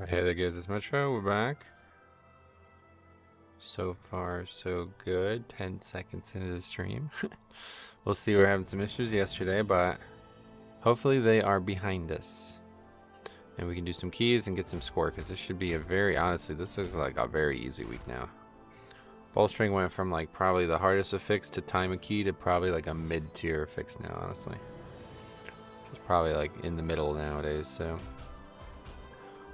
Hey, that gives us Metro. We're back. So far, so good. 10 seconds into the stream. We'll see. We're having some issues yesterday, but hopefully they are behind us. And we can do some keys and get some score, because this should be a very, honestly, this looks like a very easy week now. Bowstring went from like probably the hardest to fix to time a key to probably like a mid-tier fix now, honestly. It's probably like in the middle nowadays, so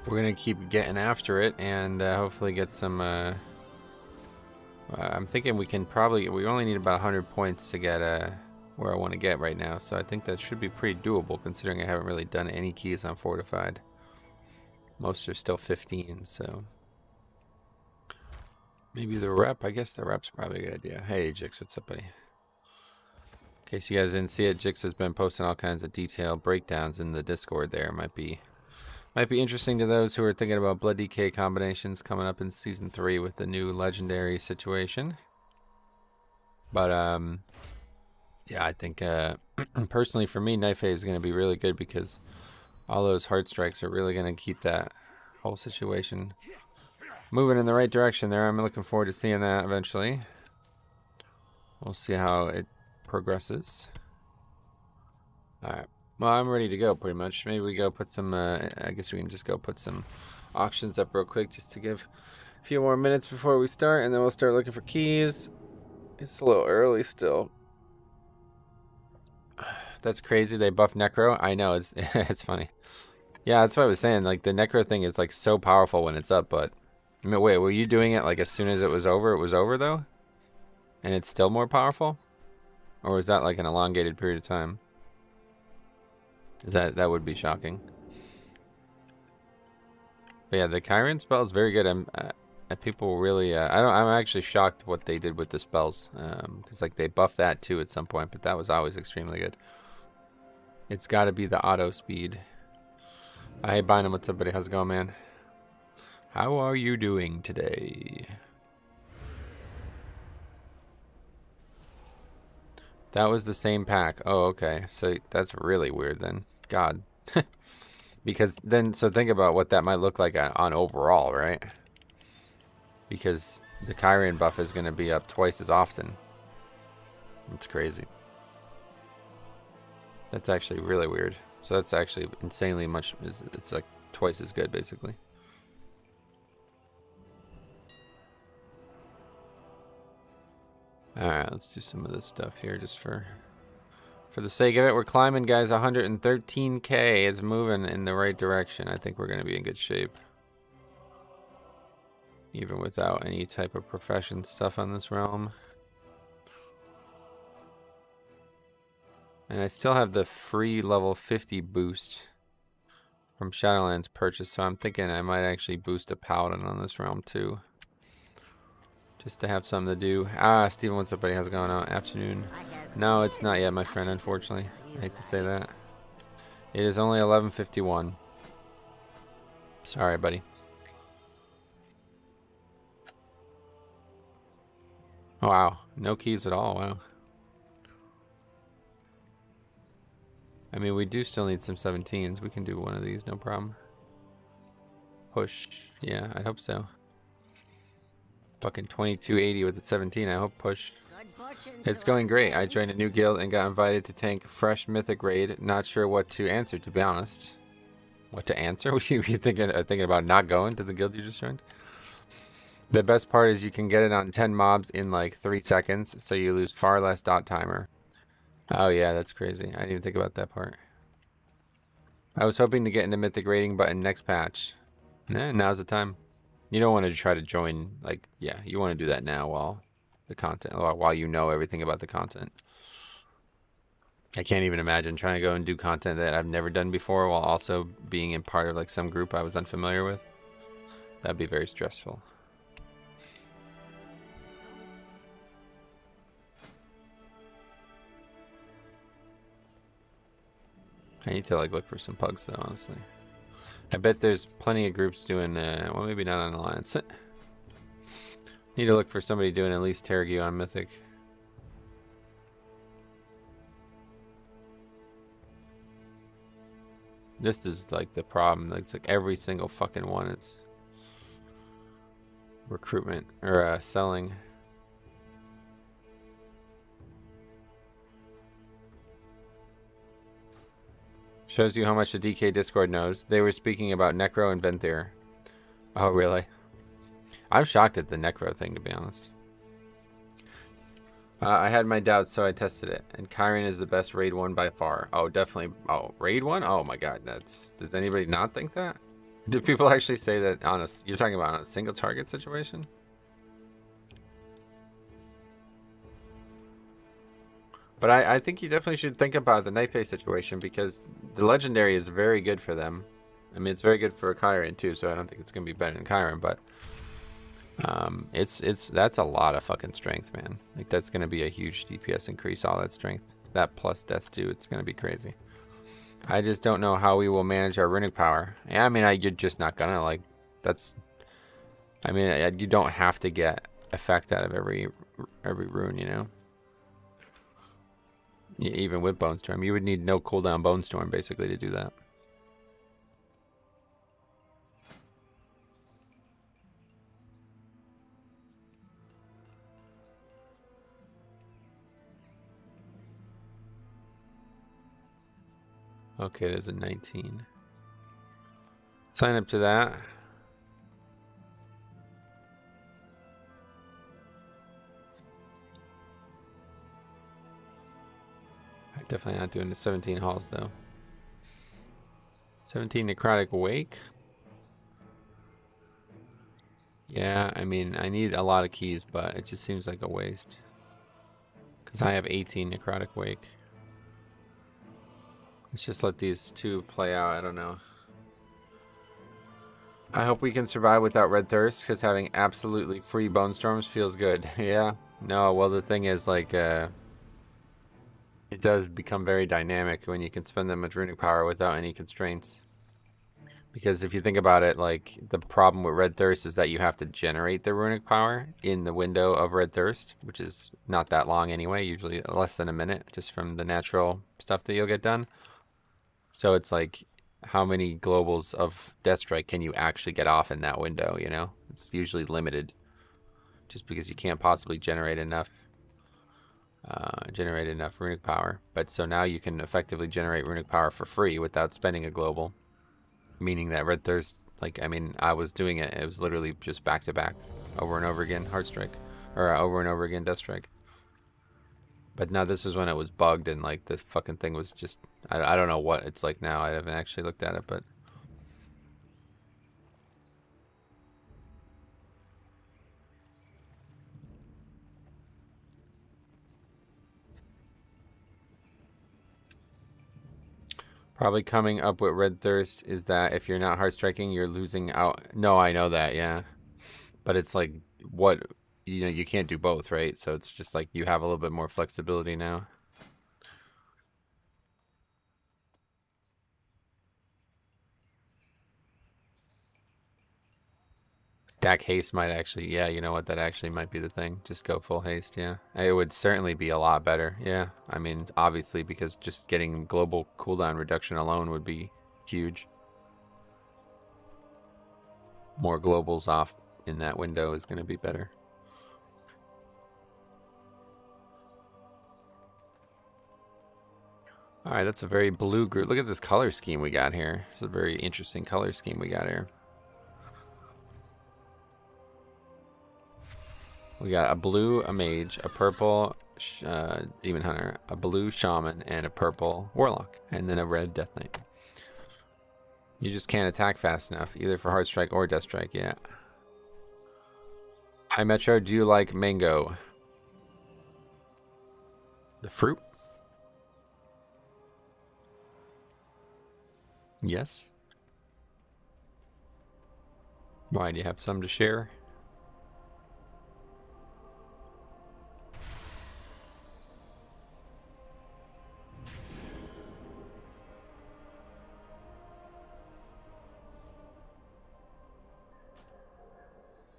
we're gonna keep getting after it and hopefully get some I'm thinking we only need about 100 points to get where I want to get right now, so I think that should be pretty doable considering I haven't really done any keys on Fortified. Most are still 15, so maybe the rep. I guess the rep's probably a good idea. Hey Jix, what's up, buddy? In case you guys didn't see it, Jix has been posting all kinds of detailed breakdowns in the Discord there. Might be interesting to those who are thinking about Blood DK combinations coming up in Season 3 with the new Legendary situation. But, yeah, I think, personally for me, Knife A is going to be really good because all those Heart Strikes are really going to keep that whole situation moving in the right direction there. I'm looking forward to seeing that eventually. We'll see how it progresses. Alright. Well, I'm ready to go pretty much. Maybe we go put some, I guess we can just go put some auctions up real quick just to give a few more minutes before we start, and then we'll start looking for keys. It's a little early still. That's crazy. They buffed Necro. I know, it's it's funny. Yeah, that's what I was saying. Like, the Necro thing is like so powerful when it's up, but I mean, wait, were you doing it like as soon as it was over though? And it's still more powerful? Or was that like an elongated period of time? That would be shocking. But yeah, the Chiron spell is very good. People really I'm actually shocked what they did with the spells, because like they buffed that too at some point, but that was always extremely good. It's got to be the auto speed. Hey Bynum, what's up, buddy? How's it going, man? How are you doing today? That was the same pack. Oh, okay. So that's really weird then. God. Because then, so think about what that might look like on overall, right? Because the Chiron buff is going to be up twice as often. It's crazy. That's actually really weird. So that's actually insanely much. It's like twice as good, basically. Alright, let's do some of this stuff here just for the sake of it. We're climbing, guys. 113k. It's moving in the right direction. I think we're going to be in good shape. Even without any type of profession stuff on this realm. And I still have the free level 50 boost from Shadowlands purchase, so I'm thinking I might actually boost a Paladin on this realm too. Just to have something to do. Ah, Steven, what's up, buddy? How's it going on? Afternoon. No, it's not yet, my friend, unfortunately. I hate to say that. It is only 11:51. Sorry, buddy. Oh, wow. No keys at all. Wow. I mean, we do still need some 17s. We can do one of these, no problem. Push. Yeah, I hope so. Fucking 2280 with the 17. I hope push. It's going great. I joined a new guild and got invited to tank fresh mythic raid. Not sure what to answer, to be honest. What to answer? Were you thinking about not going to the guild you just joined? The best part is you can get it on 10 mobs in like 3 seconds, so you lose far less dot timer. Oh yeah, that's crazy. I didn't even think about that part. I was hoping to get into mythic raiding button next patch. Nah, now's the time. You don't want to try to join, like, yeah, you want to do that now while the content, while you know everything about the content. I can't even imagine trying to go and do content that I've never done before while also being in part of like some group I was unfamiliar with. That'd be very stressful. I need to like look for some pugs though, honestly. I bet there's plenty of groups doing, well, maybe not on Alliance. Need to look for somebody doing at least Terragu on Mythic. This is like the problem. It's like every single fucking one is recruitment or selling. Shows you how much the DK Discord knows. They were speaking about Necro and Venthyr. Oh, really? I'm shocked at the Necro thing, to be honest. I had my doubts, so I tested it. And Chiron is the best raid one by far. Oh, definitely. Oh, raid one? Oh my god, that's... Does anybody not think that? Do people actually say that on a... You're talking about on a single target situation? But I think you definitely should think about the Night Phase situation because the Legendary is very good for them. I mean, it's very good for Chiron too, so I don't think it's going to be better than Chiron, but... that's a lot of fucking strength, man. Like that's gonna be a huge DPS increase, all that strength. That plus death too, it's gonna be crazy. I just don't know how we will manage our runic power. Yeah, I mean, you're just not gonna like. That's. I mean, you don't have to get effect out of every rune, you know. Even with Bone Storm, you would need no cooldown Bone Storm basically to do that. Okay, there's a 19. Sign up to that. I'm definitely not doing the 17 halls though. 17 Necrotic Wake. Yeah, I mean, I need a lot of keys, but it just seems like a waste. Because I have 18 Necrotic Wake. Let's just let these two play out. I don't know. I hope we can survive without Red Thirst, because having absolutely free Bone Storms feels good. Yeah. No, well, the thing is, like, it does become very dynamic when you can spend that much runic power without any constraints. Because if you think about it, like, the problem with Red Thirst is that you have to generate the runic power in the window of Red Thirst, which is not that long anyway, usually less than a minute, just from the natural stuff that you'll get done. So it's like, how many globals of Deathstrike can you actually get off in that window, you know? It's usually limited, just because you can't possibly generate enough runic power. But so now you can effectively generate runic power for free without spending a global. Meaning that Red Thirst, like, I mean, I was doing it. It was literally just back to back, over and over again, Heartstrike, or over and over again, Deathstrike. But now this is when it was bugged and like this fucking thing was just, I don't know what it's like now. I haven't actually looked at it, but. Probably coming up with Red Thirst is that if you're not hard striking, you're losing out. No, I know that, yeah. But it's like, what, you know, you can't do both, right? So it's just like you have a little bit more flexibility now. Stack haste might actually, yeah, you know what, that actually might be the thing. Just go full haste, yeah. It would certainly be a lot better, yeah. I mean, obviously, because just getting global cooldown reduction alone would be huge. More globals off in that window is going to be better. All right, that's a very blue group. Look at this color scheme we got here. It's a very interesting color scheme we got here. We got a blue, a mage, a purple demon hunter, a blue shaman, and a purple warlock, and then a red death knight. You just can't attack fast enough, either for hard strike or death strike, yeah. Hi Metro, do you like mango? The fruit? Yes. Why, do you have some to share?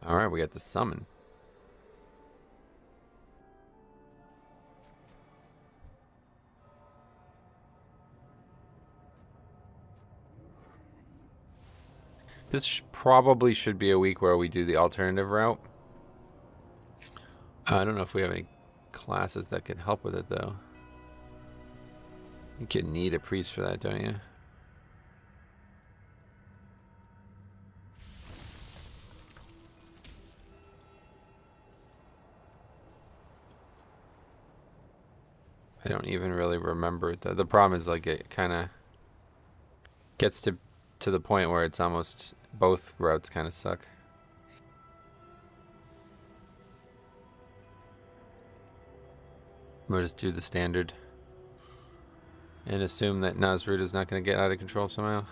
All right, we got the summon. This probably should be a week where we do the alternative route. I don't know if we have any classes that can help with it, though. You could need a priest for that, don't you? I don't even really remember it, though. The problem is, like, it kind of gets to the point where it's almost both routes kind of suck. We'll just do the standard and assume that Nazrud is not going to get out of control somehow.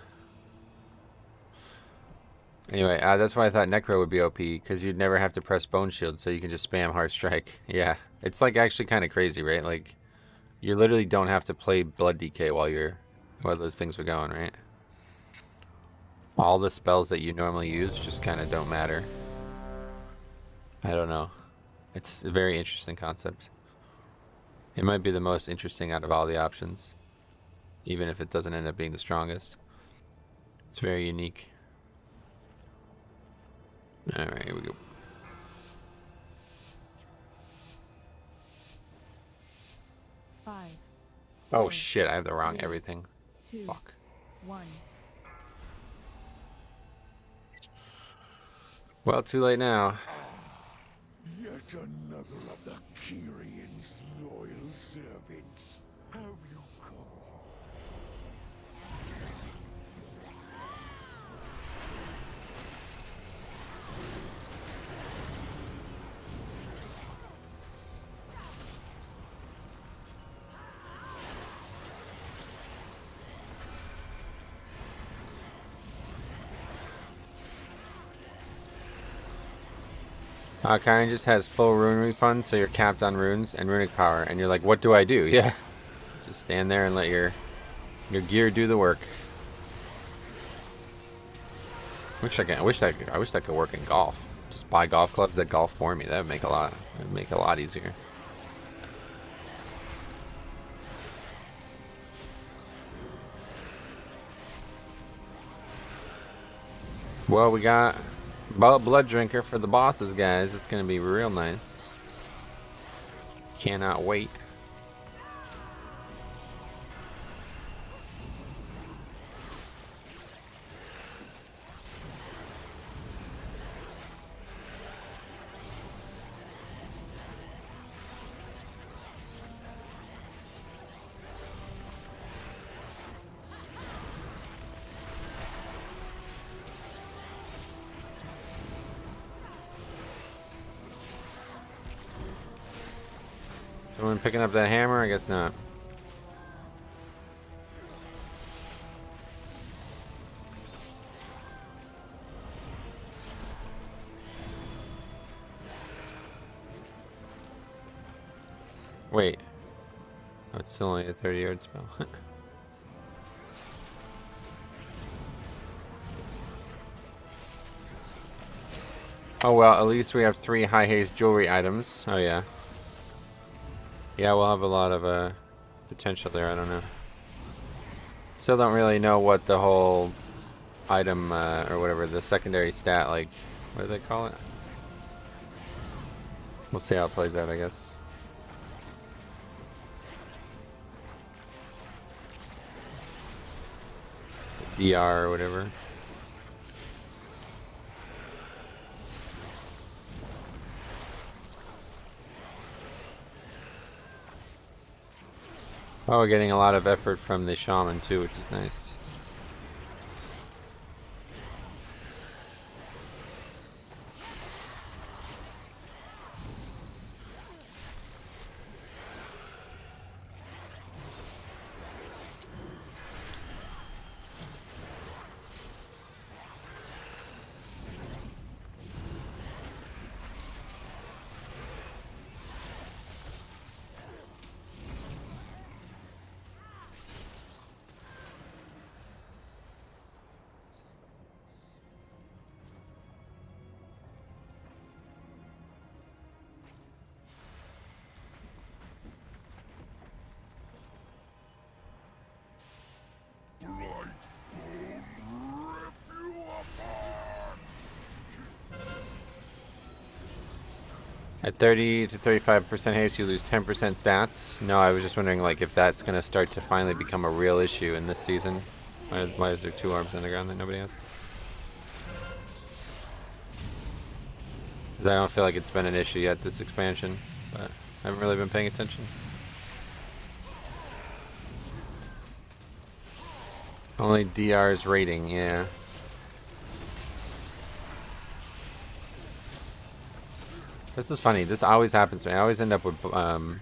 Anyway, that's why I thought Necro would be OP, because you'd never have to press Bone Shield, so you can just spam Hard Strike. Yeah, it's like actually kind of crazy, right? Like, you literally don't have to play Blood DK while those things are going, right? All the spells that you normally use just kind of don't matter. I don't know. It's a very interesting concept. It might be the most interesting out of all the options, even if it doesn't end up being the strongest. It's very unique. Alright, here we go. Oh shit, I have the wrong everything. Fuck. 1. Well, too late now. Yet another of the Kyrian's loyal servants. Have you come? Kyron just has full rune refund, so you're capped on runes and runic power, and you're like, what do I do? Yeah. Just stand there and let your gear do the work. I wish that could work in golf. Just buy golf clubs that golf for me. That would make it a lot easier. Well, we got Blood Drinker for the bosses, guys. It's gonna be real nice. Cannot wait. Someone picking up that hammer? I guess not. Wait. Oh, it's still only a 30-yard spell. Oh well, at least we have 3 high haste jewelry items. Oh yeah. Yeah, we'll have a lot of potential there. I don't know. Still don't really know what the whole item or whatever, the secondary stat, like, what do they call it? We'll see how it plays out, I guess. DR or whatever. Oh, we're getting a lot of effort from the shaman too, which is nice. At 30 to 35% haste, you lose 10% stats. No, I was just wondering like if that's gonna start to finally become a real issue in this season. Why is there 2 orbs underground that nobody has? Because I don't feel like it's been an issue yet this expansion, but I haven't really been paying attention. Only DR's rating, yeah. This is funny. This always happens to me. I always end up with, oh,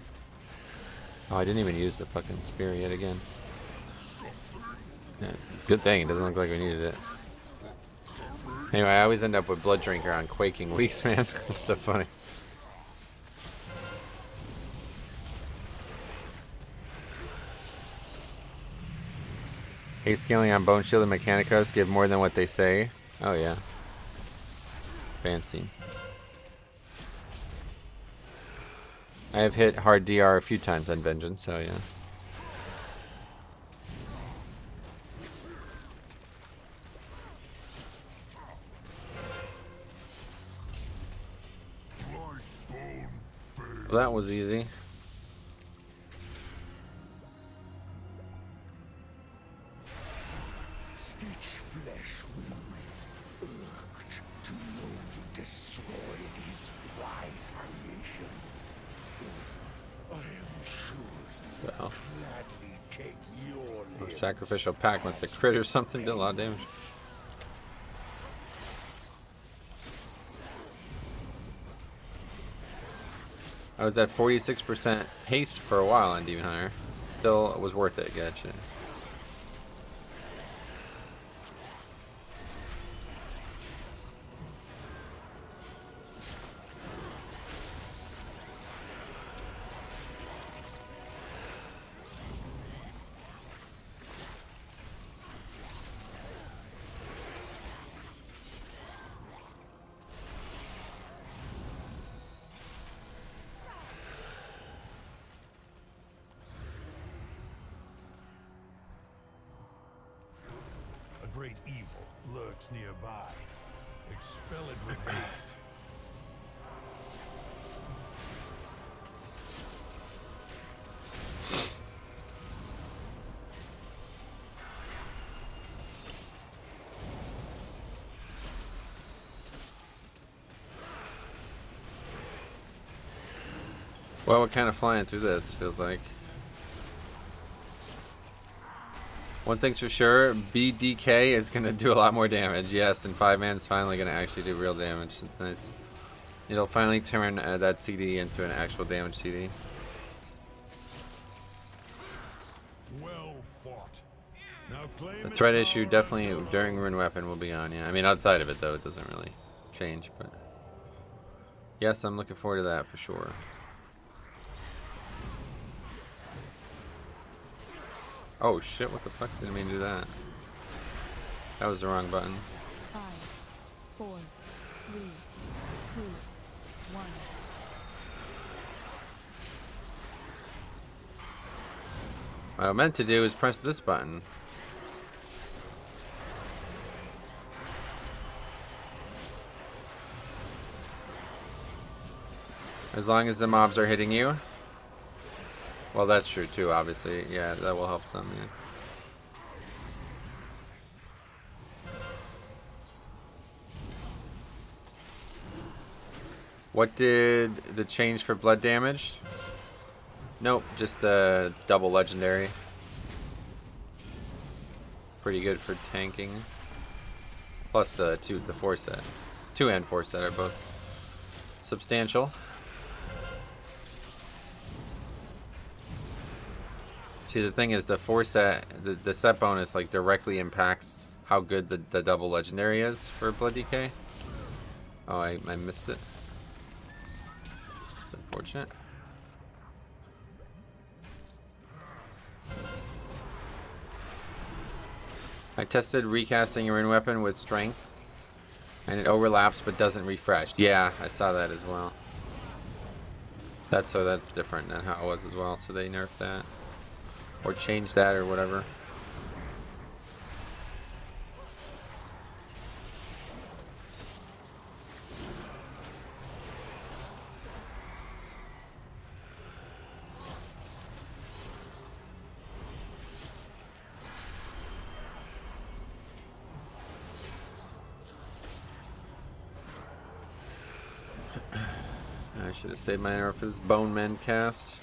I didn't even use the fucking spear yet again. Yeah, good thing. It doesn't look like we needed it. Anyway, I always end up with Blood Drinker on Quaking Weeks, man. It's so funny. Haste scaling on Bone Shield and Mechanicos give more than what they say. Oh, yeah. Fancy. I have hit hard DR a few times on Vengeance, so yeah. Well, that was easy. Stitch flesh will be irked to know you destroyed his wise creation. I am sure he will gladly take your life. Sacrificial pack must have crit or something, did a lot of damage. I was at 46% haste for a while on Demon Hunter. Still was worth it, gotcha. A great evil lurks nearby. Expel it with haste. Well, we're kind of flying through this, feels like. One thing's for sure, BDK is going to do a lot more damage. Yes, and 5-man's finally going to actually do real damage. It's nice. It'll finally turn that CD into an actual damage CD. Well fought. Now claim The its threat issue power definitely as during Rune Weapon will be on, yeah. I mean, outside of it, though, it doesn't really change, but... Yes, I'm looking forward to that for sure. Oh shit, what the fuck? Didn't mean to do that. That was the wrong button. 5, 4, 3, 2, 1. What I meant to do is press this button. As long as the mobs are hitting you. Well, that's true too, obviously. Yeah, that will help some, yeah. What did the change for blood damage? Nope, just the double legendary. Pretty good for tanking. Plus the 4 set. 2 and 4 set are both substantial. See, the thing is, the 4 set, the set bonus like directly impacts how good the double legendary is for blood DK. Oh, I missed it. Unfortunate. I tested recasting your in weapon with strength, and it overlaps but doesn't refresh. Yeah, I saw that as well. That's different than how it was as well. So they nerfed that. Or change that or whatever. I should have saved my arrow for this Bone Men cast.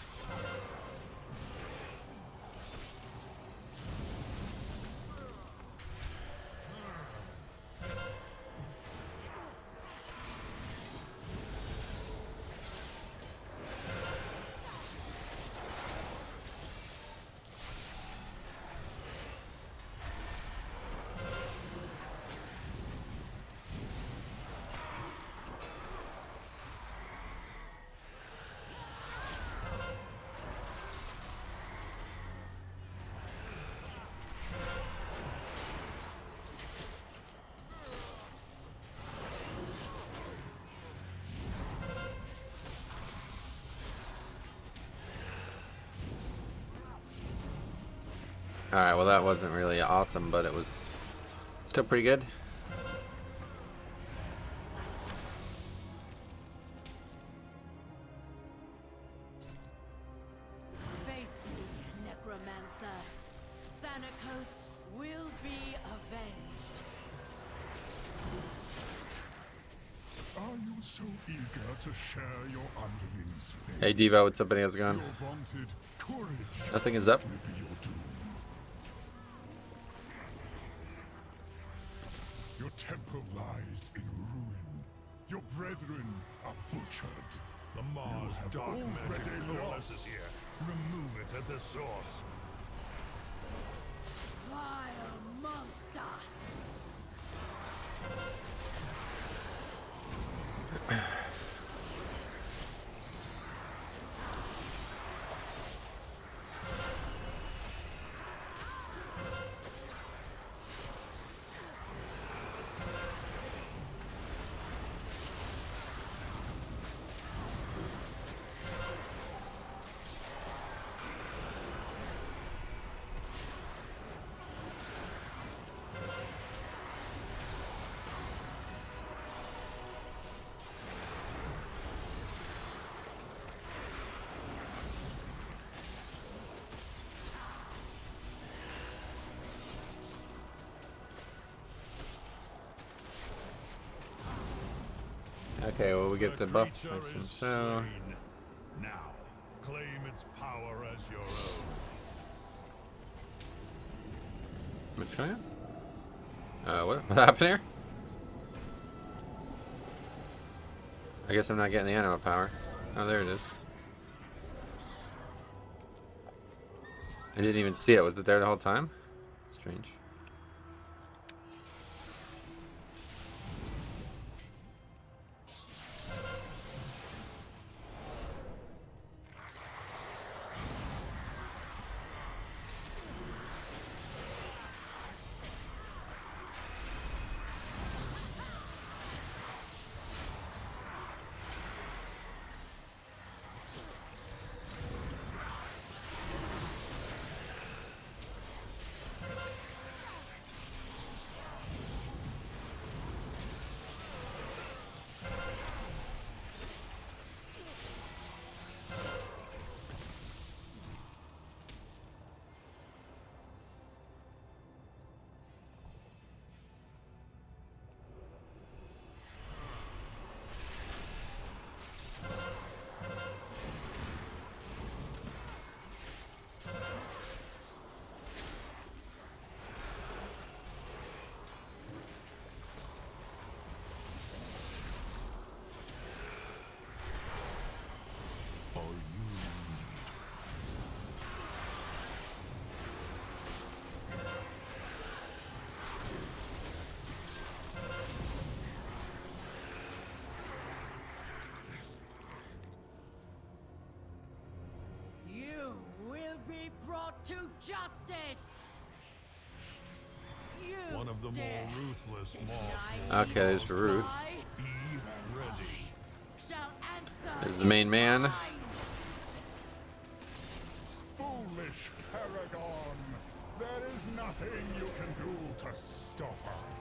Alright, well that wasn't really awesome, but it was still pretty good. Face me, Necromancer. Thanatos will be avenged. Are you so eager to share your underling's fate? Hey Devo, what's up, buddy? How's it going? Your vaunted courage Nothing is up. will be your doom. Your temple lies in ruin. Your brethren are butchered. The Mars have dark magic already coalesces lost. here. Remove it at the source. Vile monster! Okay, well we get the buff. creature I assume is so. slain. Now, claim its power as your own. What's going on? What happened here? I guess I'm not getting the anima power. Oh, there it is. I didn't even see it. Was it there the whole time? Strange. You will be brought to justice! You One of the more dare ruthless deny monsters. Okay, there's Ruth. I Be ready. shall answer There's the main man. lies. Foolish Paragon! There is nothing you can do to stop us.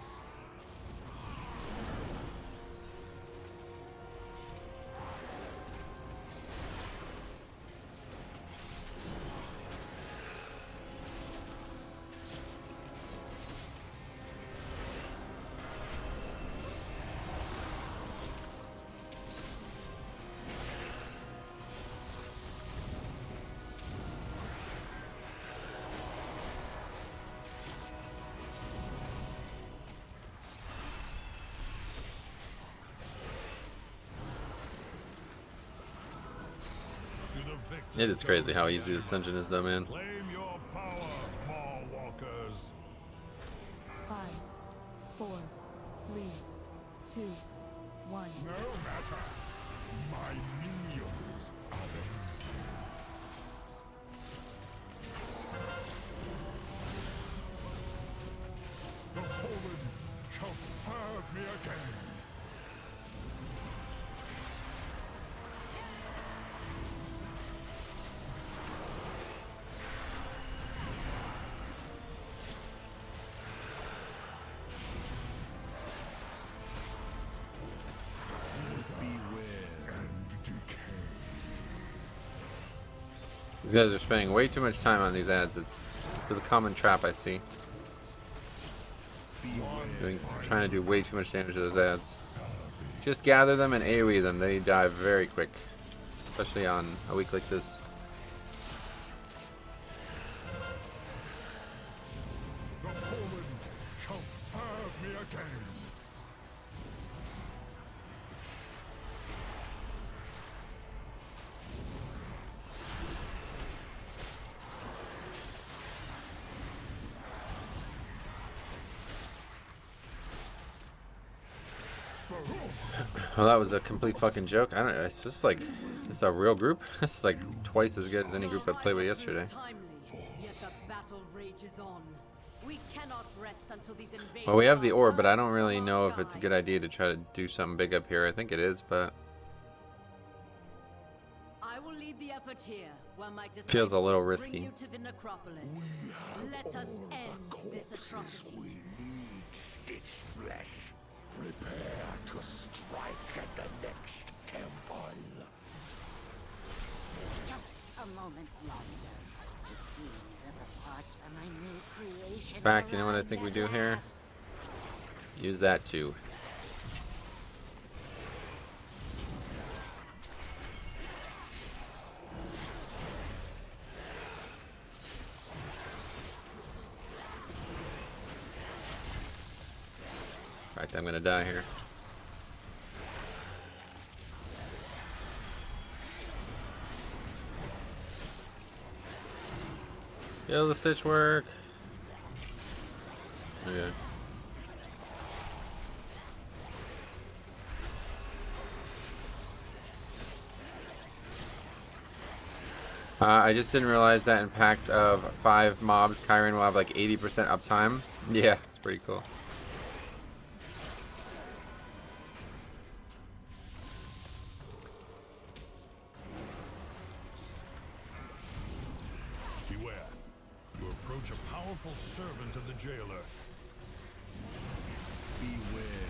the victor. It is crazy how easy this dungeon is, though, man. Claim your power, Maw Walkers. 5, 4, 3, 2, 1. No matter. My minions are endless. The fallen shall serve me again. These guys are spending way too much time on these ads. It's a common trap I see. Trying to do way too much damage to those ads. Just gather them and AoE them. They die very quick, especially on a week like this. The fallen shall serve me again. Well, that was a complete fucking joke. I don't know. It's just like, it's a real group. This is like twice as good as any group I played with yesterday. Yet the battle rages on. We cannot rest until these invaders Well, we have the are orb, but I lost don't from really our know if it's a good skies. idea to try to do something big up here. I think it is, but I will lead the effort here, while my feels a little disciples risky. bring you to the necropolis. Let us end this atrocity. We need stitch flesh. Prepare to strike at the next temple. Just a moment longer. It seems that the parts for my new creation. in fact, you know what I think we do here? Use that too. In fact, I'm gonna die here. Kill the stitch work. Okay. I just didn't realize that in packs of 5 mobs, Kyron will have like 80% uptime. Yeah, it's pretty cool. Beware. You approach a powerful servant of the jailer. Beware.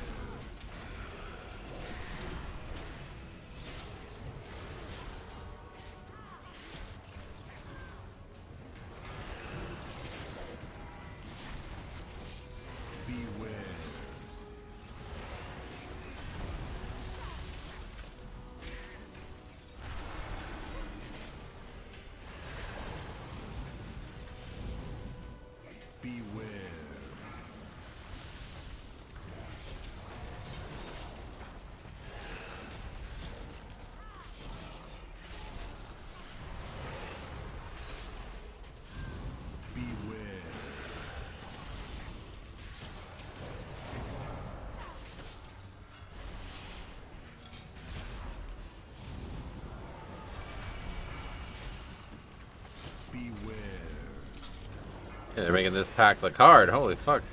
Beware. Beware. Beware. Beware. Yeah, they're making this pack look hard. Holy fuck.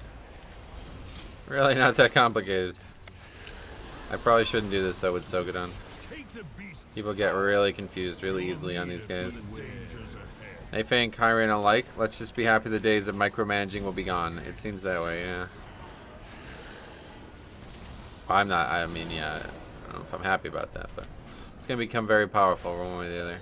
Really not that complicated. I probably shouldn't do this though with Sogadon. Take the beast. People get really confused really easily on these guys. Dangers ahead. They and Kyron alike. Let's just be happy the days of micromanaging will be gone. It seems that way, yeah. I'm not, I mean, yeah, I don't know if I'm happy about that, but it's going to become very powerful one way or the other.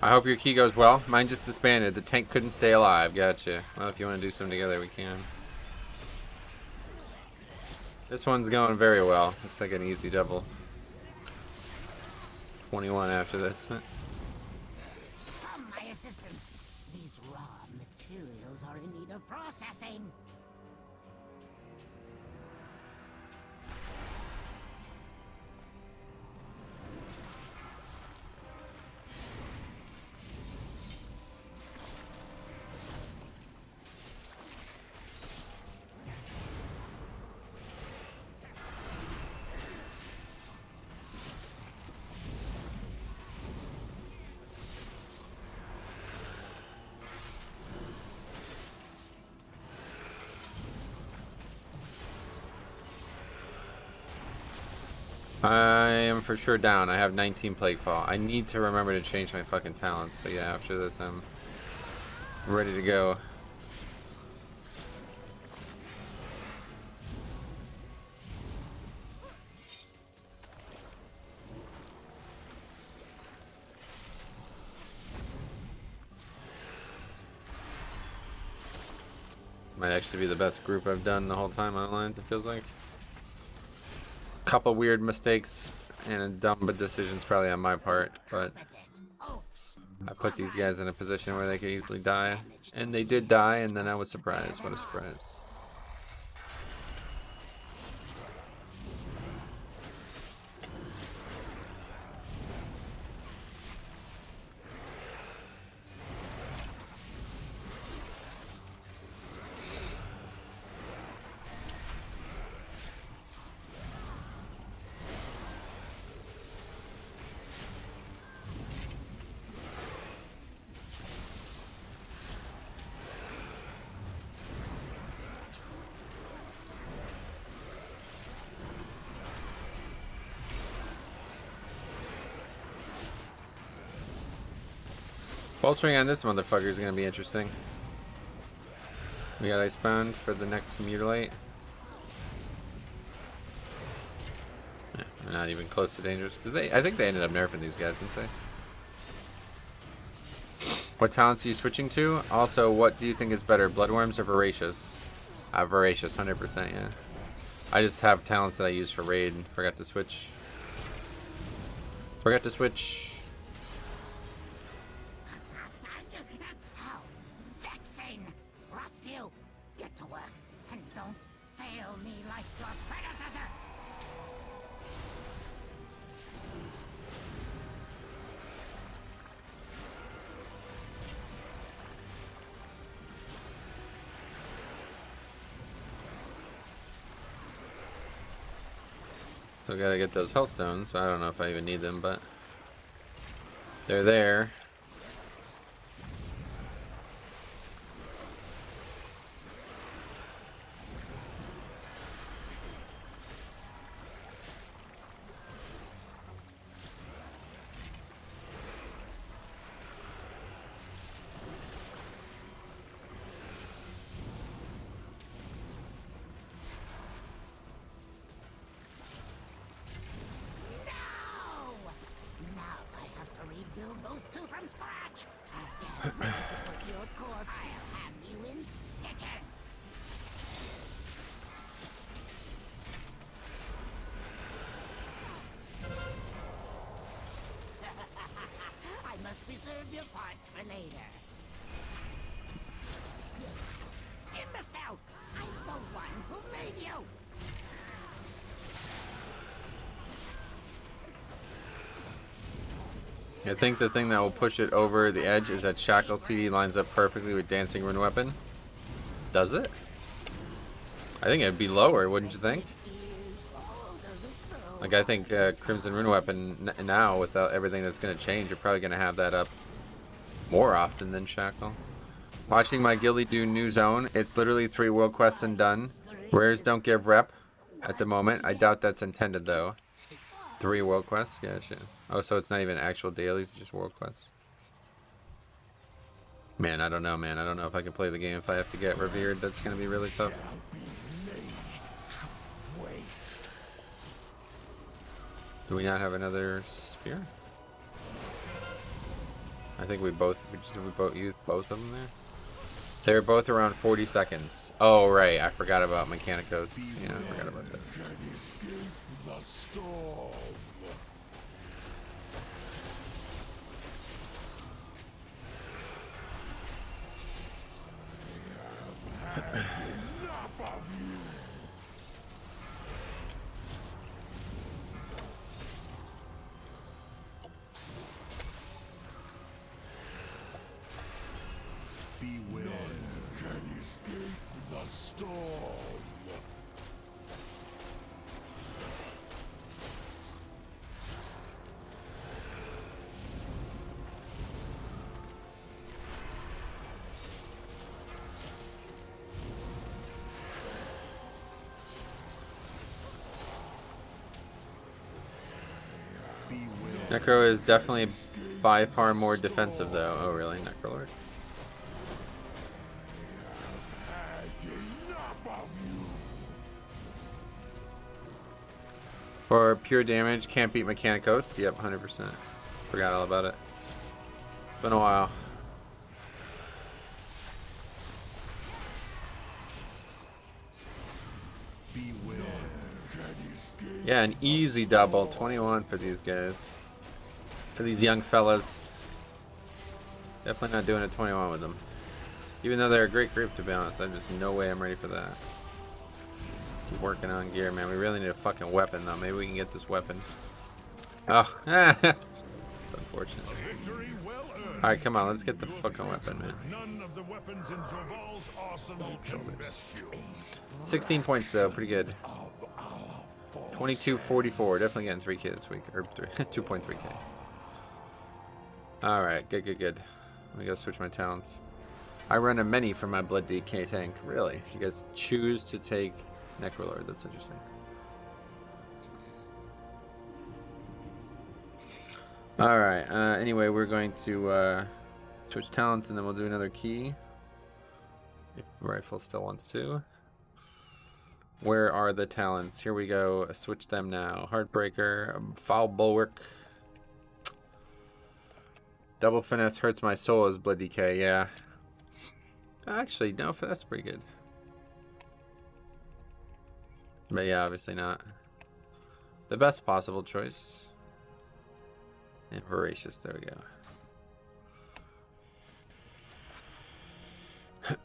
I hope your key goes well. Mine just disbanded. The tank couldn't stay alive. Gotcha. Well, if you want to do some together, we can. This one's going very well. Looks like an easy double. 21 after this. Come, my assistant. These raw materials are in need of processing. I am for sure down. I have 19 Plague Fall. I need to remember to change my fucking talents. But yeah, after this, I'm ready to go. Might actually be the best group I've done the whole time on Alliance, it feels like. Couple weird mistakes and dumb decisions probably on my part, but I put these guys in a position where they could easily die, and they did die, and then I was surprised. What a surprise. Vulturing on this motherfucker is going to be interesting. We got Icebound for the next Mutilate. Yeah, they're not even close to dangerous. Did they? I think they ended up nerfing these guys, didn't they? What talents are you switching to? Also, what do you think is better, Bloodworms or Voracious? Voracious, 100%, yeah. I just have talents that I use for Raid and forgot to switch. Forgot to switch. Still gotta get those Hellstones, so I don't know if I even need them, but they're there. I think the thing that will push it over the edge is that Shackle CD lines up perfectly with Dancing Rune Weapon. Does it? I think it'd be lower, wouldn't you think? Like, I think Crimson Rune Weapon now, without everything that's going to change, you're probably going to have that up more often than Shackle. Watching my guildie do new zone, it's literally 3 world quests and done. Rares don't give rep at the moment. I doubt that's intended, though. 3 world quests? Gotcha. Oh, so it's not even actual dailies, it's just world quests. Man, I don't know, man. I don't know if I can play the game if I have to get revered. That's going to be really tough. Do we not have another spear? I think we both used both of them there. They were both around 40 seconds. Oh right, I forgot about Mechanicos. Yeah, I forgot about that. Can escape the storm. I have had enough of you. Beware. None can escape the storm. Beware. Necro is definitely by far more defensive though. Oh really, Necrolord? Had enough of you. For pure damage, can't beat Mechanicos. Yep, 100%. Forgot all about it. It's been a while. Beware. Can escape. Yeah, an easy double. 21 for these guys. For these young fellas. Definitely not doing a 21 with them. Even though they're a great group, to be honest. I'm just no way I'm ready for that. Keep working on gear, man. We really need a fucking weapon, though. Maybe we can get this weapon. Oh, it's unfortunate. Victory well earned. Alright, come on. Let's get the fucking weapon, man. None of the weapons in Zoval's arsenal can best you. 16 points, though. Pretty good. 22.44. Definitely getting 3K this week. Or 2.3K. Alright, good, good, good. Let me go switch my talents. I run a many for my Blood DK tank. Really? You guys choose to take Necrolord. That's interesting. Alright, anyway, we're going to switch talents and then we'll do another key. If Rifle still wants to. Where are the talents? Here we go. Switch them now. Heartbreaker, Foul Bulwark. Double Finesse hurts my soul as Blood DK, yeah. Actually, no, Finesse is pretty good. But yeah, obviously not. The best possible choice. And Voracious, there we go.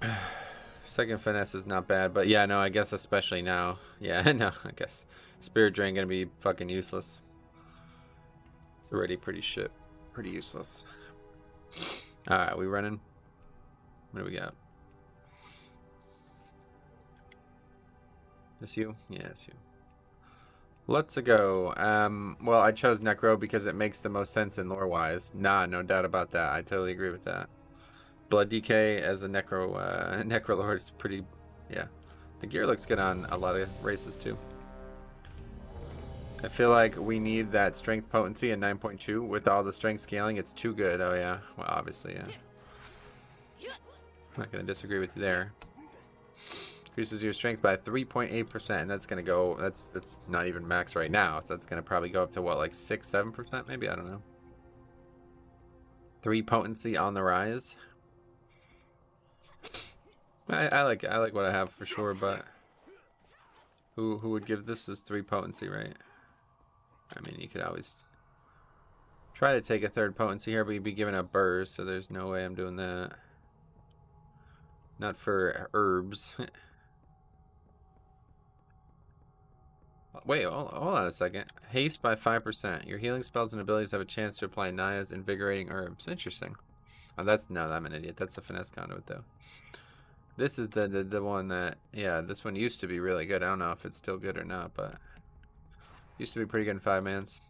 Second Finesse is not bad, but yeah, no, I guess especially now. Yeah, no, I guess. Spirit Drain gonna be fucking useless. It's already pretty shit. Pretty useless. Alright, we running? What do we got? This you? Yeah, it's you. Let's go. Well, I chose Necro because it makes the most sense in lore-wise. Nah, no doubt about that. I totally agree with that. Blood DK as a Necrolord is pretty... Yeah. The gear looks good on a lot of races, too. I feel like we need that strength potency at 9.2. With all the strength scaling, it's too good. Oh, yeah. Well, obviously, yeah. I'm not going to disagree with you there. Increases your strength by 3.8%, and that's going to go... That's not even max right now, so that's going to probably go up to, what, like 6-7% maybe? I don't know. 3 potency on the rise. I like what I have for sure, but... Who would give this as 3 potency, right? I mean, you could always try to take a 3rd potency here, but you'd be giving up burrs, so there's no way I'm doing that. Not for herbs. Wait, hold on a second. Haste by 5%. Your healing spells and abilities have a chance to apply Naya's invigorating herbs. Interesting. Oh, no, I'm an idiot. That's a finesse conduit, though. This is the one that, yeah, this one used to be really good. I don't know if it's still good or not, but used to be pretty good in 5-mans.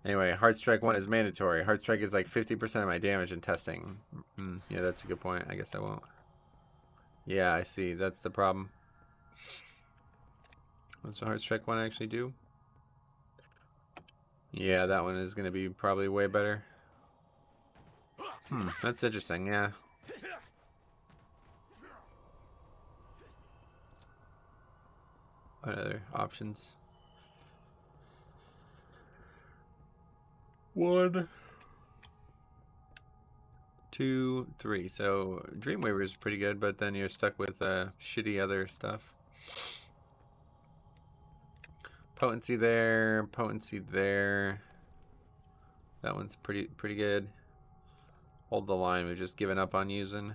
Anyway, Heart Strike 1 is mandatory. Heart Strike is like 50% of my damage in testing. Yeah, that's a good point. I guess I won't. Yeah, I see. That's the problem. What's the Heart Strike 1 actually do? Yeah, that one is going to be probably way better. That's interesting, yeah. What other options? 1. 2, 3. So Dreamweaver is pretty good, but then you're stuck with shitty other stuff. Potency there, potency there. That one's pretty good. Hold the line. We've just given up on using.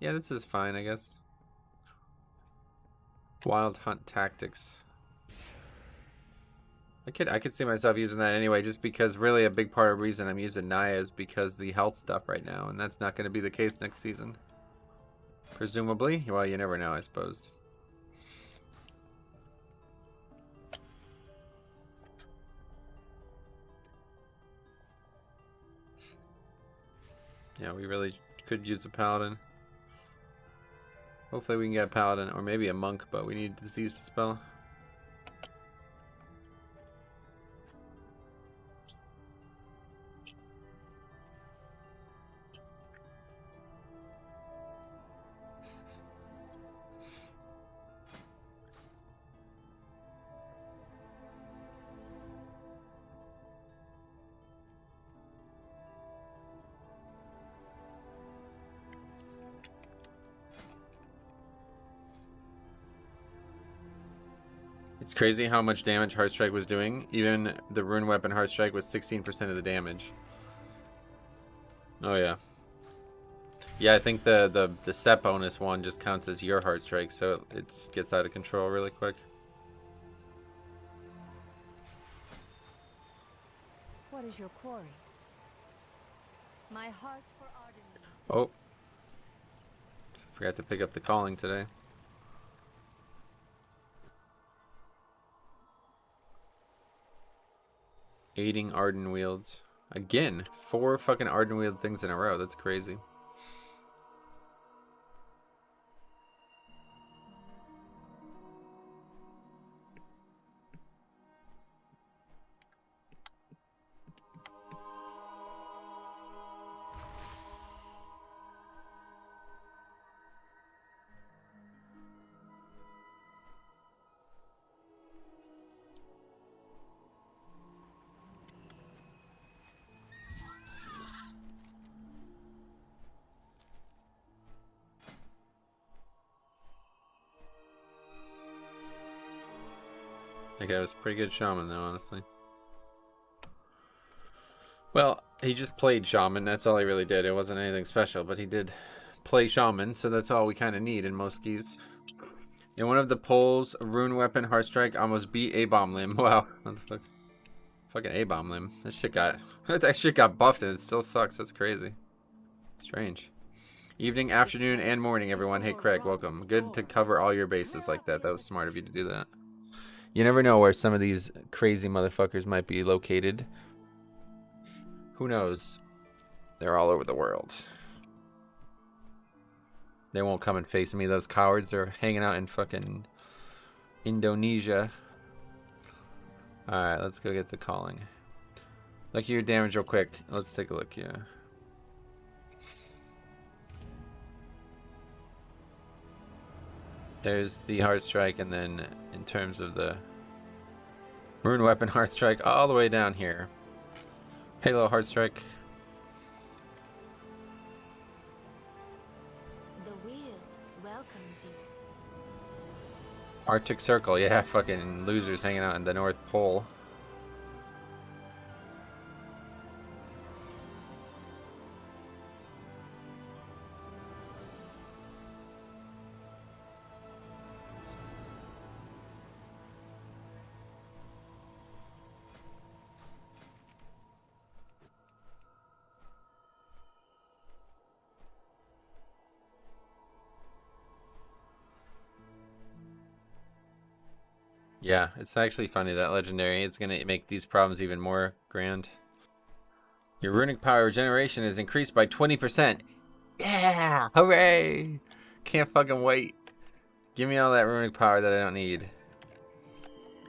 Yeah, this is fine, I guess. Wild Hunt Tactics. I could see myself using that anyway, just because really a big part of the reason I'm using Naya is because the health stuff right now, and that's not going to be the case next season. Presumably. Well, you never know, I suppose. Yeah, we really could use a paladin. Hopefully we can get a paladin, or maybe a monk, but we need disease to spell. It's crazy how much damage Heartstrike was doing. Even the rune weapon Heartstrike was 16% of the damage. Oh yeah. Yeah, I think the set bonus one just counts as your Heartstrike, so it gets out of control really quick. What is your quarry? My heart for Arden. Oh. Forgot to pick up the calling today. Aiding Arden Wields. Again, 4 fucking Arden Wield things in a row. That's crazy. That guy was a pretty good shaman, though, honestly. Well, he just played shaman. That's all he really did. It wasn't anything special, but he did play shaman, so that's all we kind of need in most keys. In one of the polls, rune weapon Heartstrike almost beat A-bomb limb. Wow, what the fuck? Fucking A-bomb limb. That shit got buffed and it still sucks. That's crazy. Strange. Evening, afternoon, and morning, everyone. Hey, Craig, welcome. Good to cover all your bases like that. That was smart of you to do that. You never know where some of these crazy motherfuckers might be located. Who knows? They're all over the world. They won't come and face me, those cowards. They're hanging out in fucking Indonesia. Alright, let's go get the calling. Look at your damage real quick. Let's take a look here. There's the Heartstrike, and then in terms of the rune weapon Heartstrike, all the way down here. Halo Heartstrike. The wheel welcomes you. Arctic Circle, yeah, fucking losers hanging out in the North Pole. Yeah, it's actually funny that legendary is going to make these problems even more grand. Your runic power regeneration is increased by 20%. Yeah! Hooray! Can't fucking wait. Give me all that runic power that I don't need.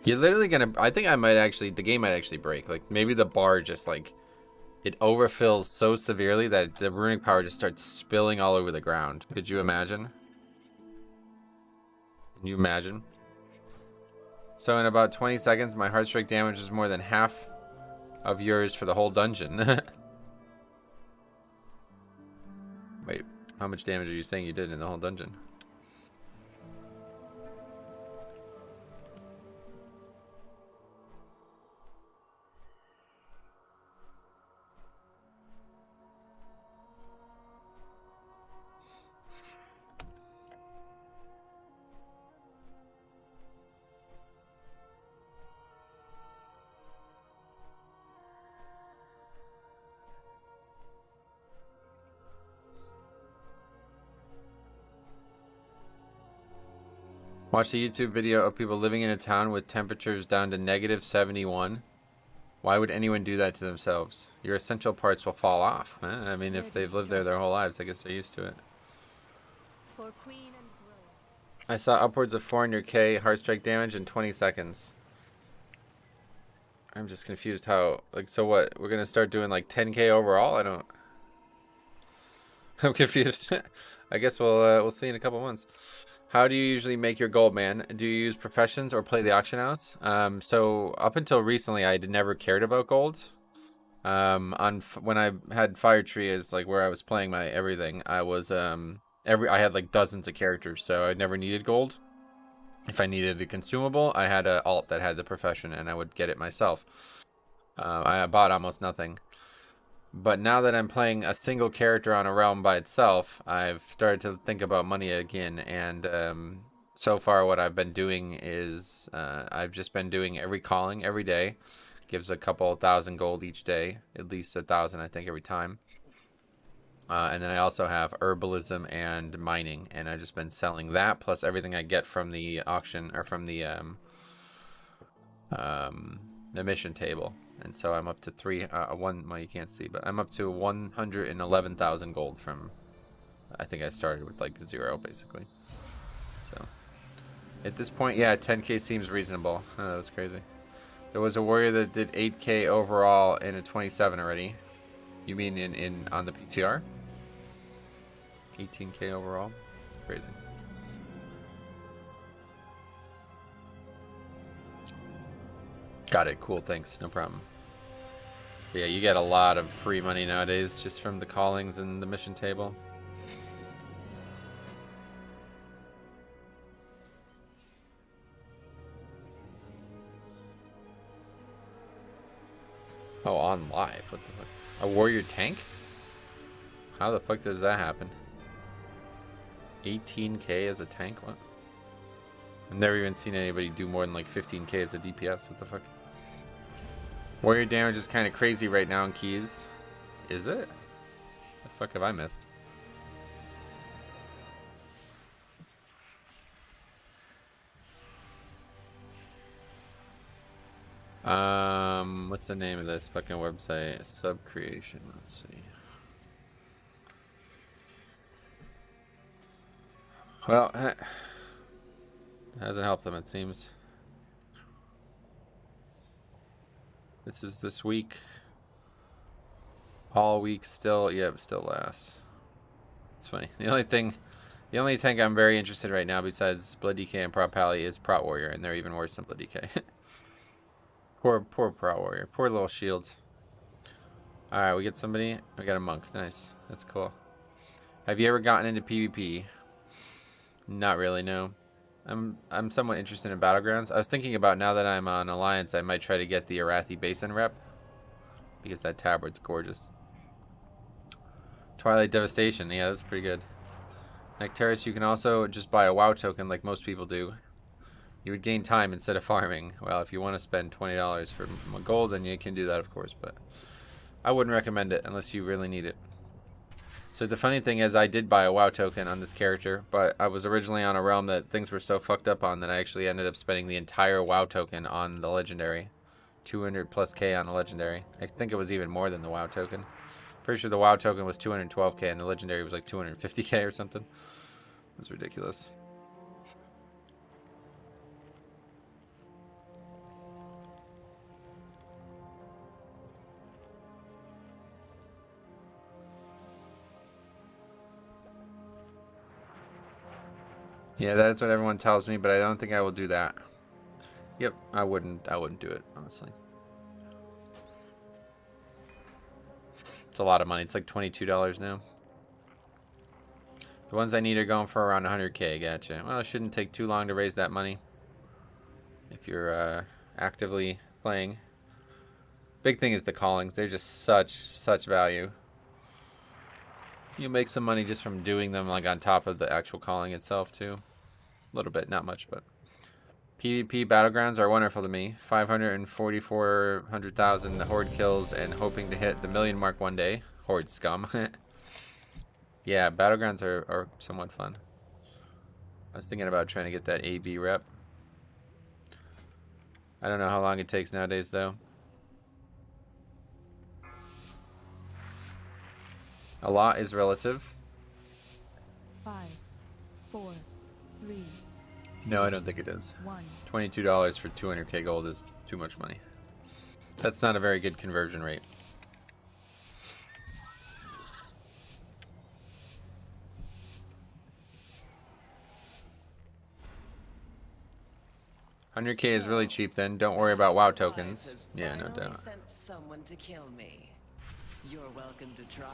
You're literally going to... I think I might actually... The game might actually break. Like, maybe the bar just, like... It overfills so severely that the runic power just starts spilling all over the ground. Could you imagine? Can you imagine? So in about 20 seconds, my Heartstrike damage is more than half of yours for the whole dungeon. How much damage are you saying you did in the whole dungeon? Watch a YouTube video of people living in a town with temperatures down to -71. Why would anyone do that to themselves? Your essential parts will fall off. I mean, if they've lived there their whole lives, I guess they're used to it. For queen and throne. I saw upwards of 400k heartstrike damage in 20 seconds. I'm just confused how, like, so what? We're gonna start doing like 10k overall? I don't. I'm confused. I guess we'll see in a couple months. How do you usually make your gold, man? Do you use professions or play the auction house? So up until recently, I never cared about gold. When I had Fire Tree as like where I was playing my everything, I was I had like dozens of characters, so I never needed gold. If I needed a consumable, I had an alt that had the profession, and I would get it myself. I bought almost nothing. But now that I'm playing a single character on a realm by itself, I've started to think about money again. And so far what I've been doing is I've just been doing every calling every day. Gives a couple thousand gold each day. At least 1,000, I think, every time. And then I also have herbalism and mining. And I've just been selling that plus everything I get from the auction or from the mission table. And so I'm up to well, you can't see, but I'm up to 111,000 gold from, I think I started with like 0 basically. So at this point, yeah, 10k seems reasonable. Oh, that was crazy. There was a warrior that did 8k overall in a 27 already. You mean on the PTR? 18k overall? It's crazy. Got it. Cool. Thanks. No problem. But yeah, you get a lot of free money nowadays just from the callings and the mission table. Oh, on live. What the fuck? A warrior tank? How the fuck does that happen? 18k as a tank? What? I've never even seen anybody do more than like 15k as a DPS. What the fuck? Warrior damage is kind of crazy right now in keys. Is it? The fuck have I missed? What's the name of this fucking website? Sub creation. Let's see. Well, it hasn't helped them, it seems. This is this week. All week still, yeah, but still lasts. It's funny. The only tank I'm very interested in right now besides Blood DK and Prot Pally is Prot Warrior, and they're even worse than Blood DK. poor Prot Warrior. Poor little shield. Alright, we get somebody. We got a monk. Nice. That's cool. Have you ever gotten into PvP? Not really, no. I'm somewhat interested in Battlegrounds. I was thinking about now that I'm on Alliance, I might try to get the Arathi Basin rep. Because that tabard's gorgeous. Twilight Devastation. Yeah, that's pretty good. Nectaris, you can also just buy a WoW token like most people do. You would gain time instead of farming. Well, if you want to spend $20 for gold, then you can do that, of course. But I wouldn't recommend it unless you really need it. So the funny thing is I did buy a WoW token on this character, but I was originally on a realm that things were so fucked up on that I actually ended up spending the entire WoW token on the legendary. 200 plus K on a legendary. I think it was even more than the WoW token. Pretty sure the WoW token was 212k and the legendary was like 250k or something. It was ridiculous. Yeah, that's what everyone tells me, but I don't think I will do that. Yep, I wouldn't do it, honestly. It's a lot of money. It's like $22 now. The ones I need are going for around 100k. Gotcha. Well, it shouldn't take too long to raise that money if you're actively playing. Big thing is the callings. They're just such value. You make some money just from doing them, like on top of the actual calling itself too. A little bit, not much, but PvP battlegrounds are wonderful to me. 500,000 horde kills and hoping to hit the million mark one day. Horde scum. Yeah, battlegrounds are somewhat fun. I was thinking about trying to get that AB rep. I don't know how long it takes nowadays though. A lot is relative. 5, 4, 3. No, I don't think it is. $22 for 200k gold is too much money. That's not a very good conversion rate. $100k is really cheap then. Don't worry about WoW tokens. Yeah, no doubt. Sent someone to kill me. You're welcome to try.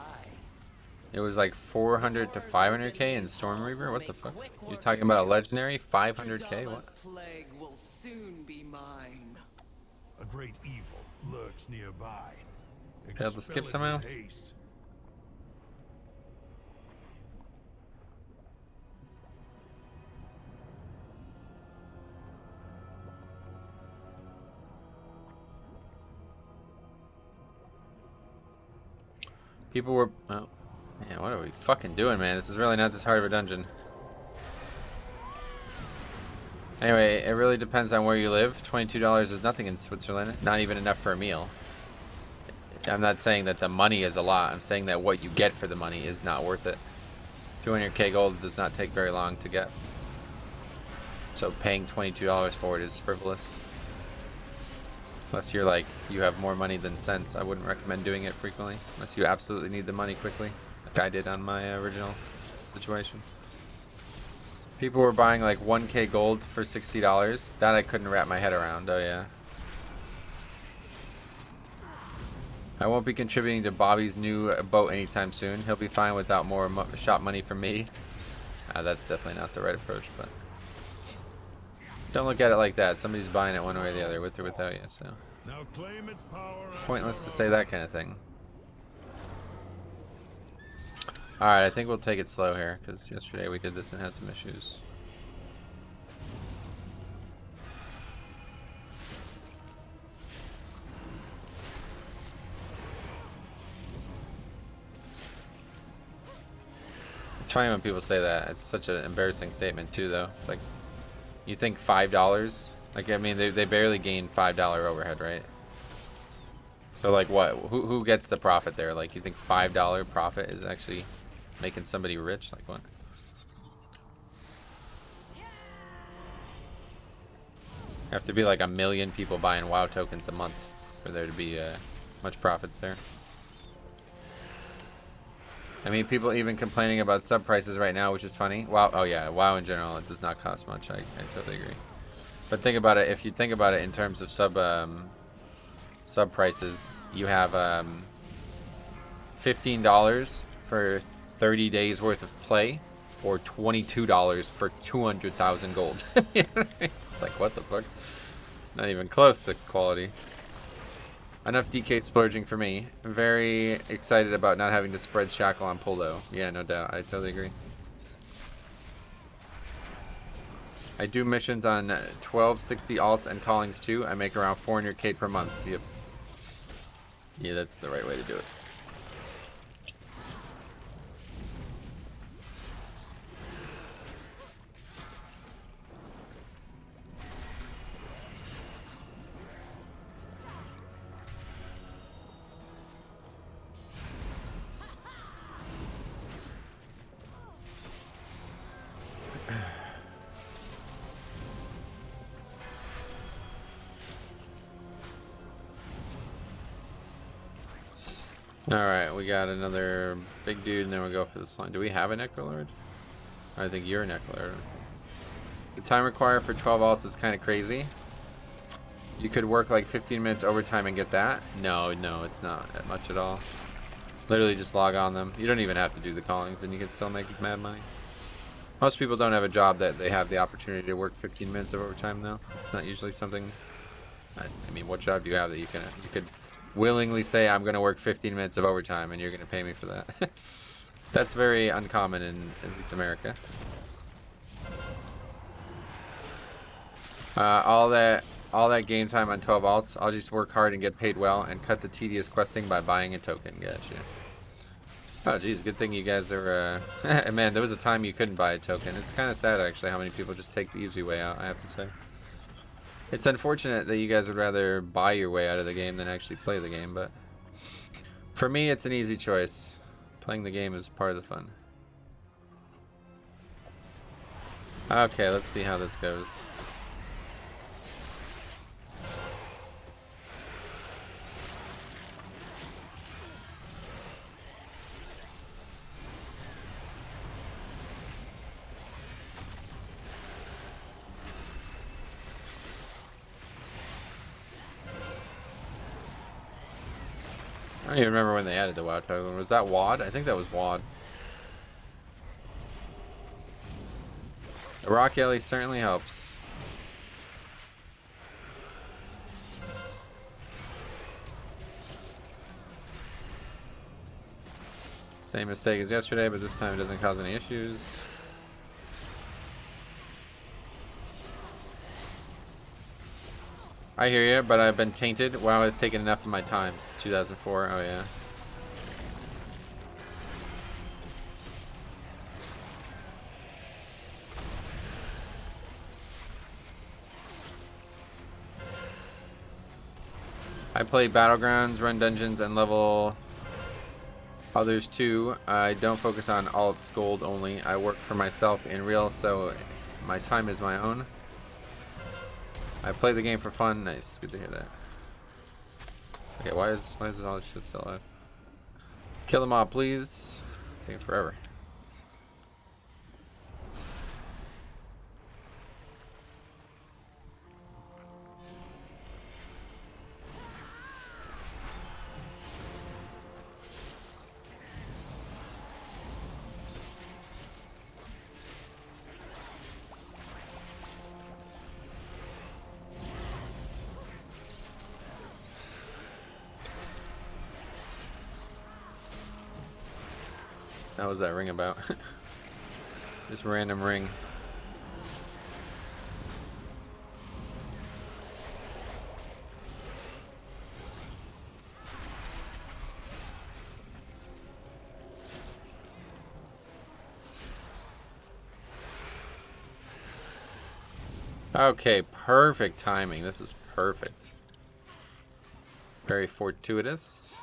It was like 400 to 500k in Storm Reaver? What the fuck? You're talking about a legendary? 500k? What? Plague will soon be mine. A great evil lurks nearby. Failed to skip Expel it somehow? with haste. People were... Oh. Man, what are we fucking doing, man? This is really not this hard of a dungeon. Anyway, it really depends on where you live. $22 is nothing in Switzerland. Not even enough for a meal. I'm not saying that the money is a lot. I'm saying that what you get for the money is not worth it. 200k gold does not take very long to get. So paying $22 for it is frivolous. Unless you're like, you have more money than sense, I wouldn't recommend doing it frequently. Unless you absolutely need the money quickly, like I did on my original situation. People were buying like 1k gold for $60. That I couldn't wrap my head around, oh yeah. I won't be contributing to Bobby's new boat anytime soon. He'll be fine without more shop money from me. That's definitely not the right approach, but... Don't look at it like that. Somebody's buying it one way or the other, with or without you, so... Now claim its power as Pointless to your say own. that kind of thing. Alright, I think we'll take it slow here, because yesterday we did this and had some issues. It's funny when people say that. It's such an embarrassing statement too, though. It's like, you think $5? Like, I mean, they barely gain $5 overhead, right? So like what? Who gets the profit there? Like, you think $5 profit is actually making somebody rich? Like what? Have to be like 1 million people buying WoW tokens a month for there to be much profits there. I mean, people even complaining about sub prices right now, which is funny. WoW, oh yeah, WoW in general, it does not cost much. I totally agree. But think about it. If you think about it in terms of sub prices, you have $15 for 30 days worth of play, or $22 for 200,000 gold. It's like, what the fuck? Not even close to quality. Enough DK splurging for me. I'm very excited about not having to spread shackle on pull though. Yeah, no doubt. I totally agree. I do missions on 1260 alts and callings too. I make around 400k per month. Yep. Yeah, that's the right way to do it. Alright, we got another big dude, and then we'll go for this line. Do we have a Necrolord? I think you're a Necrolord. The time required for 12 alts is kind of crazy. You could work like 15 minutes overtime and get that. No, it's not that much at all. Literally just log on them. You don't even have to do the callings, and you can still make mad money. Most people don't have a job that they have the opportunity to work 15 minutes of overtime though. It's not usually something. I mean, what job do you have that you could willingly say I'm going to work 15 minutes of overtime and you're going to pay me for that? That's very uncommon in at least America. All that game time on 12 alts, I'll just work hard and get paid well and cut the tedious questing by buying a token. Gotcha. Oh geez, good thing you guys are, man, there was a time you couldn't buy a token. It's kind of sad actually how many people just take the easy way out, I have to say. It's unfortunate that you guys would rather buy your way out of the game than actually play the game, but for me it's an easy choice. Playing the game is part of the fun. Okay, let's see how this goes. I don't even remember when they added the WoW token. Was that WAD? I think that was WAD. The Rock Alley certainly helps. Same mistake as yesterday, but this time it doesn't cause any issues. I hear you, but I've been tainted. WoW has taken enough of my time since 2004. Oh yeah. I play Battlegrounds, run dungeons, and level others too. I don't focus on alts gold only. I work for myself in real, so my time is my own. I play the game for fun. Nice, good to hear that. Okay, why is all this shit still alive? Kill them all, please. Taking forever. What was that ring about? Just random ring. Okay, perfect timing. This is perfect. Very fortuitous.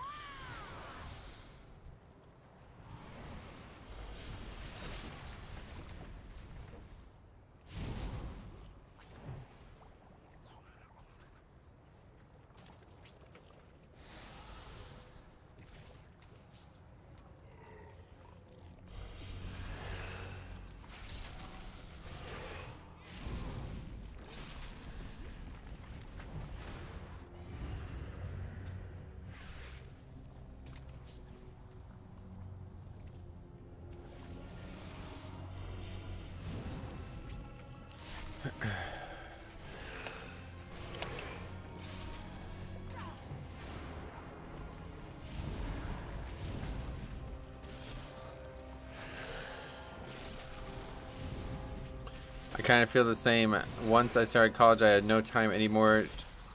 I kind of feel the same. Once I started college, I had no time anymore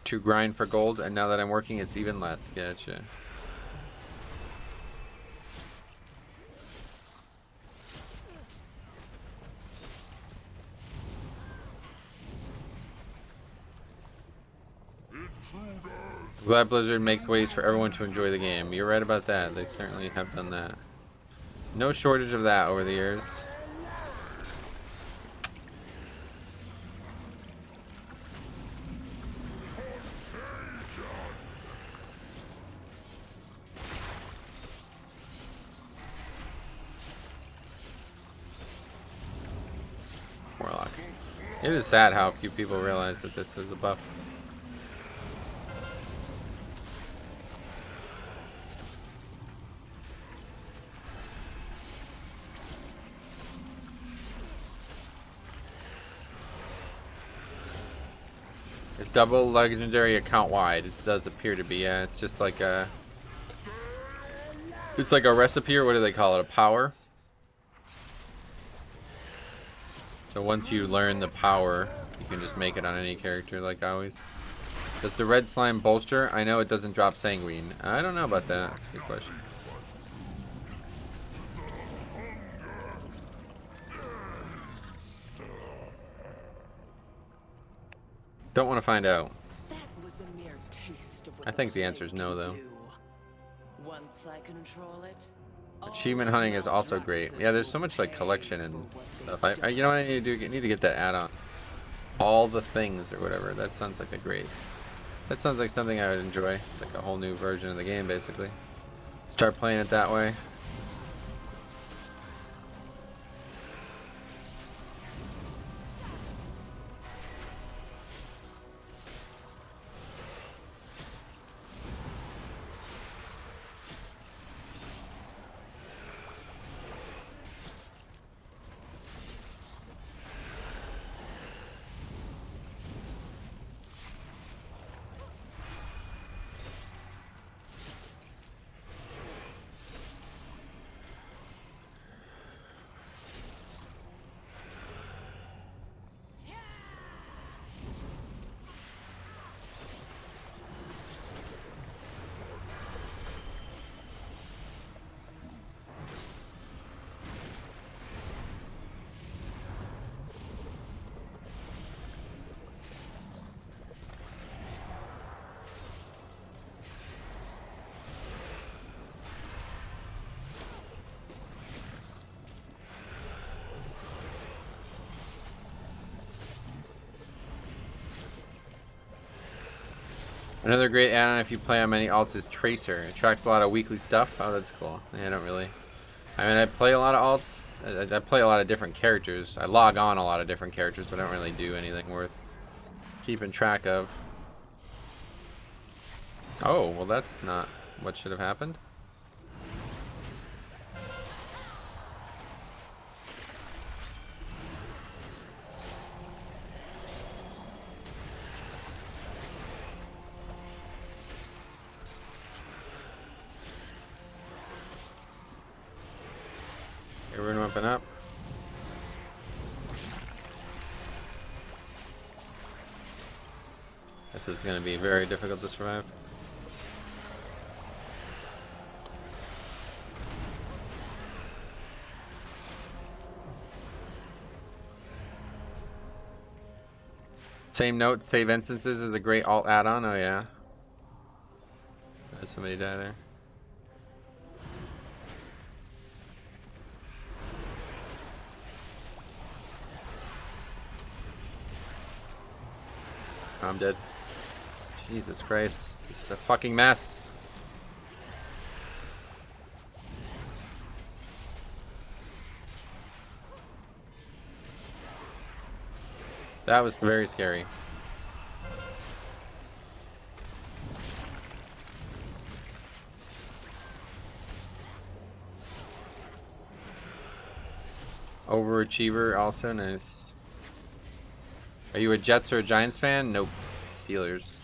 to grind for gold, and now that I'm working, it's even less. Gotcha. Glad Blizzard makes ways for everyone to enjoy the game. You're right about that. They certainly have done that. No shortage of that over the years. Warlock. It is sad how few people realize that this is a buff. It's double legendary account wide. It does appear to be. Yeah, it's just like a. It's like a recipe, or what do they call it? A power. So once you learn the power, you can just make it on any character, like always. Does the red slime bolster? I know it doesn't drop sanguine. I don't know about that. That's a good question. Don't want to find out. That was a mere taste of what I think the the answer is flame no, can though. do. Once I control it, Achievement all hunting is also great. Maldraxxus Yeah, there's so will much like pay collection and for what stuff. they've You know what I need to do? I need to get that add-on. All the things or whatever. That sounds like a great. That sounds like something I would enjoy. It's like a whole new version of the game, basically. Start playing it that way. Another great add-on if you play on many alts is Tracer. It tracks a lot of weekly stuff. Oh, that's cool. Yeah, I don't really. I mean, I play a lot of alts. I play a lot of different characters. I log on a lot of different characters, but I don't really do anything worth keeping track of. Oh, well, that's not what should have happened. Everyone up and up. This is going to be very difficult to survive. Same note, save instances is a great alt add-on. Oh yeah. There's somebody die there. I'm dead. Jesus Christ. This is a fucking mess. That was very scary. Overachiever, also nice. Are you a Jets or a Giants fan? Nope. Steelers.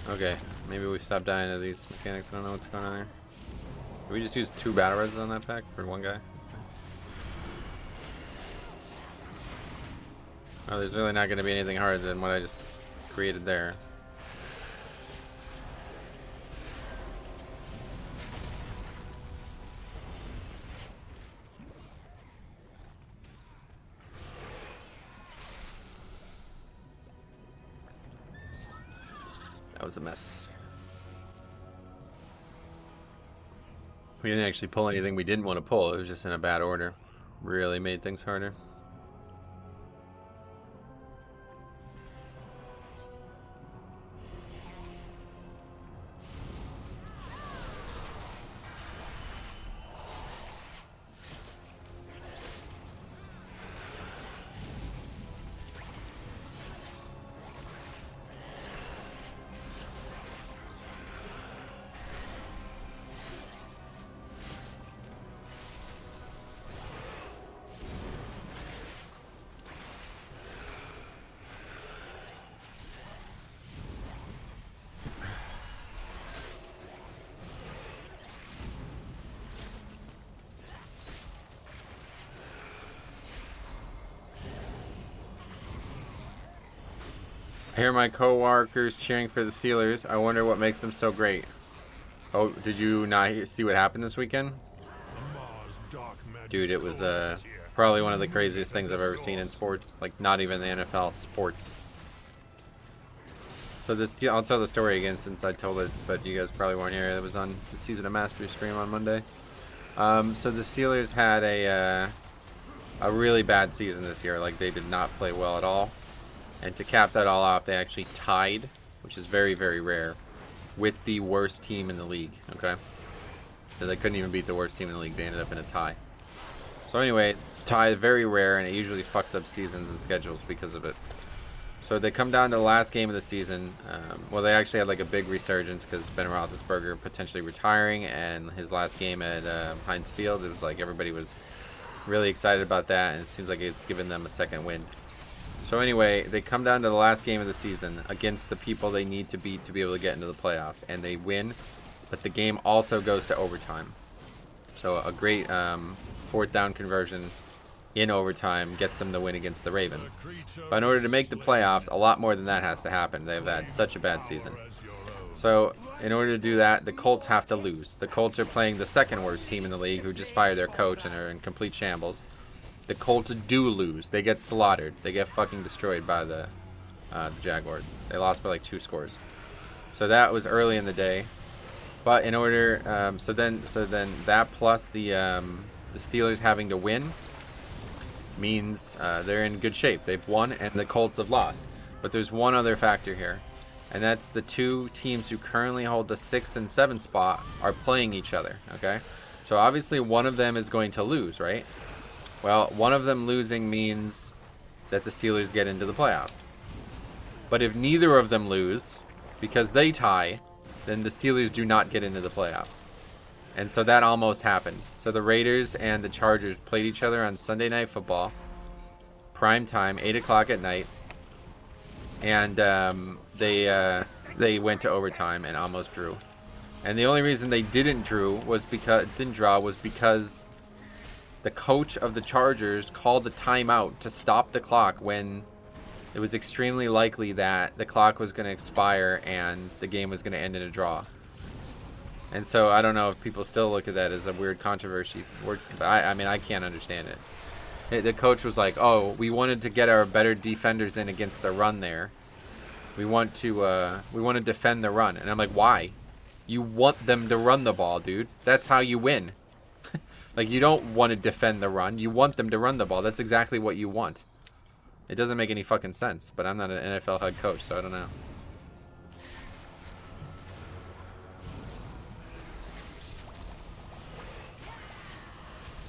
Okay, maybe we stop dying to these mechanics. I don't know what's going on there. Did we just use 2 battle reses on that pack for 1 guy? Oh, there's really not going to be anything harder than what I just created there. That was a mess. We didn't actually pull anything we didn't want to pull. It was just in a bad order. Really made things harder. I hear my co-workers cheering for the Steelers. I wonder what makes them so great. Oh, did you not see what happened this weekend? Dude, it was probably one of the craziest things I've ever seen in sports. Like, not even the NFL, sports. So I'll tell the story again since I told it, but you guys probably weren't here. It was on the Season of Mastery stream on Monday. So the Steelers had a really bad season this year. Like, they did not play well at all. And to cap that all off, they actually tied, which is very, very rare, with the worst team in the league, okay? So they couldn't even beat the worst team in the league. They ended up in a tie. So anyway, tie is very rare, and it usually fucks up seasons and schedules because of it. So they come down to the last game of the season. Well, they actually had like a big resurgence because Ben Roethlisberger potentially retiring, and his last game at Heinz Field, it was like everybody was really excited about that, and it seems like it's given them a second win. So anyway, they come down to the last game of the season against the people they need to beat to be able to get into the playoffs, and they win, but the game also goes to overtime. So a great fourth down conversion in overtime gets them the win against the Ravens. But in order to make the playoffs, a lot more than that has to happen. They've had such a bad season. So in order to do that, the Colts have to lose. The Colts are playing the second worst team in the league, who just fired their coach and are in complete shambles. The Colts do lose. They get slaughtered. They get fucking destroyed by the Jaguars. They lost by like 2 scores. So that was early in the day. But in order, so then that plus the Steelers having to win means they're in good shape. They've won and the Colts have lost. But there's one other factor here, and that's the two teams who currently hold the 6th and 7th spot are playing each other. Okay, so obviously one of them is going to lose, right? Well, one of them losing means that the Steelers get into the playoffs. But if neither of them lose, because they tie, then the Steelers do not get into the playoffs. And so that almost happened. So the Raiders and the Chargers played each other on Sunday Night Football, prime time, 8 o'clock at night, and they went to overtime and almost drew. And the only reason they didn't draw was because the coach of the Chargers called a timeout to stop the clock when it was extremely likely that the clock was going to expire and the game was going to end in a draw. And so I don't know if people still look at that as a weird controversy. But I mean, I can't understand it. The coach was like, oh, we wanted to get our better defenders in against the run there. We want to defend the run. And I'm like, why? You want them to run the ball, dude. That's how you win. Like, you don't want to defend the run. You want them to run the ball. That's exactly what you want. It doesn't make any fucking sense, but I'm not an NFL head coach, so I don't know.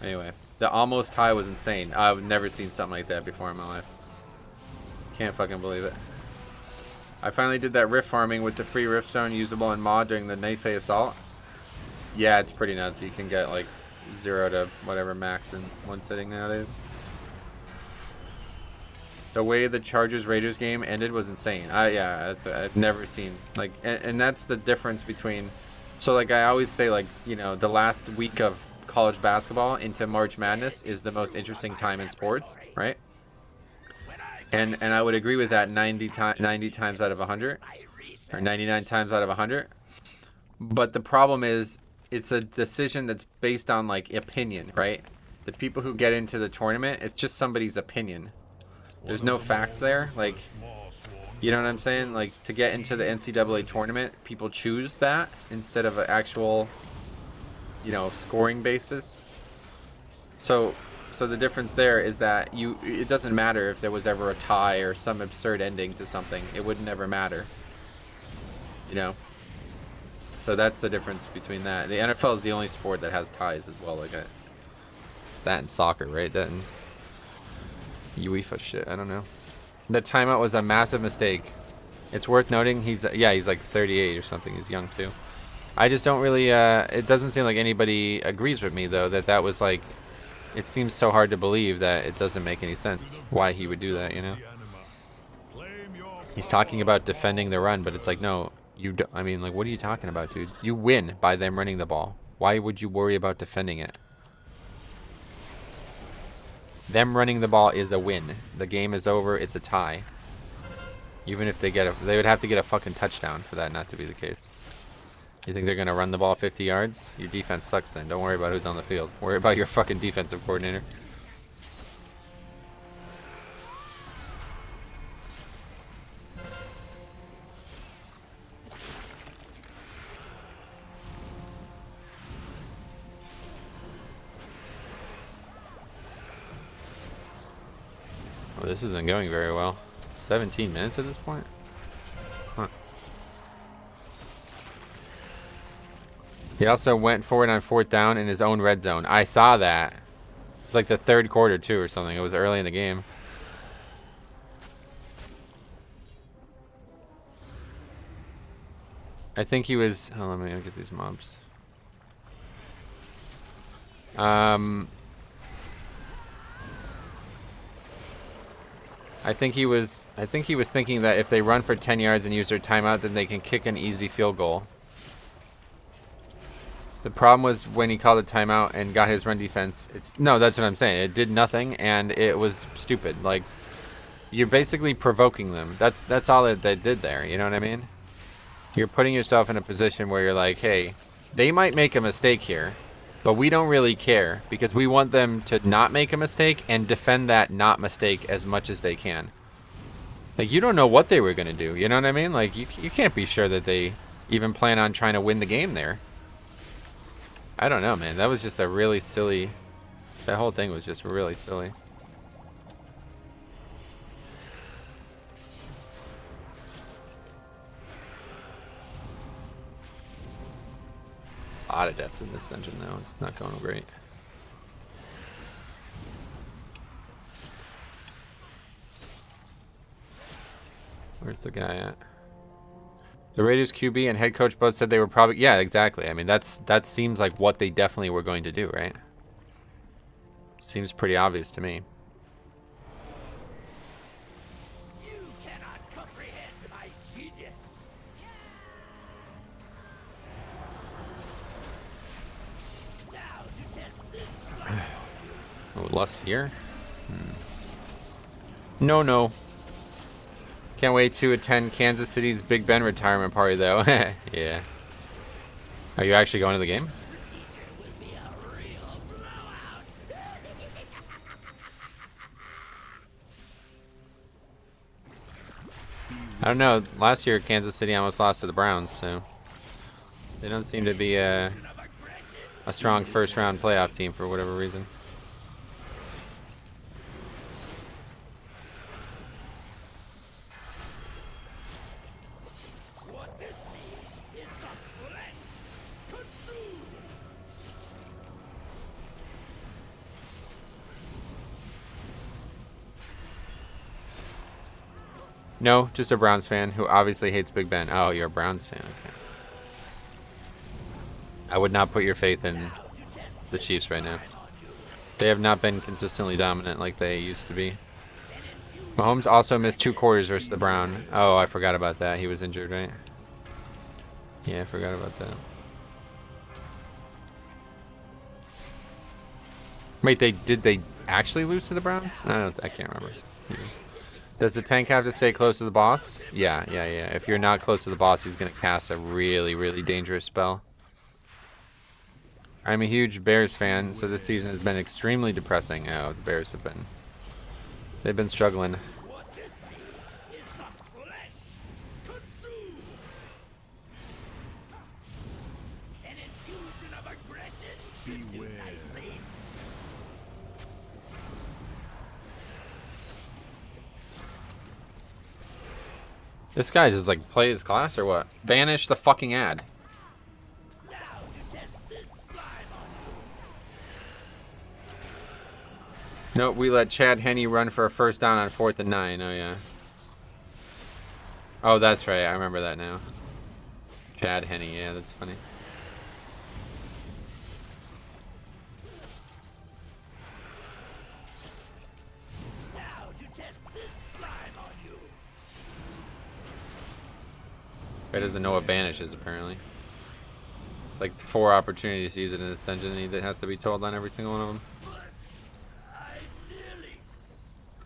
Anyway, the almost tie was insane. I've never seen something like that before in my life. Can't fucking believe it. I finally did that rift farming with the free riftstone usable in mod during the Nightfay Assault. Yeah, it's pretty nuts. You can get like 0 to whatever max in one sitting nowadays. The way the Chargers-Raiders game ended was insane. Yeah, I've never seen, like, and that's the difference between, so like I always say, like, you know, the last week of college basketball into March Madness is the most interesting time in sports, right? And I would agree with that 90 times out of 100, or 99 times out of 100. But the problem is, it's a decision that's based on like opinion, right? The people who get into the tournament, it's just somebody's opinion. There's no facts there. Like, you know what I'm saying? Like, to get into the NCAA tournament, people choose that instead of an actual, you know, scoring basis. So the difference there is that it doesn't matter if there was ever a tie or some absurd ending to something. It would never matter. You know? So that's the difference between that. The NFL is the only sport that has ties as well. Like that and soccer, right? That and UEFA shit. I don't know. The timeout was a massive mistake. It's worth noting he's like 38 or something. He's young too. I just don't really. It doesn't seem like anybody agrees with me though that was like. It seems so hard to believe that it doesn't make any sense why he would do that. You know. He's talking about defending the run, but it's like no. I mean, like, what are you talking about, dude? You win by them running the ball. Why would you worry about defending it? Them running the ball is a win. The game is over. It's a tie. Even if they get a, they would have to get a fucking touchdown for that not to be the case. You think they're gonna run the ball 50 yards? Your defense sucks then. Don't worry about who's on the field. Worry about your fucking defensive coordinator. Oh, this isn't going very well. 17 minutes at this point? Huh. He also went forward on 4th down in his own red zone. I saw that. It's like the 3rd quarter too or something. It was early in the game. I think he was... Oh, let me get these mobs. I think he was thinking that if they run for 10 yards and use their timeout, then they can kick an easy field goal. The problem was when he called a timeout and got his run defense. No, that's what I'm saying. It did nothing and it was stupid. Like, you're basically provoking them. That's all that they did there. You know what I mean? You're putting yourself in a position where you're like, hey, they might make a mistake here, but we don't really care because we want them to not make a mistake and defend that not mistake as much as they can. Like, you don't know what they were going to do. You know what I mean? Like, you can't be sure that they even plan on trying to win the game there. I don't know, man. That was just a really silly... That whole thing was just really silly. A lot of deaths in this dungeon, though. It's not going great. Where's the guy at? The Raiders QB and head coach both said they were probably... Yeah, exactly. I mean, that seems like what they definitely were going to do, right? Seems pretty obvious to me. You cannot comprehend my genius. Now to test this. Oh, Lust here? No. Can't wait to attend Kansas City's Big Ben retirement party, though. Yeah. Are you actually going to the game? I don't know. Last year, Kansas City almost lost to the Browns, so they don't seem to be a strong first-round playoff team for whatever reason. No, just a Browns fan who obviously hates Big Ben. Oh, you're a Browns fan. Okay. I would not put your faith in the Chiefs right now. They have not been consistently dominant like they used to be. Mahomes also missed 2 quarters versus the Browns. Oh, I forgot about that. He was injured, right? Yeah, I forgot about that. Wait, did they actually lose to the Browns? I can't remember. Does the tank have to stay close to the boss? Yeah. If you're not close to the boss, he's going to cast a really, really dangerous spell. I'm a huge Bears fan, so this season has been extremely depressing. Oh, the Bears have been... They've been struggling. This guy's is like play his class or what? Banish the fucking ad. Nope, we let Chad Henne run for a first down on 4th and 9. Oh yeah. Oh, that's right. I remember that now. Chad Henne. Yeah, that's funny. Guy doesn't know what banish is, apparently. Like 4 opportunities to use it in this dungeon, and he has to be told on every single one of them.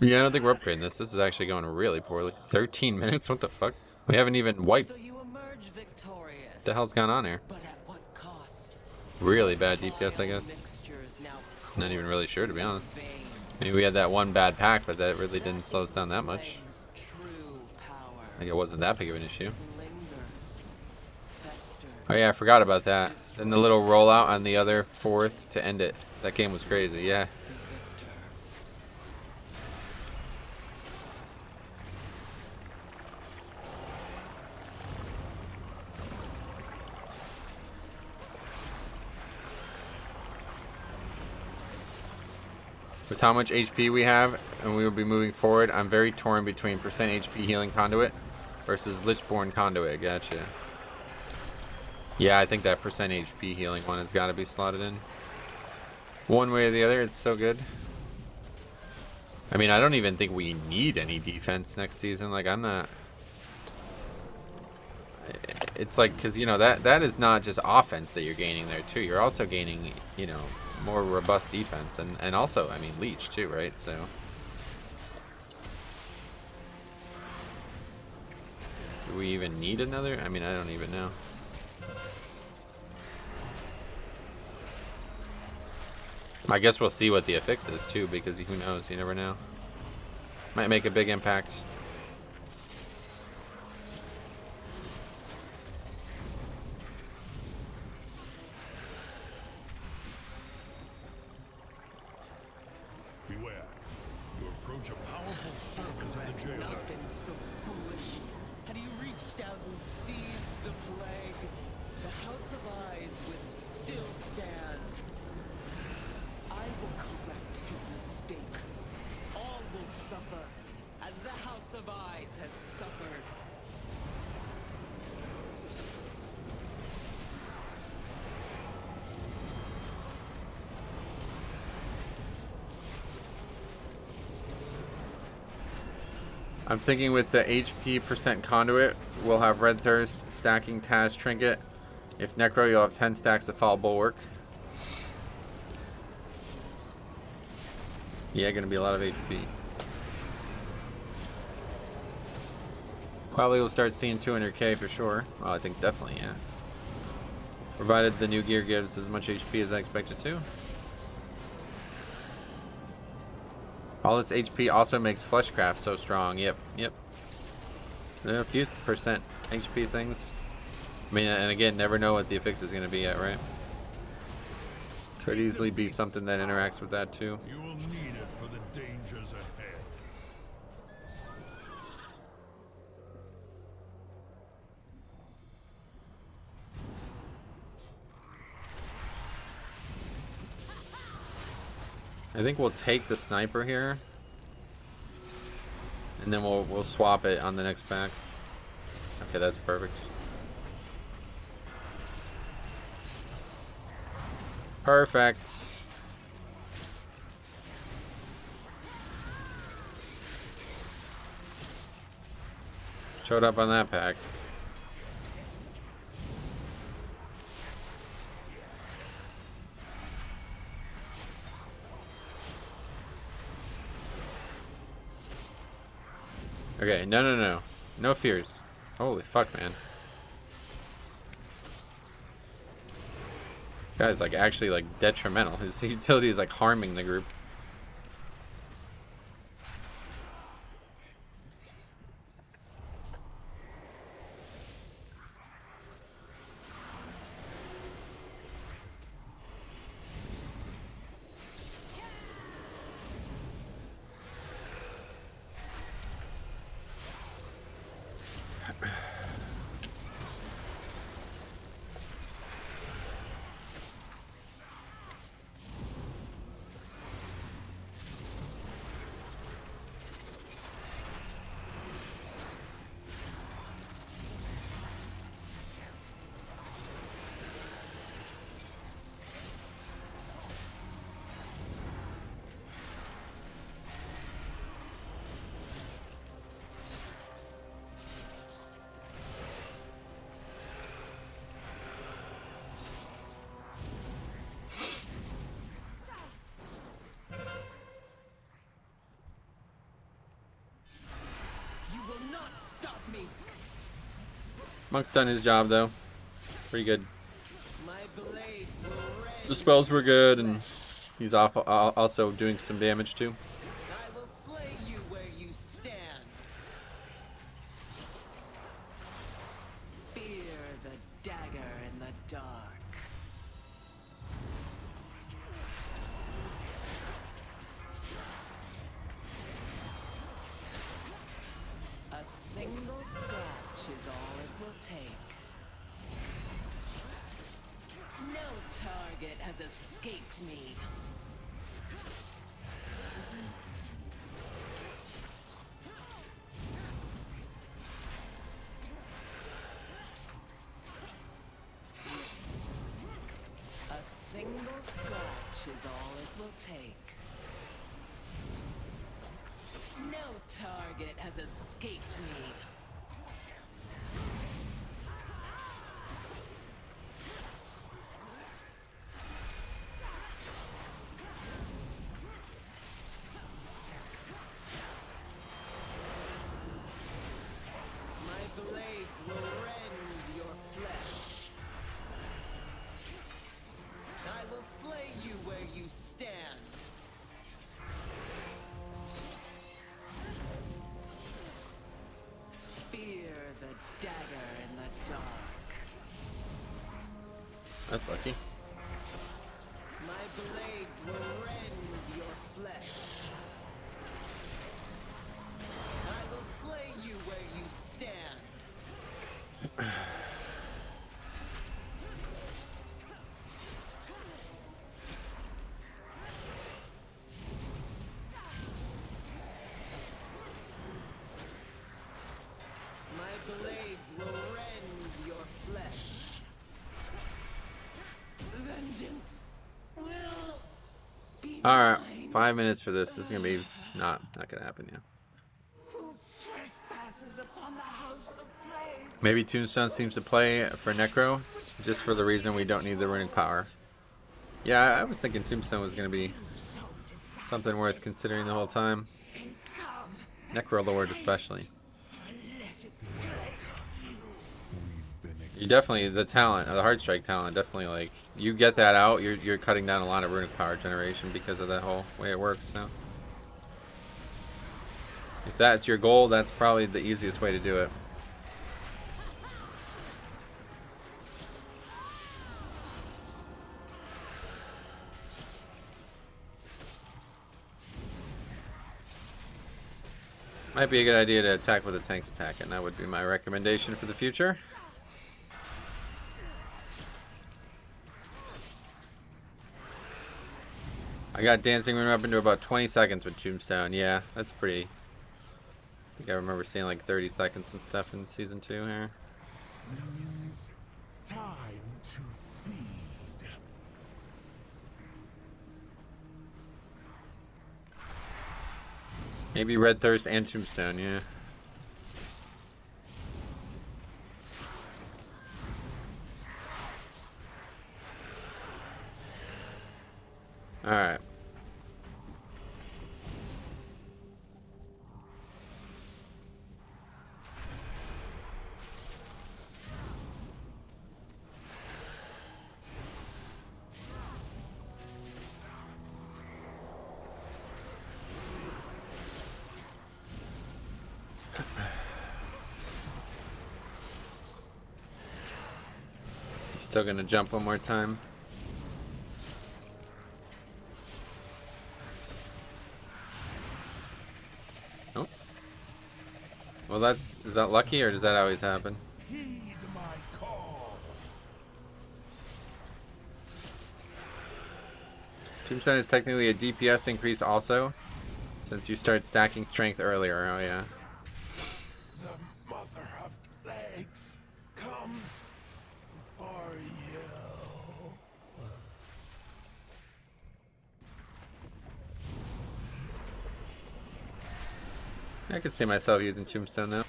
Yeah, I don't think we're upgrading this. This is actually going really poorly. 13 minutes? What the fuck? We haven't even wiped. So you emerge victorious. What the hell's going on here? But at what cost? Really bad DPS, I guess. Mixtures now Not even really sure, to be honest. vain. Maybe we had that one bad pack, but that really didn't slow us down that much. Flag's true power Like it wasn't that big of an issue. lingers, festers. Oh yeah, I forgot about that. Then the little rollout on the other fourth to end it. That game was crazy, yeah. The victor. With how much HP we have, and we will be moving forward, I'm very torn between percent HP healing conduit versus Lichborn conduit. Gotcha. Yeah, I think that percent HP healing one has got to be slotted in. One way or the other, it's so good. I mean, I don't even think we need any defense next season. Like, I'm not... It's like, because, you know, that is not just offense that you're gaining there, too. You're also gaining, you know, more robust defense. And also, I mean, leech, too, right? So... Do we even need another? I mean, I don't even know. I guess we'll see what the affix is too, because who knows? You never know. Might make a big impact. Beware. You approach a powerful servant of the jailer. Not been so foolish. Had you reached out and seized the plague, the House of Eyes would still stand. I will correct his mistake. All will suffer, as the House of Eyes has suffered. I'm thinking with the HP percent conduit, we'll have Red Thirst, stacking Taz Trinket. If Necro, you'll have 10 stacks of Fall Bulwark. Yeah, gonna be a lot of HP. Probably will start seeing 200k for sure. Well, I think definitely, yeah. Provided the new gear gives as much HP as I expected to. All this HP also makes Fleshcraft so strong. Yep, yep. There are a few percent HP things. I mean, and again, never know what the affix is going to be at, right? Could easily be something that interacts with that too. You will need it for the dangers ahead. I think we'll take the sniper here, and then we'll swap it on the next pack. Okay, that's perfect. Perfect. Showed up on that pack. Okay, no. No fears. Holy fuck, man. This guy's like actually like detrimental. His utility is like harming the group. Monk's done his job though. Pretty good. My blades will rend The spells were good, and he's also doing some damage too. I will slay you where you stand. Fear the dagger in the dark. A single scratch is all it will take. No target has escaped me. A single scratch is all it will take. No target has escaped me. My blades will rend your flesh. I will slay you where you stand. Fear the dagger in the dark. That's lucky. My blades will rend your flesh. I will slay you where you stand. My blades will rend your flesh. Vengeance will be Alright, mine. 5 minutes for this. This is gonna be not gonna happen, yeah. Who trespasses upon the house of plague? Maybe Tombstone seems to play for Necro, just for the reason we don't need the runic power. Yeah, I was thinking Tombstone was gonna be something worth considering the whole time. Necro Lord especially. You definitely, the talent, the hard strike talent, definitely, like, you get that out, you're cutting down a lot of runic power generation because of that whole way it works now. If that's your goal, that's probably the easiest way to do it. Might be a good idea to attack with a tank's attack, and that would be my recommendation for the future. I got Dancing Room up into about 20 seconds with Tombstone. Yeah, that's pretty. I think I remember seeing like 30 seconds and stuff in season 2 here. Minions, time to feed. Maybe Red Thirst and Tombstone, yeah. Alright. Still gonna jump one more time. Oh. Well, is that lucky, or does that always happen? Heed my call. Tombstone is technically a DPS increase also, since you start stacking strength earlier. Oh yeah. The mother of plagues comes for you. I could see myself using Tombstone now.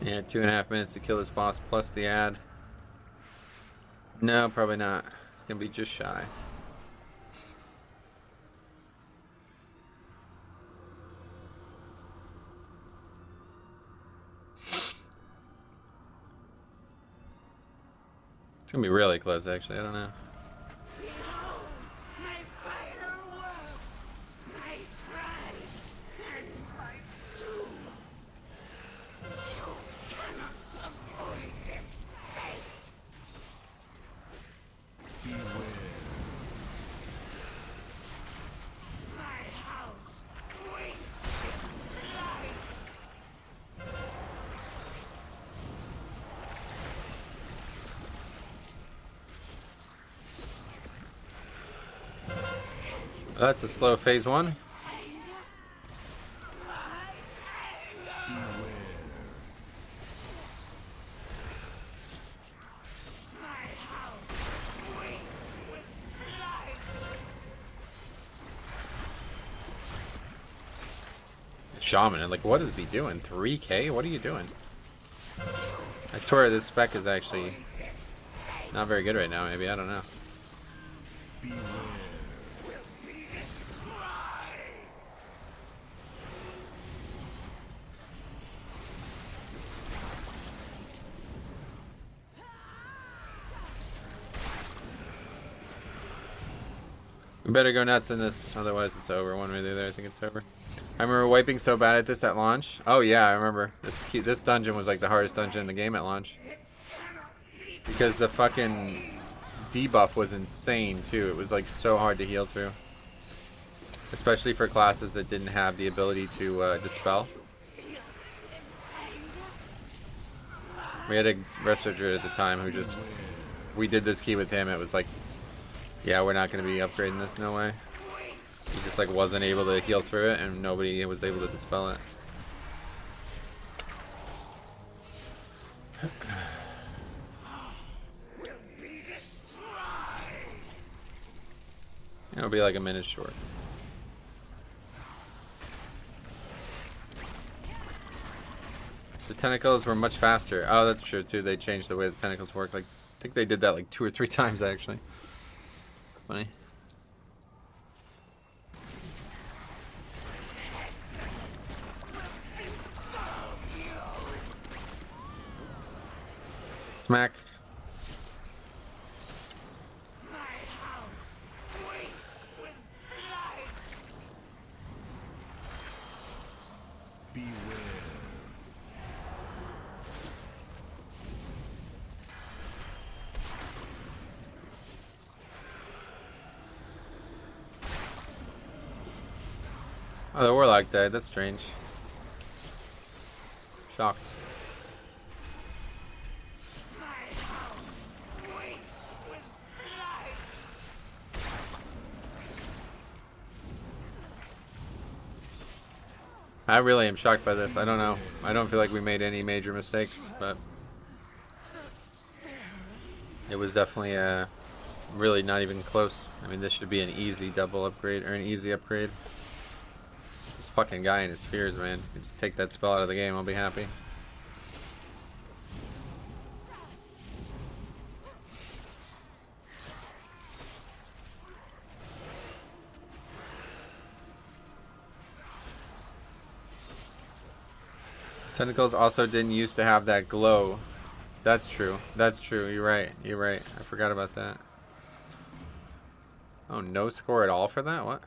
Yeah, 2.5 minutes to kill this boss plus the ad. No, probably not. It's gonna be just shy. It's gonna be really close, actually. I don't know. My final world, my pride, and my doom. You cannot avoid this fate. My house waits in light. That's a slow phase 1. Shaman, and like, what is he doing? 3K? What are you doing? I swear this spec is actually not very good right now. Maybe, I don't know. We better go nuts in this, otherwise it's over. One way or the other, I think it's over. I remember wiping so bad at this at launch. Oh yeah, I remember. This dungeon was like the hardest dungeon in the game at launch. Because the fucking debuff was insane too. It was like so hard to heal through. Especially for classes that didn't have the ability to dispel. We had a resto druid at the time who just... We did this key with him, it was like... Yeah, we're not going to be upgrading this, no way. He just like wasn't able to heal through it, and nobody was able to dispel it. It'll be like a minute short. The tentacles were much faster. Oh, that's true too. They changed the way the tentacles work. Like, I think they did that like 2 or 3 times actually. Funny. Smack. My house waits with light. Beware. Oh, the warlock died. That's strange. Shocked. I really am shocked by this. I don't know. I don't feel like we made any major mistakes, but it was definitely really not even close. I mean, this should be an easy double upgrade or an easy upgrade. This fucking guy and his spheres, man. You just take that spell out of the game, I'll be happy. Tentacles also didn't used to have that glow. That's true. That's true. You're right. You're right. I forgot about that. Oh, no score at all for that? What?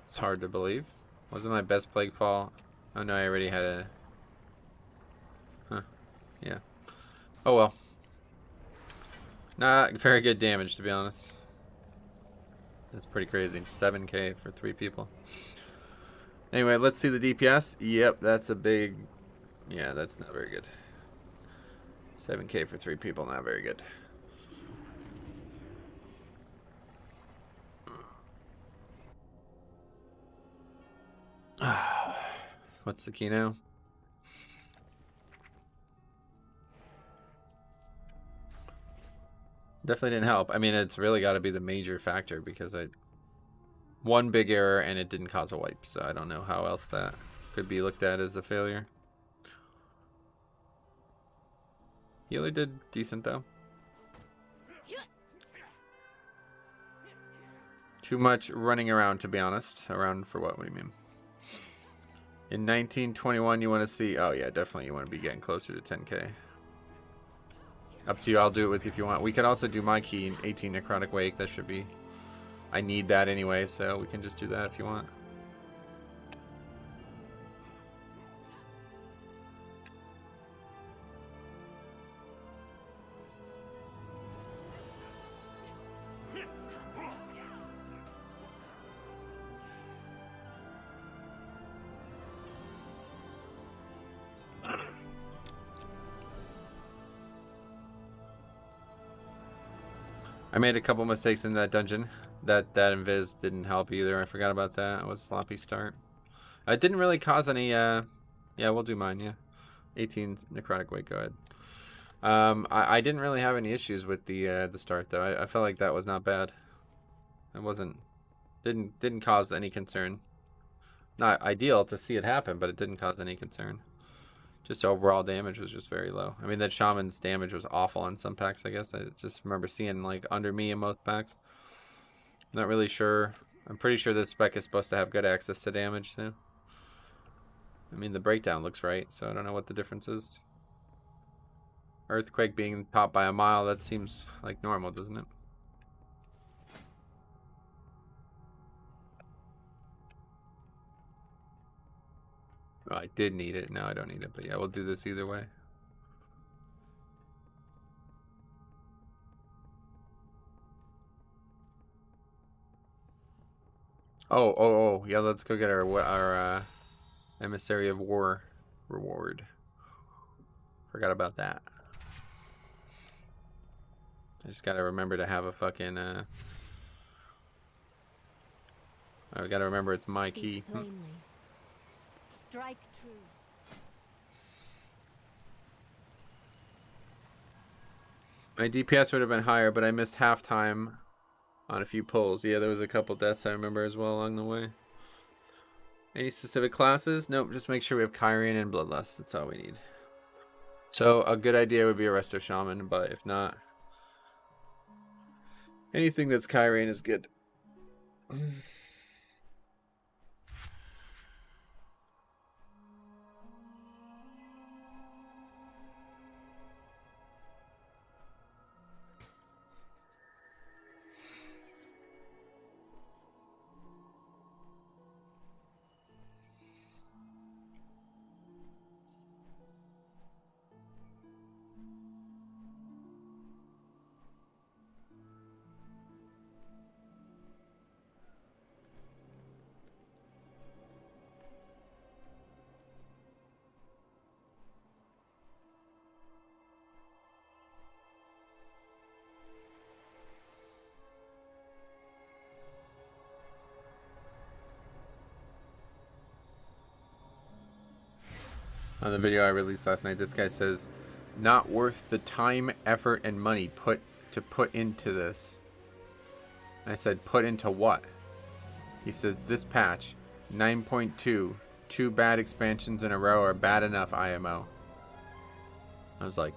It's hard to believe. Wasn't my best plague fall? Oh no, I already had a... Huh. Yeah. Oh well. Not very good damage, to be honest. That's pretty crazy. 7K for 3 people. Anyway, let's see the DPS. Yep, that's a big... Yeah, that's not very good. 7K for 3 people, not very good. What's the key now? Definitely didn't help. I mean, it's really got to be the major factor because one big error and it didn't cause a wipe, so I don't know how else that could be looked at as a failure. Healer did decent though. Too much running around, to be honest. Around for what? What do you mean? In 1921, you want to see... Oh, yeah, definitely you want to be getting closer to 10k. Up to you. I'll do it with you if you want. We could also do my key in 18 Necrotic Wake. That should be... I need that anyway, so we can just do that if you want. I made a couple mistakes in that dungeon. That invis didn't help either. I forgot about that. It was a sloppy start. It didn't really cause any yeah, we'll do mine, yeah. 18 Necrotic Wake, go ahead. I didn't really have any issues with the start though. I felt like that was not bad. It didn't cause any concern. Not ideal to see it happen, but it didn't cause any concern. Just overall damage was just very low. I mean, that shaman's damage was awful on some packs, I guess. I just remember seeing, like, under me in most packs. I'm not really sure. I'm pretty sure this spec is supposed to have good access to damage, too. I mean, the breakdown looks right, so I don't know what the difference is. Earthquake being topped by a mile, that seems like normal, doesn't it? Oh, I did need it. Now I don't need it. But yeah, we'll do this either way. Oh. Yeah, let's go get our Emissary of War reward. Forgot about that. I just gotta remember to have a fucking... I gotta remember it's my key. Strike true. My DPS would have been higher, but I missed halftime on a few pulls. Yeah, there was a couple deaths I remember as well along the way. Any specific classes? Nope, just make sure we have Kyrian and Bloodlust. That's all we need. So a good idea would be a Resto Shaman, but if not, anything that's Kyrian is good. On the video I released last night, this guy says, not worth the time, effort, and money put into this. I said, put into what? He says, this patch, 9.2, 2 bad expansions in a row are bad enough, IMO. I was like,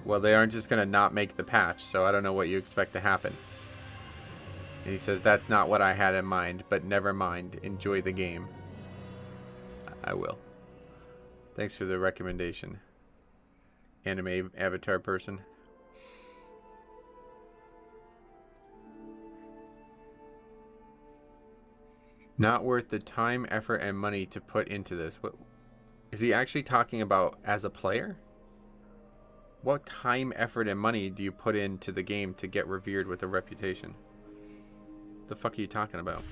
well, they aren't just going to not make the patch, so I don't know what you expect to happen. And he says, that's not what I had in mind, but never mind, enjoy the game. I will. Thanks for the recommendation, anime avatar person. Not worth the time, effort, and money to put into this. What is he actually talking about as a player? What time, effort, and money do you put into the game to get revered with a reputation? What the fuck are you talking about?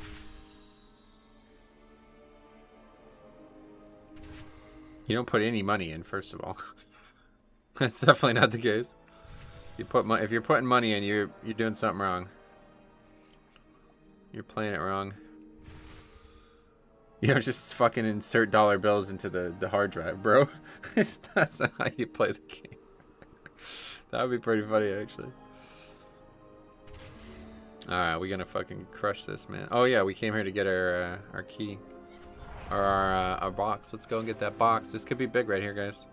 You don't put any money in, first of all. That's definitely not the case. You put if you're putting money in, you're doing something wrong. You're playing it wrong. You don't just fucking insert dollar bills into the hard drive, bro. That's not how you play the game. That would be pretty funny, actually. Alright, we're gonna fucking crush this, man. Oh yeah, we came here to get our key. Or our box. Let's go and get that box. This could be big right here, guys.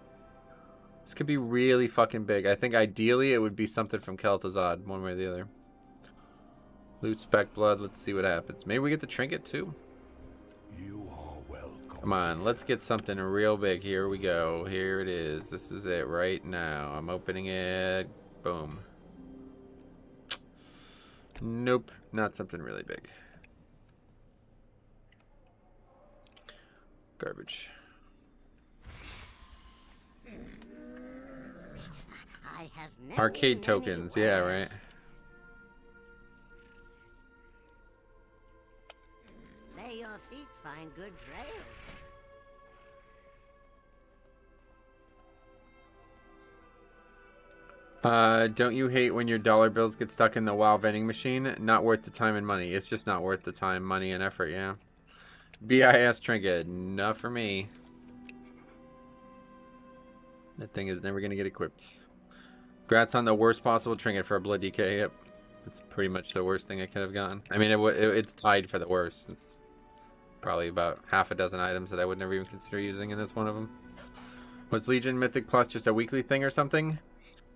This could be really fucking big. I think ideally it would be something from Kel'Thuzad, one way or the other. Loot spec blood. Let's see what happens. Maybe we get the trinket too. You are welcome. Come on, let's get something real big. Here we go. Here it is. This is it right now. I'm opening it. Boom. Nope, not something really big. Garbage. I have many, Arcade many tokens, yeah, wares. right. May your feet find good trails. Don't you hate when your dollar bills get stuck in the WoW vending machine? Not worth the time and money. It's just not worth the time, money, and effort, yeah. BIS trinket, not for me. That thing is never going to get equipped. Congrats on the worst possible trinket for a Blood DK. Yep. It's pretty much the worst thing I could have gotten. I mean, it's tied for the worst. It's probably about half a dozen items that I would never even consider using, and that's one of them. Was Legion Mythic Plus just a weekly thing or something?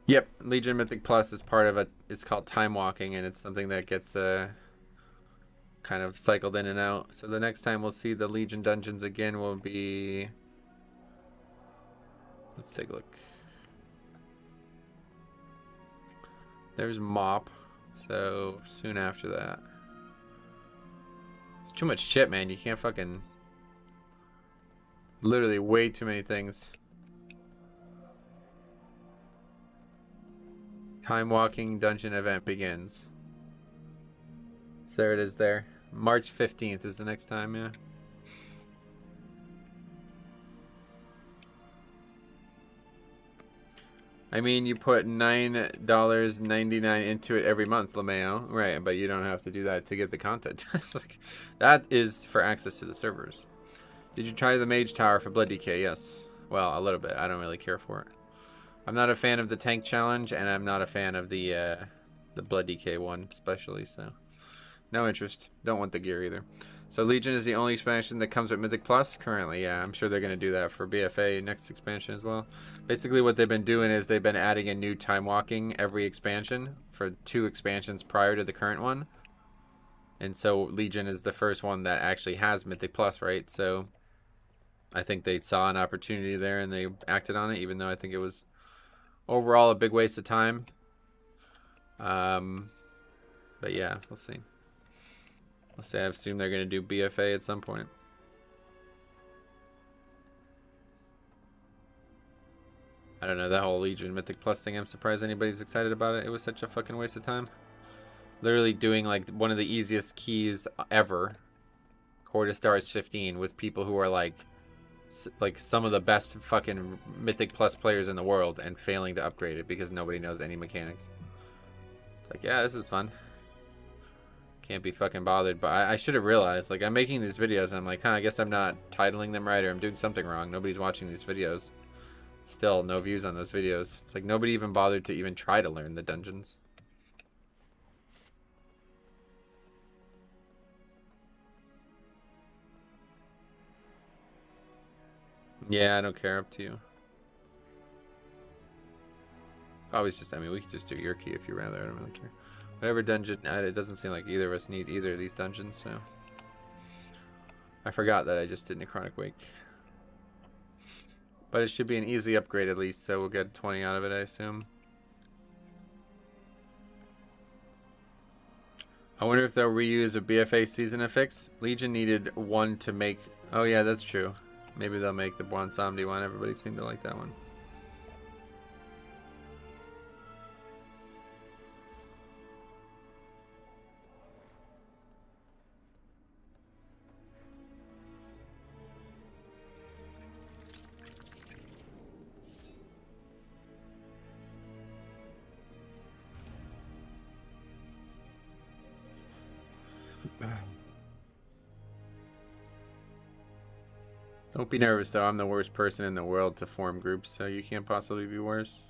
Yep. Legion Mythic Plus is part of it. It's called timewalking, and it's something that gets kind of cycled in and out. So the next time we'll see the Legion dungeons again will be... Let's take a look. There's Mop. So soon after that. It's too much shit, man. You can't fucking... Literally way too many things. Time walking dungeon event begins. So there it is there. March 15th is the next time, yeah. I mean, you put $9.99 into it every month, LeMayo. Right, but you don't have to do that to get the content. It's like, that is for access to the servers. Did you try the Mage Tower for Blood DK? Yes. Well, a little bit. I don't really care for it. I'm not a fan of the tank challenge, and I'm not a fan of the Blood DK one, especially, so. No interest. Don't want the gear either. So Legion is the only expansion that comes with Mythic Plus currently. Yeah, I'm sure they're going to do that for BFA next expansion as well. Basically what they've been doing is they've been adding a new time walking every expansion for 2 expansions prior to the current one. And so Legion is the first one that actually has Mythic Plus, right? So I think they saw an opportunity there and they acted on it, even though I think it was overall a big waste of time. But yeah, we'll see. I'll say I assume they're going to do BFA at some point. I don't know, that whole Legion Mythic Plus thing, I'm surprised anybody's excited about it. It was such a fucking waste of time. Literally doing like one of the easiest keys ever. Core to Stars 15 with people who are like some of the best fucking Mythic Plus players in the world and failing to upgrade it because nobody knows any mechanics. It's like, yeah, this is fun. Can't be fucking bothered, but I should have realized, like, I'm making these videos and I'm like, I guess I'm not titling them right or I'm doing something wrong. Nobody's watching these videos. Still, no views on those videos. It's like nobody even bothered to even try to learn the dungeons. Yeah, I don't care, up to you. Always just, I mean, we could just do your key if you'd rather, I don't really care. Whatever dungeon, it doesn't seem like either of us need either of these dungeons, so. I forgot that I just did Necrotic Wake. But it should be an easy upgrade at least, so we'll get 20 out of it, I assume. I wonder if they'll reuse a BFA season affix. Legion needed one to make... Oh yeah, that's true. Maybe they'll make the Bwansamdi one. Everybody seemed to like that one. Don't be nervous though, I'm the worst person in the world to form groups, so you can't possibly be worse.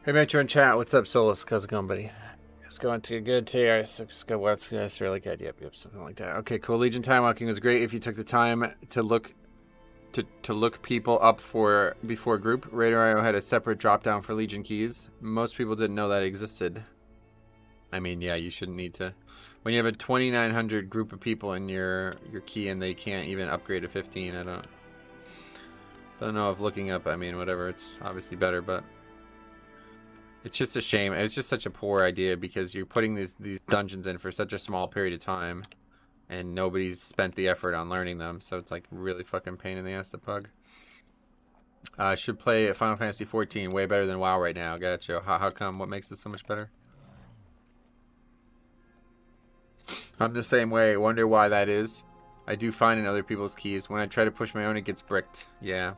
Hey, Metro in chat. What's up, Solus? How's it going, buddy? It's going to good TR 6. Go what's that's really good. Yep, something like that. Okay, cool. Legion time walking was great. If you took the time to look people up before group, Radar.io had a separate drop down for Legion keys. Most people didn't know that existed. I mean, yeah, you shouldn't need to. When you have a 2,900 group of people in your key and they can't even upgrade to 15, I don't know if looking up, I mean, whatever, it's obviously better, but it's just a shame. It's just such a poor idea because you're putting these dungeons in for such a small period of time and nobody's spent the effort on learning them, so it's like really fucking pain in the ass to pug. Should play Final Fantasy 14, way better than WoW right now. Gotcha. How come? What makes it so much better? I'm the same way. Wonder why that is. I do find in other people's keys. When I try to push my own, it gets bricked. Yeah.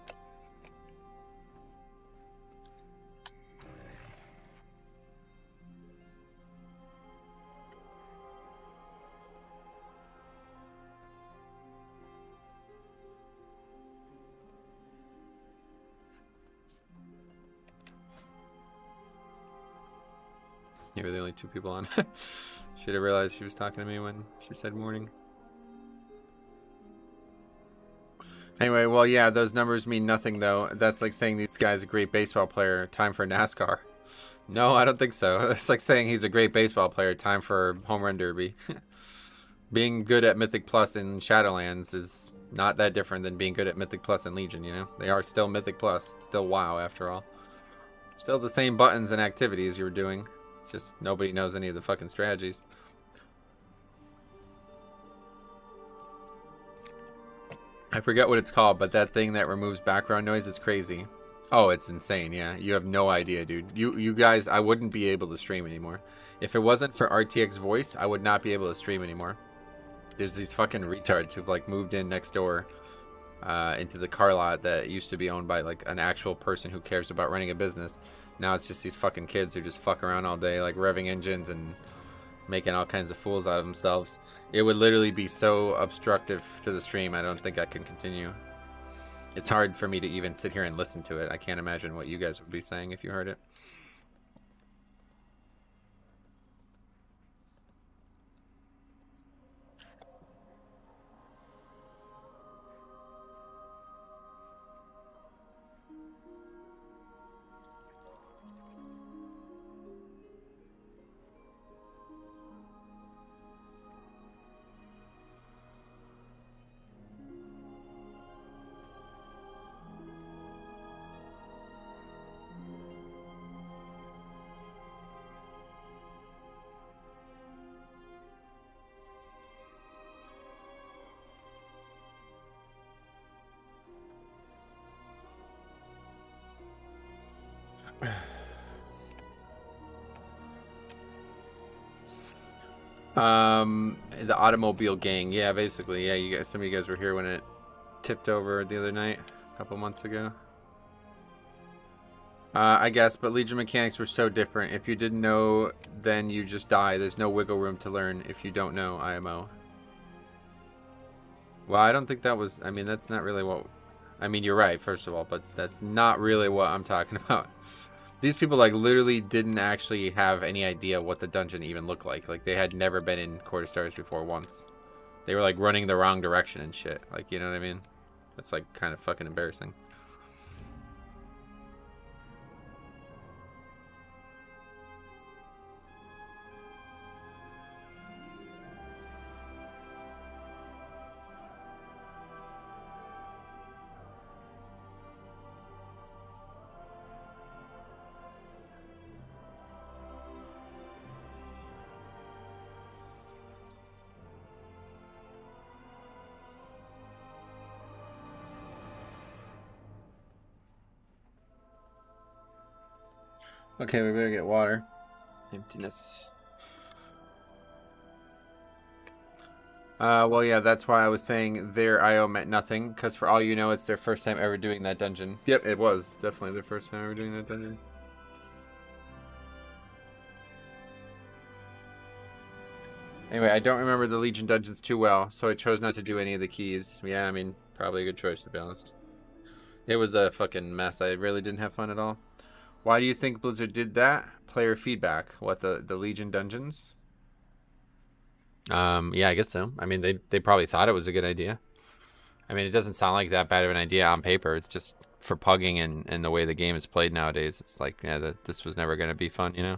You were the only two people on. Should have realized she was talking to me when she said morning. Anyway, well, yeah, those numbers mean nothing, though. That's like saying this guy's a great baseball player. Time for NASCAR. No, I don't think so. It's like saying he's a great baseball player. Time for home run derby. Being good at Mythic Plus in Shadowlands is not that different than being good at Mythic Plus in Legion, you know? They are still Mythic Plus. It's still WoW, after all. Still the same buttons and activities you were doing. It's just nobody knows any of the fucking strategies. I forget what it's called, but that thing that removes background noise is crazy. Oh, it's insane, yeah. You have no idea, dude. You guys, I wouldn't be able to stream anymore. If it wasn't for RTX voice, I would not be able to stream anymore. There's these fucking retards who've like moved in next door into the car lot that used to be owned by like an actual person who cares about running a business. Now it's just these fucking kids who just fuck around all day, like revving engines and making all kinds of fools out of themselves. It would literally be so obstructive to the stream, I don't think I can continue. It's hard for me to even sit here and listen to it. I can't imagine what you guys would be saying if you heard it. The automobile gang, yeah, basically, yeah. You guys, some of you guys were here when it tipped over the other night, a couple months ago. I guess, but Legion mechanics were so different. If you didn't know, then you just die. There's no wiggle room to learn if you don't know IMO. Well, I don't think that was, I mean, that's not really what, I mean, you're right, first of all, but that's not really what I'm talking about. These people, like, literally didn't actually have any idea what the dungeon even looked like. Like, they had never been in Court of Stars before once. They were, like, running the wrong direction and shit. Like, you know what I mean? That's, like, kind of fucking embarrassing. Okay, we better get water. Emptiness. Well, yeah, that's why I was saying their IO meant nothing, because for all you know, it's their first time ever doing that dungeon. Yep, it was definitely their first time ever doing that dungeon. Anyway, I don't remember the Legion dungeons too well, so I chose not to do any of the keys. Yeah, I mean, probably a good choice, to be honest. It was a fucking mess. I really didn't have fun at all. Why do you think Blizzard did that? Player feedback. What, the Legion dungeons? Yeah, I guess so. I mean, they probably thought it was a good idea. I mean, it doesn't sound like that bad of an idea on paper. It's just for pugging and the way the game is played nowadays. It's like, yeah, this was never going to be fun, you know?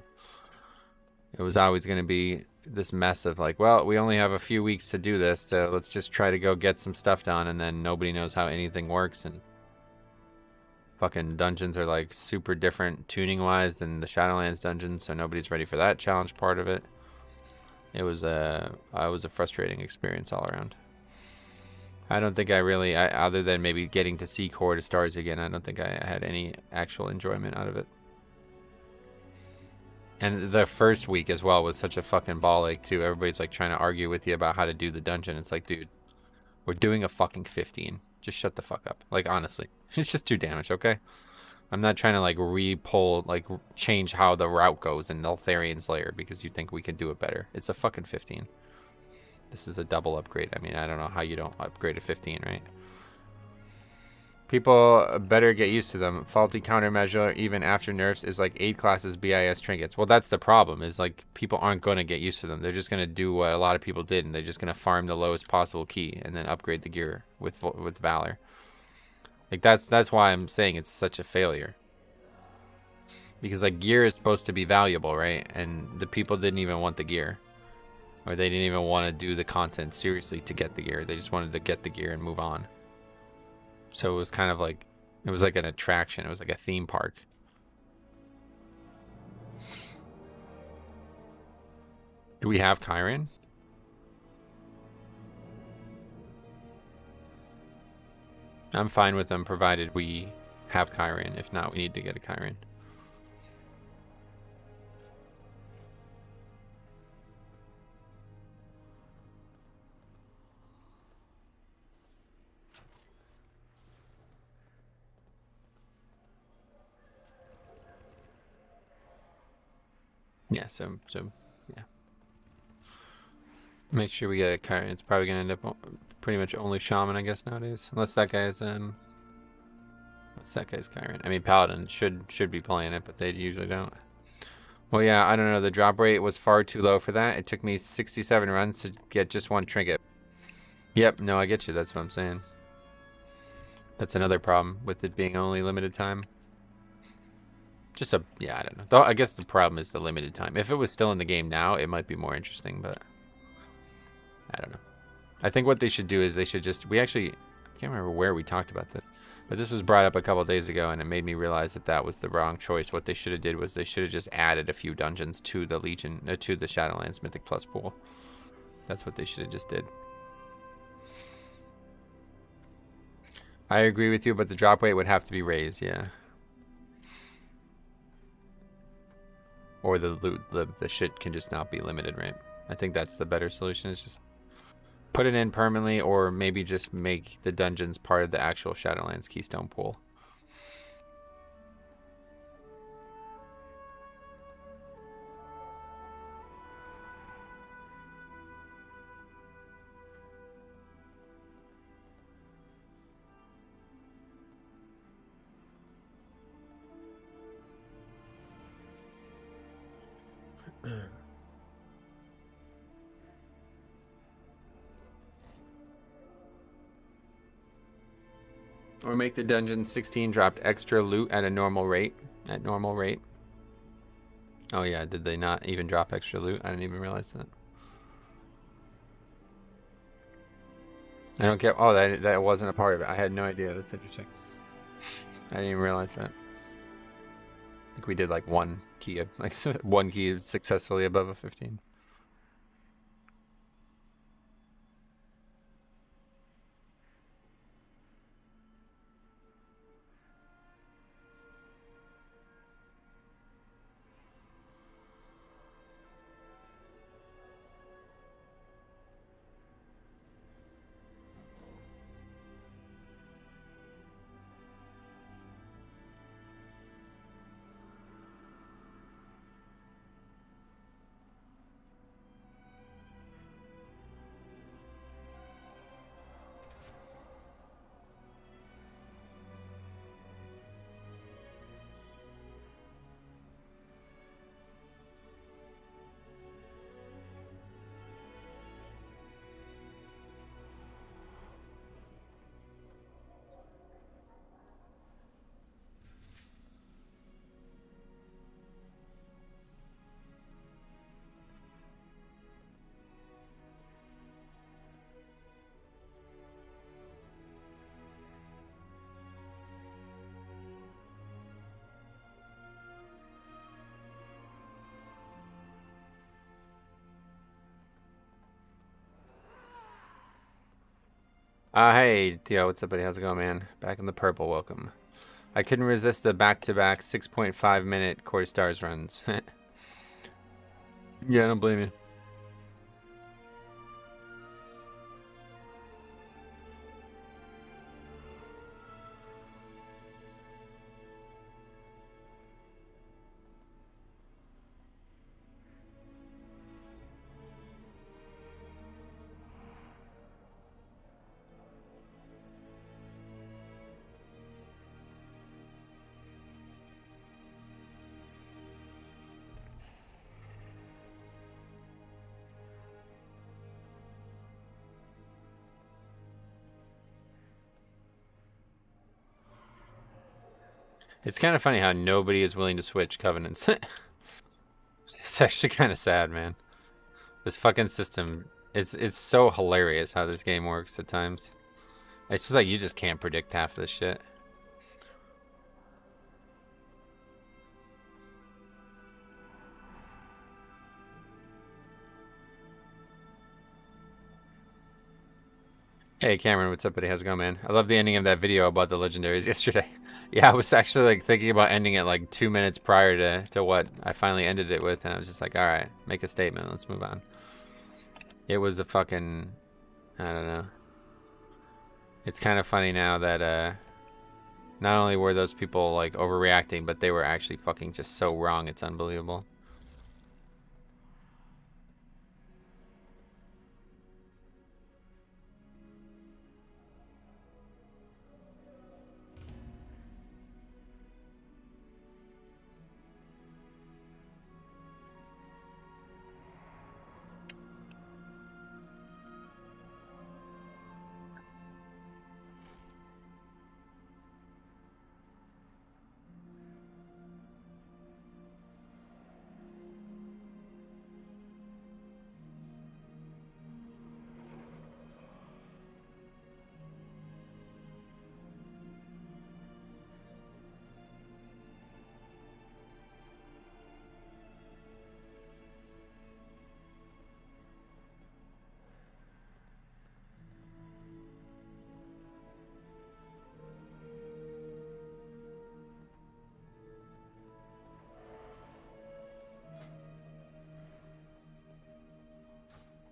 It was always going to be this mess of like, well, we only have a few weeks to do this, so let's just try to go get some stuff done, and then nobody knows how anything works, and fucking dungeons are like super different tuning-wise than the Shadowlands dungeons, so nobody's ready for that challenge part of it. It was a frustrating experience all around. I don't think I really, other than maybe getting to see Core to Stars again, I don't think I had any actual enjoyment out of it. And the first week as well was such a fucking ball ache too. Everybody's like trying to argue with you about how to do the dungeon. It's like, dude, we're doing a fucking 15. Just shut the fuck up. Like, honestly, it's just 2 damage, okay? I'm not trying to like re-pull, like change how the route goes in Neltharian's Lair because you think we can do it better. It's a fucking 15. This is a double upgrade. I mean, I don't know how you don't upgrade a 15, right? People better get used to them. Faulty countermeasure, even after nerfs, is like 8 classes BIS trinkets. Well, that's the problem, is like people aren't going to get used to them. They're just going to do what a lot of people did, and they're just going to farm the lowest possible key and then upgrade the gear with Valor. Like, that's why I'm saying it's such a failure. Because, like, gear is supposed to be valuable, right? And the people didn't even want the gear. Or they didn't even want to do the content seriously to get the gear. They just wanted to get the gear and move on. So it was kind of like, it was like an attraction. It was like a theme park. Do we have Chiron? I'm fine with them provided we have Chiron. If not, we need to get a Chiron. Yeah, so yeah. Make sure we get a Chiron. It's probably gonna end up pretty much only Shaman, I guess, nowadays. Unless that guy's what's that guy's Chiron? I mean, Paladin should be playing it, but they usually don't. Well, yeah, I don't know. The drop rate was far too low for that. It took me 67 runs to get just 1 trinket. Yep, no, I get you. That's what I'm saying. That's another problem with it being only limited time. Yeah, I don't know. Though I guess the problem is the limited time. If it was still in the game now, it might be more interesting, but I don't know. I think what they should do is they should just, I can't remember where we talked about this, but this was brought up a couple days ago, and it made me realize that that was the wrong choice. What they should have did was they should have just added a few dungeons to the Legion, to the Shadowlands Mythic Plus pool. That's what they should have just did. I agree with you, but the drop rate would have to be raised, yeah. Or the loot, the shit can just not be limited, right? I think that's the better solution, is just put it in permanently, or maybe just make the dungeons part of the actual Shadowlands Keystone pool. Or make the dungeon 16 dropped extra loot at a normal rate. Oh yeah, did they not even drop extra loot? I didn't even realize that. I don't care. Oh, that wasn't a part of it. I had no idea. That's interesting. I didn't even realize that. I think we did like 1 key, like 1 key successfully above a 15. Hey, Theo, what's up, buddy? How's it going, man? Back in the purple, welcome. I couldn't resist the back-to-back 6.5-minute Quarter Stars runs. Yeah, I don't blame you. It's kind of funny how nobody is willing to switch covenants. It's actually kind of sad, man. This fucking system, it's so hilarious how this game works at times. It's just like you just can't predict half this shit. Hey Cameron, what's up, buddy? How's it going, man? I love the ending of that video about the legendaries yesterday. Yeah, I was actually like thinking about ending it like 2 minutes prior to what I finally ended it with, and I was just like, all right, make a statement, let's move on. It was a fucking, I don't know. It's kind of funny now that not only were those people like overreacting, but they were actually fucking just so wrong. It's unbelievable.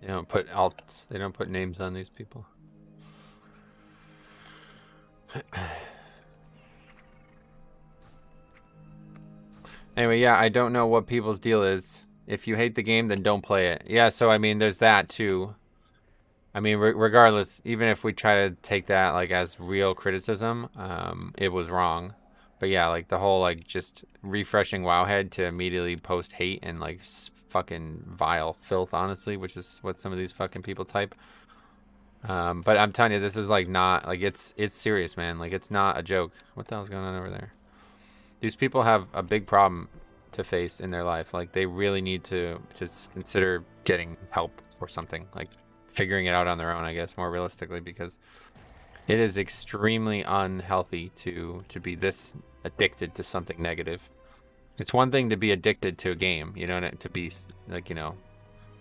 They don't put alts. They don't put names on these people. Anyway, yeah, I don't know what people's deal is. If you hate the game, then don't play it. Yeah, so I mean, there's that too. I mean, regardless, even if we try to take that like as real criticism, it was wrong. But yeah, like the whole like just refreshing Wowhead to immediately post hate and like fucking vile filth, honestly, which is what some of these fucking people type. But I'm telling you, this is like not like it's serious, man. Like it's not a joke. What the hell's going on over there? These people have a big problem to face in their life. Like they really need to consider getting help or something, like figuring it out on their own, I guess, more realistically, because it is extremely unhealthy to be this addicted to something negative. It's one thing to be addicted to a game, you know, to be like, you know,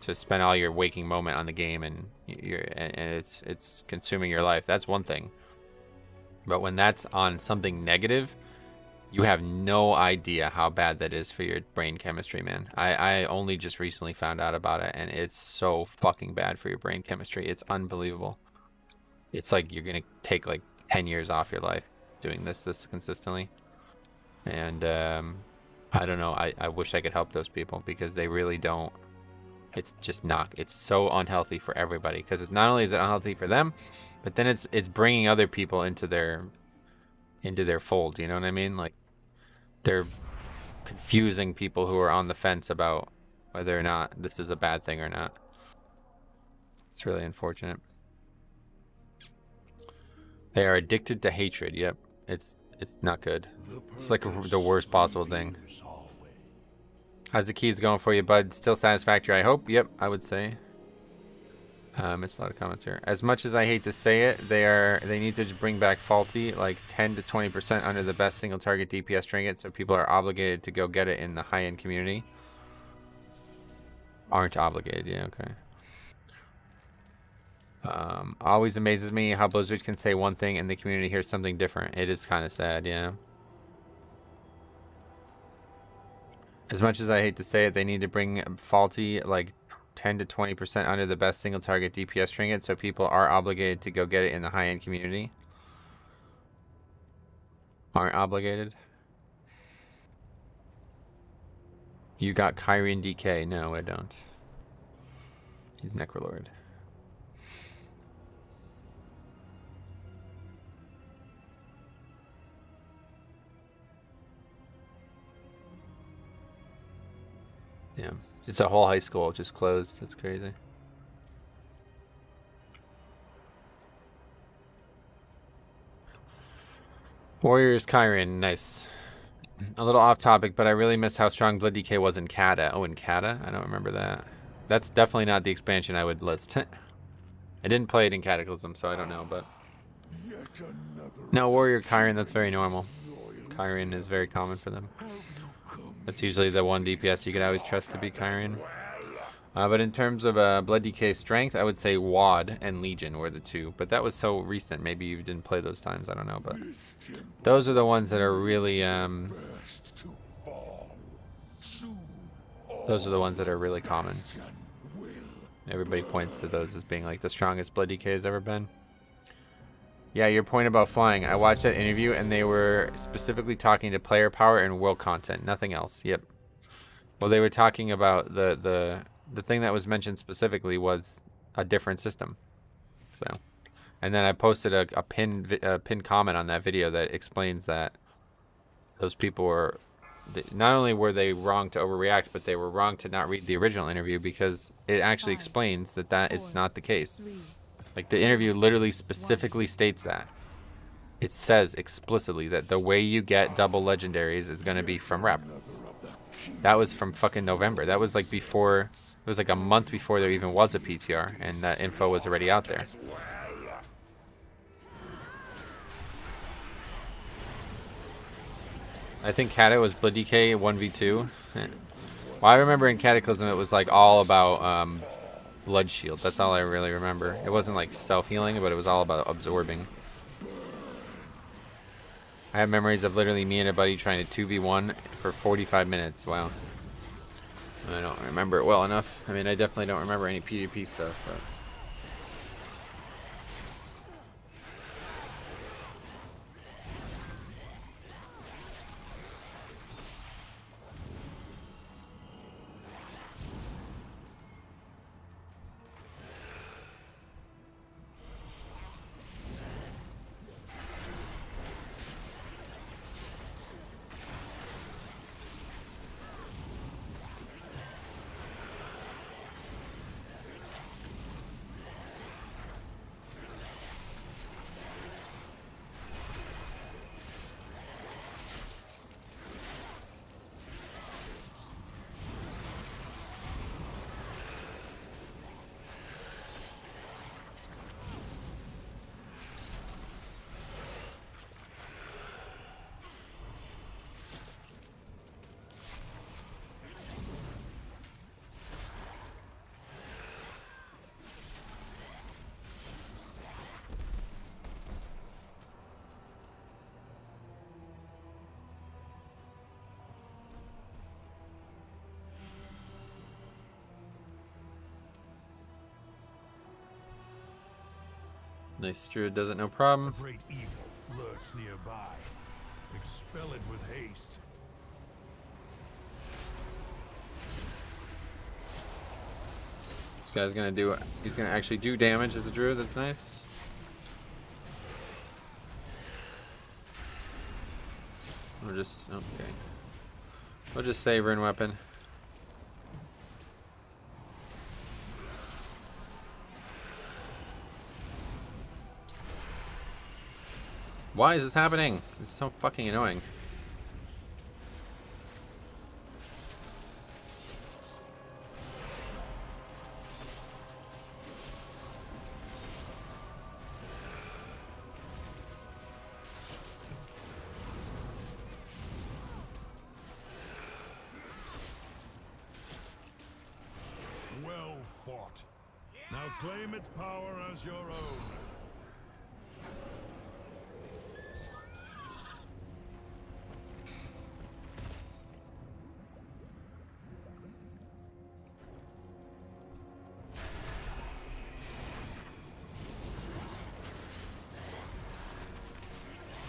to spend all your waking moment on the game and it's consuming your life. That's one thing. But when that's on something negative, you have no idea how bad that is for your brain chemistry, man. I only just recently found out about it, and it's so fucking bad for your brain chemistry. It's unbelievable. It's like you're gonna take like 10 years off your life doing this consistently. And I don't know. I wish I could help those people because they really don't. It's just not. It's so unhealthy for everybody because it's not only is it unhealthy for them, but then it's bringing other people into their fold. You know what I mean? Like they're confusing people who are on the fence about whether or not this is a bad thing or not. It's really unfortunate. They are addicted to hatred. Yep, it's not good. It's like the worst possible thing. How's the keys going for you, bud? Still satisfactory, I hope. Yep, I would say. Missed a lot of comments here. As much as I hate to say it, they need to just bring back faulty, like 10 to 20% under the best single target DPS trinket, so people are obligated to go get it in the high-end community. Aren't obligated, yeah, okay. Always amazes me how Blizzard can say one thing and the community hears something different. It is kind of sad, yeah. As much as I hate to say it, they need to bring faulty like 10 to 20% under the best single target DPS trinket so people are obligated to go get it in the high-end community. Aren't obligated. You got Kyrian DK. No, I don't. He's Necrolord. Yeah, just a whole high school just closed. That's crazy. Warriors Kyrian, nice. A little off topic, but I really miss how strong Blood DK was in Kata. Oh, in Kata? I don't remember that. That's definitely not the expansion I would list. I didn't play it in Cataclysm, so I don't know, but... No, Warrior Kyrian, that's very normal. Kyrian is very common for them. That's usually the one DPS you can always trust to be Kyrian. But in terms of Blood DK strength, I would say WoD and Legion were the two. But that was so recent. Maybe you didn't play those times. I don't know. But those are the ones that are really... those are the ones that are really common. Everybody points to those as being like the strongest Blood DK has ever been. Yeah, your point about flying. I watched that interview and they were specifically talking to player power and world content. Nothing else. Yep. Well, they were talking about the thing that was mentioned specifically was a different system. So, and then I posted a pinned comment on that video that explains that those people were, not only were they wrong to overreact, but they were wrong to not read the original interview because it actually explains that is not the case. Like the interview literally specifically states that. It says explicitly that the way you get double legendaries is going to be from rep. That was from fucking November. That was like before, it was like a month before there even was a PTR, and that info was already out there. I think Kata was Blood DK 1v2. Well, I remember in Cataclysm it was like all about Blood Shield. That's all I really remember. It wasn't like self-healing, but it was all about absorbing. I have memories of literally me and a buddy trying to 2v1 for 45 minutes. Wow. I don't remember it well enough. I mean, I definitely don't remember any PvP stuff, but... Nice, Druid does it, no problem. Great evil lurks nearby. Expel it with haste. This guy's gonna do, he's gonna actually do damage as a Druid, that's nice. We'll just, okay. We'll just save Rune Weapon. Why is this happening? It's so fucking annoying. Well fought. Yeah! Now claim its power as your own.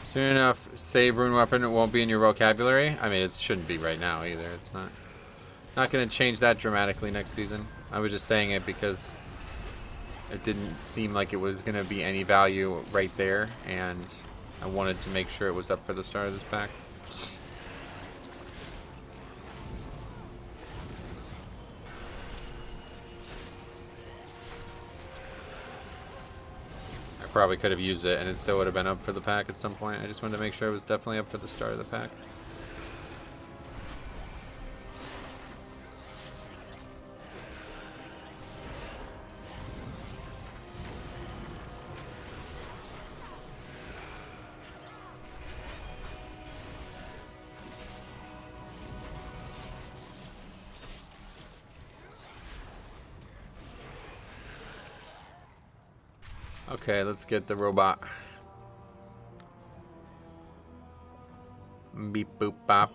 Soon enough, save rune weapon. It won't be in your vocabulary. I mean, it shouldn't be right now either. It's not going to change that dramatically next season. I was just saying it because it didn't seem like it was going to be any value right there, and I wanted to make sure it was up for the start of this pack. Probably could have used it and it still would have been up for the pack at some point. I just wanted to make sure it was definitely up for the start of the pack. Okay, let's get the robot. Beep boop bop.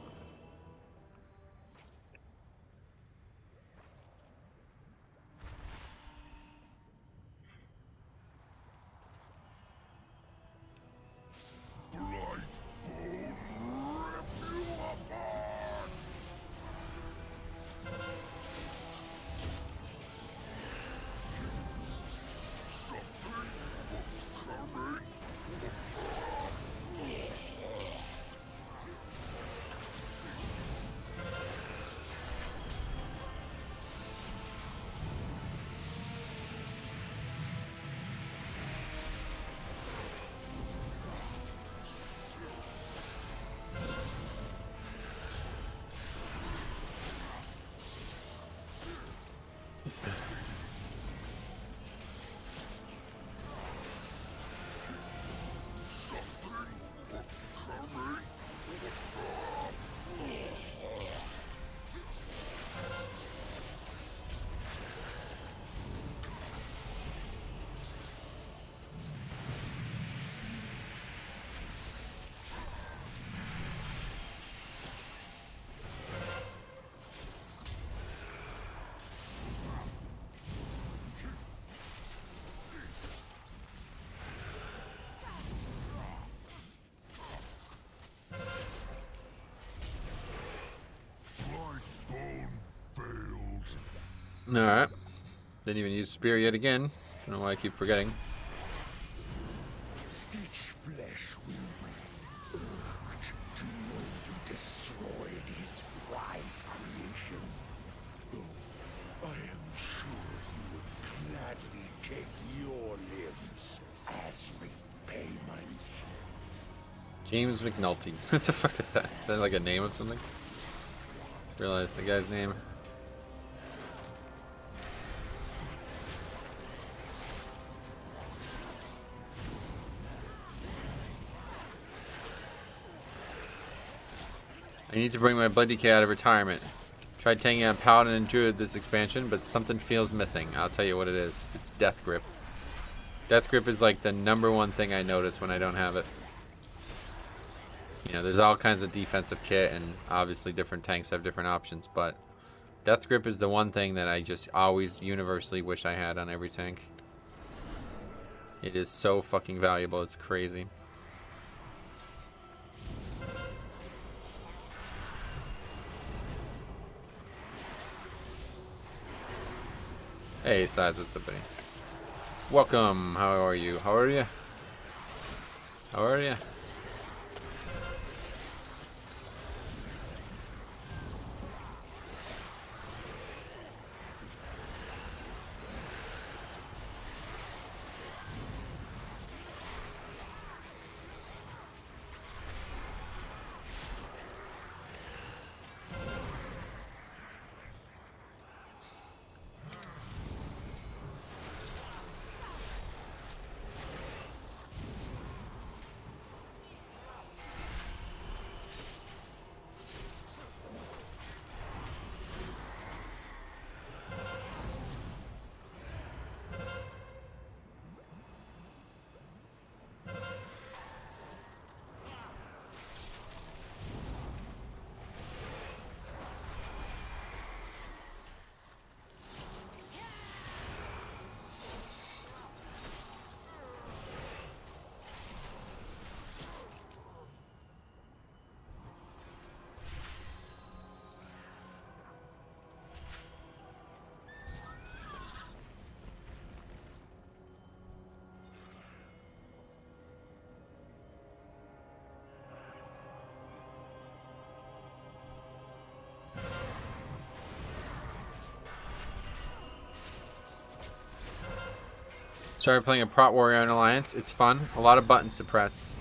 Alright. Didn't even use spear yet again. I don't know why I keep forgetting. Stitch flesh will be urged to know you destroyed his prize creation. Though I am sure he would gladly take your limbs as repayment. James McNulty. What the fuck is that? Is that like a name of something? Just realized the guy's name. I need to bring my Blood DK out of retirement. Tried taking on Paladin and Druid this expansion, but something feels missing. I'll tell you what it is. It's Death Grip. Death Grip is like the #1 thing I notice when I don't have it. You know, there's all kinds of defensive kit, and obviously different tanks have different options, but Death Grip is the one thing that I just always universally wish I had on every tank. It is so fucking valuable, it's crazy. Hey, Sides, what's up, buddy? Welcome. How are you? How are you? How are you? Started playing a Prot Warrior in Alliance. It's fun. A lot of buttons to press.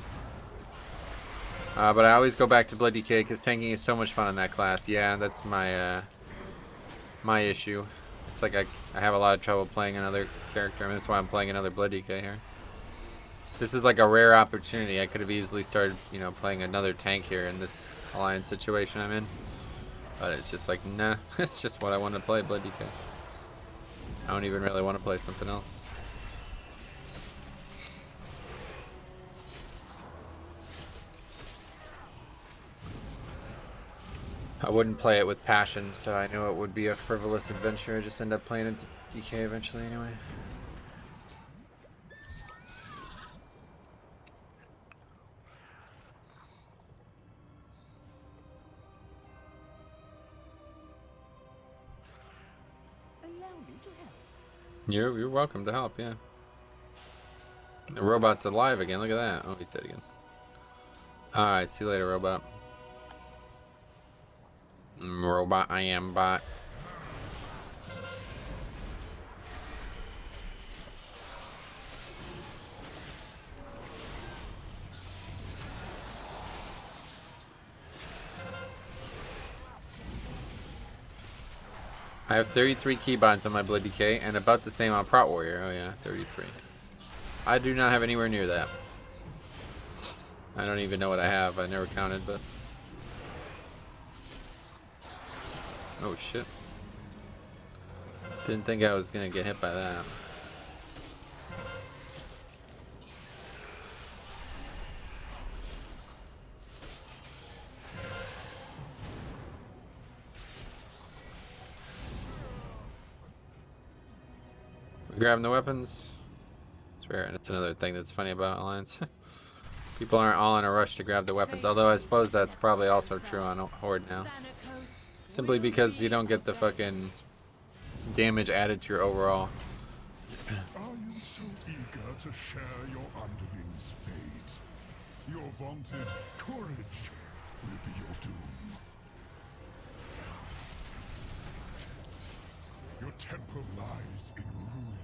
But I always go back to Blood DK because tanking is so much fun in that class. Yeah, that's my my issue. It's like I have a lot of trouble playing another character. I mean, that's why I'm playing another Blood DK here. This is like a rare opportunity. I could have easily started, you know, playing another tank here in this Alliance situation I'm in. But it's just like, nah. It's just what I want to play, Blood DK. I don't even really want to play something else. I wouldn't play it with passion, so I knew it would be a frivolous adventure. I just end up playing it DK eventually anyway. Allow me to help. You're welcome to help, yeah. The robot's alive again, look at that. Oh, he's dead again. Alright, see you later, robot. Robot, I am bot. I have 33 keybinds on my Blood DK and about the same on Prot Warrior. Oh yeah, 33. I do not have anywhere near that. I don't even know what I have. I never counted, but... Oh shit. Didn't think I was gonna get hit by that. We're grabbing the weapons. It's rare, and it's another thing that's funny about Alliance. People aren't all in a rush to grab the weapons, although I suppose that's probably also true on Horde now. Simply because you don't get the fucking damage added to your overall. Are you so eager to share your underling's fate? Your vaunted courage will be your doom. Your temple lies in ruin.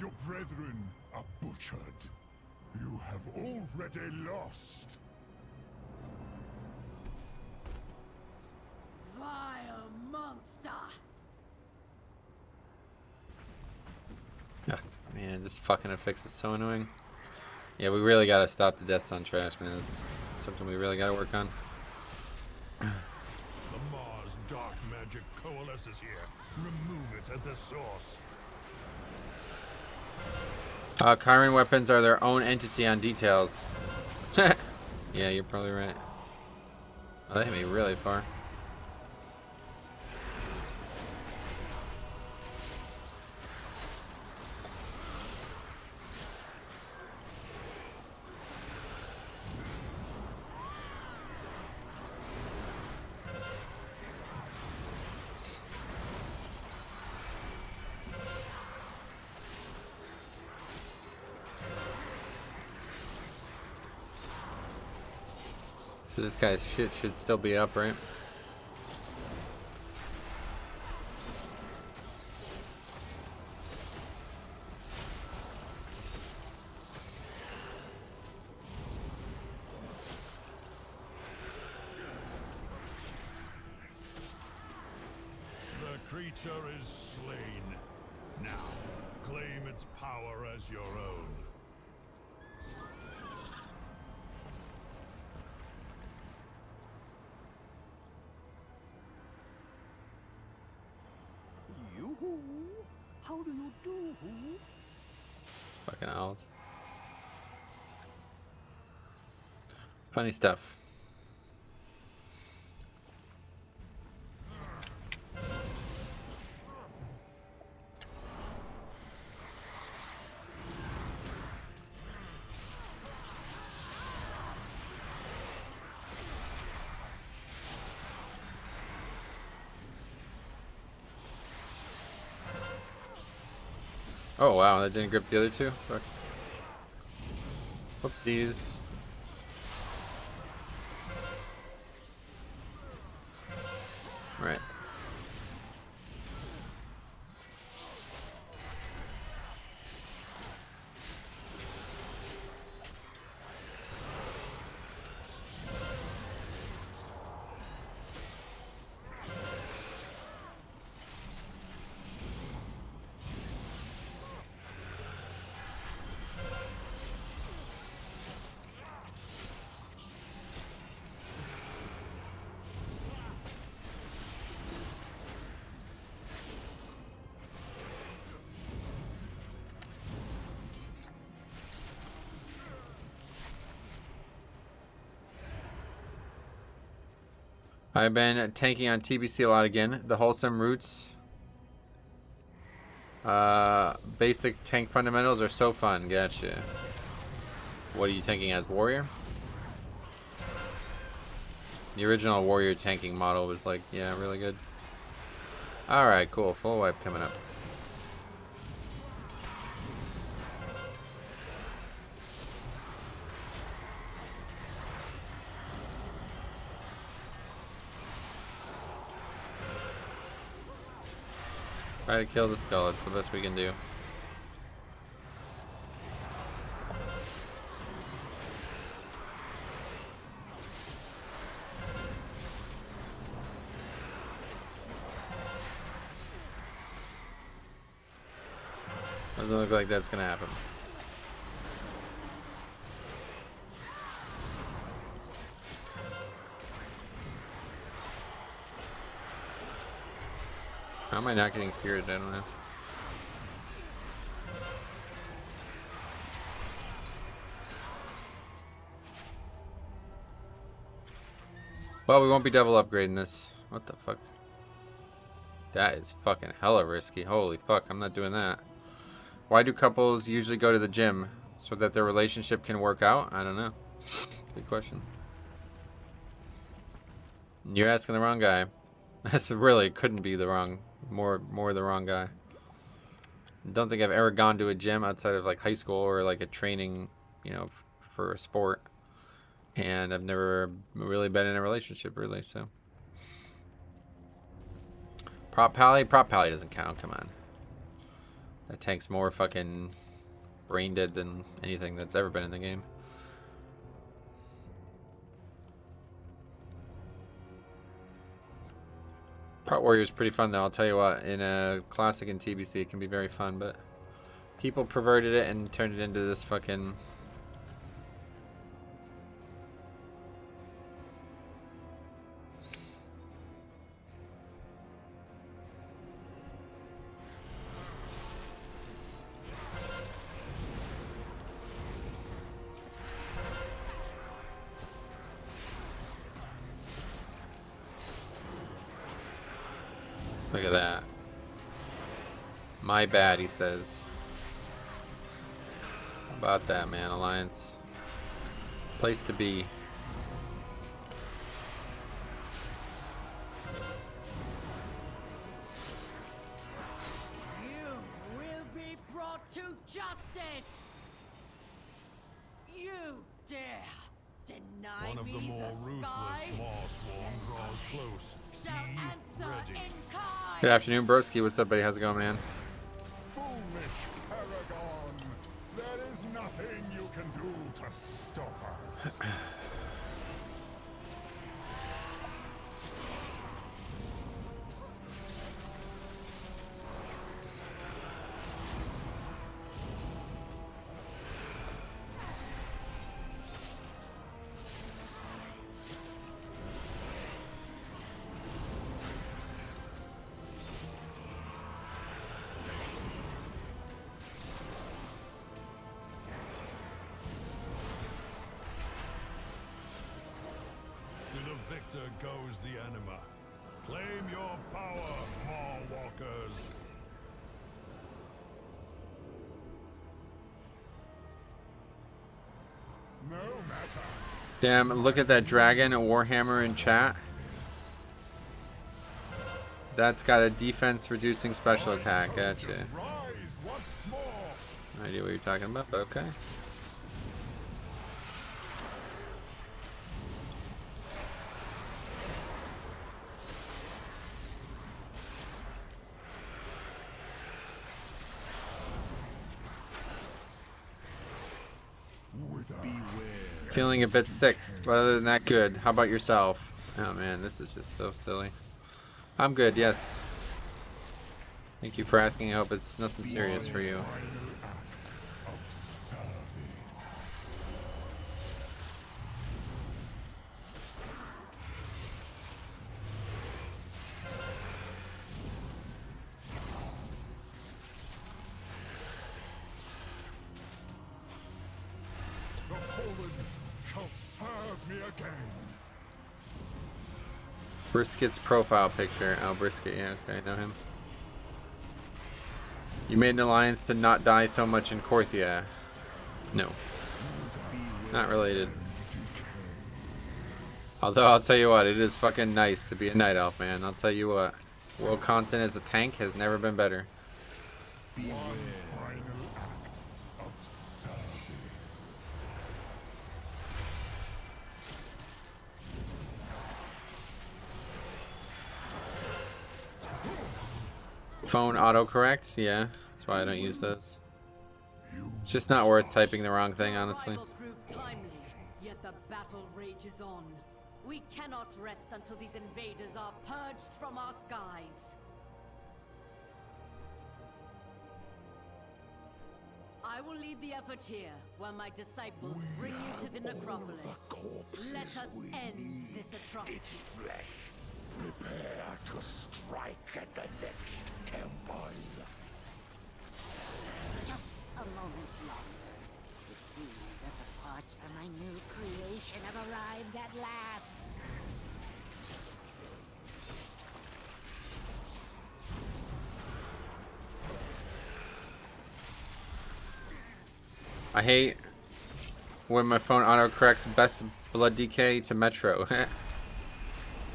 Your brethren are butchered. You have already lost. Vile monster! Ugh, man, this fucking affix is so annoying. Yeah, we really gotta stop the deaths on trash, man. It's something we really gotta work on. The Mars dark magic coalesces here. Remove it at the source. Chiron weapons are their own entity on details. Yeah, you're probably right. Oh, they hit me really far. So this guy's shit should still be up, right? The creature is slain. Now, claim its power as your own. Yoo-hoo! How do you do? It's fucking owls. Funny stuff. Oh wow, that didn't grip the other two? Fuck. Whoopsies. Right. I've been tanking on TBC a lot again. The wholesome roots. Basic tank fundamentals are so fun. Gotcha. What are you tanking as, warrior? The original warrior tanking model was like, yeah, really good. Alright, cool. Full wipe coming up. Try to kill the skull. It's the best we can do. Doesn't look like that's gonna happen. How am I not getting feared? I don't know. Well, we won't be double upgrading this. What the fuck? That is fucking hella risky. Holy fuck, I'm not doing that. Why do couples usually go to the gym? So that their relationship can work out? I don't know. Good question. You're asking the wrong guy. That's really couldn't be the wrong, more the wrong guy. Don't think I've ever gone to a gym outside of like high school or like a training, you know, for a sport. And I've never really been in a relationship really, so. Prop Pally doesn't count, come on. That tank's more fucking brain dead than anything that's ever been in the game. Prot Warrior is pretty fun though, I'll tell you what. In a classic in TBC it can be very fun, but people perverted it and turned it into this fucking... Look at that. My bad, he says. How about that, man? Alliance. Place to be. You will be brought to justice. You dare deny One of the me more the ruthless sky? Maw Swarm draws close. Shall Be answer ready. in kind. Good afternoon, broski. What's up, buddy? How's it going, man? Foolish Paragon! There is nothing you can do to stop us. To the victor goes the anima. Claim your power, Maw Walkers. No matter. Damn, look at that dragon Warhammer in chat. That's got a defense reducing special attack. Gotcha. Rise once more. No idea what you're talking about, but okay. Feeling a bit sick, but other than that, good. How about yourself? Oh man, this is just so silly. I'm good, yes. Thank you for asking. I hope it's nothing serious for you. The fallen shall serve me again. Brisket's profile picture. Oh, Brisket, yeah, okay, I know him. You made an alliance to not die so much in Korthia. No. Not related. Although, I'll tell you what, it is fucking nice to be a Night Elf, man. I'll tell you what. World content as a tank has never been better. One final act of service. Phone autocorrects? Yeah, that's why I don't use those. It's just not worth typing the wrong thing, honestly. Arrival proved timely, yet the battle rages on. We cannot rest until these invaders are purged from our skies. I will lead the effort here, while my disciples bring you to the necropolis. Let us end this atrocity. Flesh. Prepare to strike at the next temple. Just a moment longer. It seems that the parts for my new creation have arrived at last. I hate when my phone autocorrects best blood DK to Metro.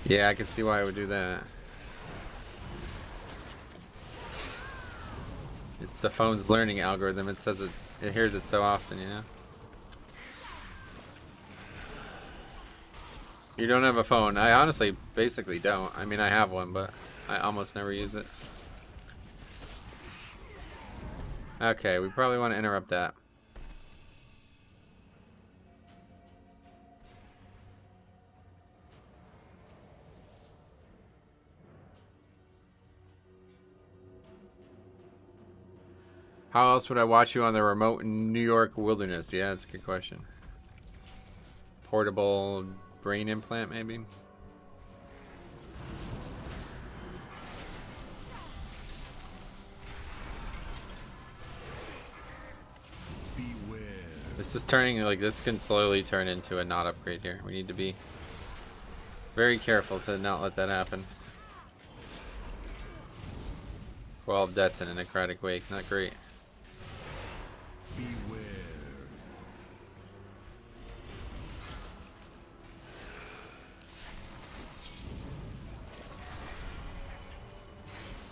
Yeah, I can see why I would do that. It's the phone's learning algorithm. It says it hears it so often, you know? You don't have a phone. I honestly basically don't. I mean, I have one, but I almost never use it. Okay, we probably want to interrupt that. How else would I watch you on the remote New York wilderness? Yeah, that's a good question. Portable brain implant, maybe? Beware. This is turning, like, this can slowly turn into a not upgrade here. We need to be very careful to not let that happen. 12 deaths in a Necrotic Wake, not great. Beware.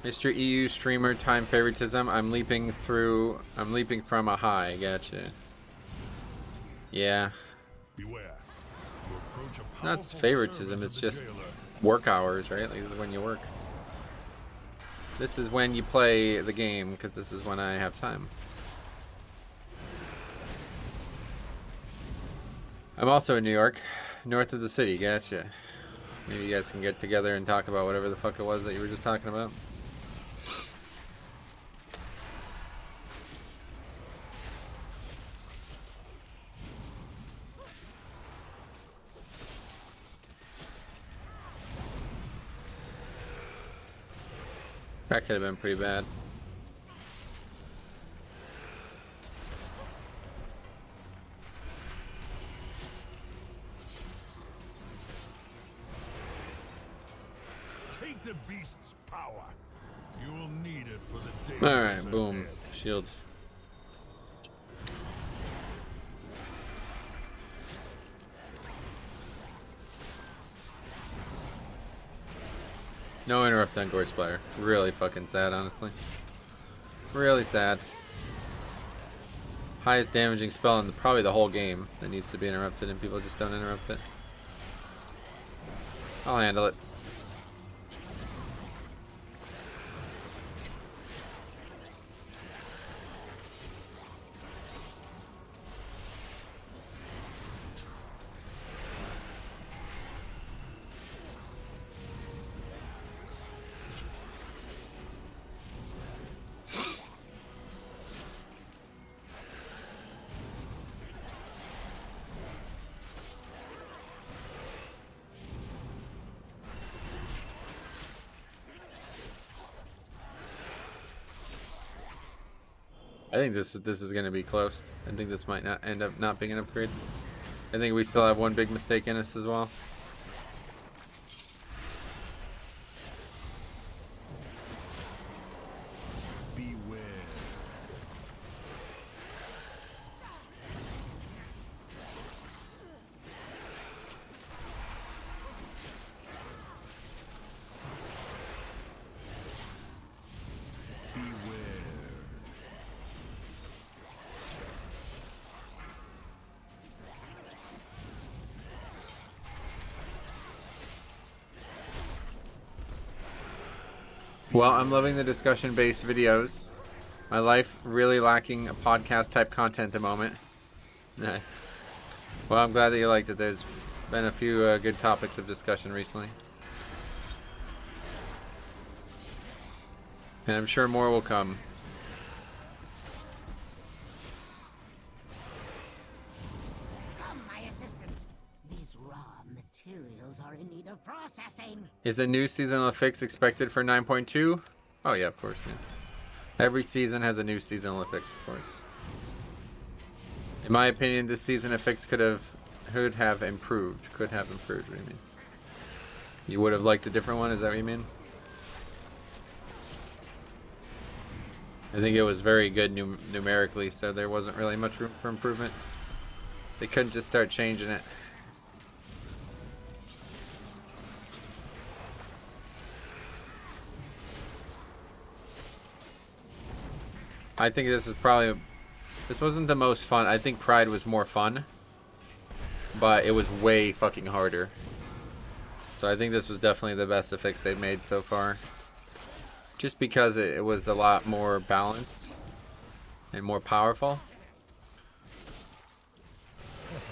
Mr. EU streamer time favoritism. I'm leaping from a high. Gotcha. Yeah. Beware. You approach a It's not powerful favoritism, servant it's of the just jailer. work hours, right? Like, this is when you work. This is when you play the game, because this is when I have time. I'm also in New York, north of the city. Gotcha. Maybe you guys can get together and talk about whatever the fuck it was that you were just talking about. That could have been pretty bad. Take the beast's power. You will need it for the day. Alright, boom. Shields. No interrupt on Gore Splatter. Really fucking sad, honestly. Really sad. Highest damaging spell in probably the whole game that needs to be interrupted, and people just don't interrupt it. I'll handle it. I think this is going to be close. I think this might not end up not being an upgrade. I think we still have one big mistake in us as well. Well, I'm loving the discussion-based videos. My life really lacking a podcast-type content at the moment. Nice. Well, I'm glad that you liked it. There's been a few good topics of discussion recently. And I'm sure more will come. Come, my assistants. These raw materials are in need of processing. Is a new seasonal fix expected for 9.2? Oh yeah, of course, yeah. Every season has a new seasonal fix, of course. In my opinion, this season of fix could have improved. Could have improved, what do you mean? You would have liked a different one, is that what you mean? I think it was very good numerically, so there wasn't really much room for improvement. They couldn't just start changing it. I think this wasn't the most fun. I think Pride was more fun, but it was way fucking harder. So I think this was definitely the best fix they've made so far. Just because it was a lot more balanced and more powerful.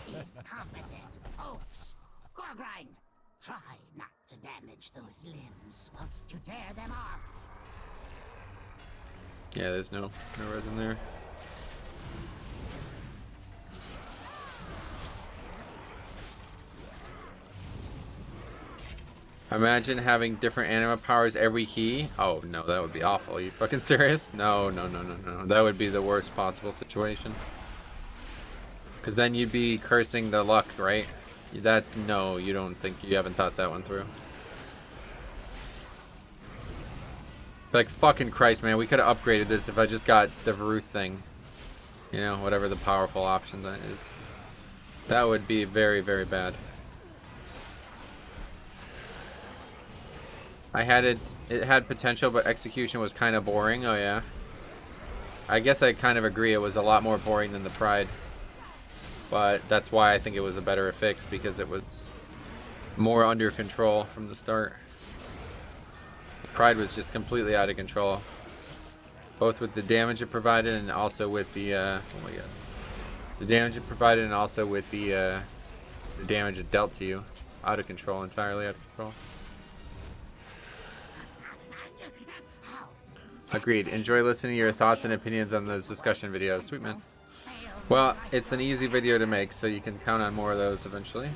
Incompetent oafs. Gorgrind, try not to damage those limbs whilst you tear them off. Yeah, there's no resin there. Imagine having different anima powers every key. Oh no, that would be awful. Are you fucking serious? No. That would be the worst possible situation. Because then you'd be cursing the luck, right? That's no, you don't think, you haven't thought that one through. Like, fucking Christ, man, we could have upgraded this if I just got the Varuth thing. You know, whatever the powerful option that is. That would be very, very bad. It had potential, but execution was kind of boring. Oh yeah. I guess I kind of agree, it was a lot more boring than the Pride. But that's why I think it was a better fix, because it was more under control from the start. Pride was just completely out of control, both with the damage it provided and also with the oh my god, the damage it provided and also with the damage it dealt to you. Out of control, entirely out of control. Agreed. Enjoy listening to your thoughts and opinions on those discussion videos. Sweet man. Well, it's an easy video to make, so you can count on more of those eventually.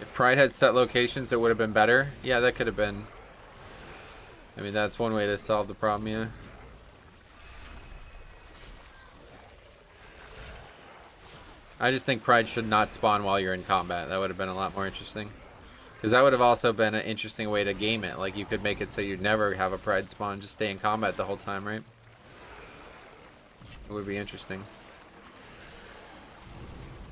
If Pride had set locations, it would have been better. Yeah, that could have been. I mean, that's one way to solve the problem, yeah. I just think Pride should not spawn while you're in combat. That would have been a lot more interesting. Because that would have also been an interesting way to game it. Like, you could make it so you'd never have a Pride spawn, just stay in combat the whole time, right? It would be interesting.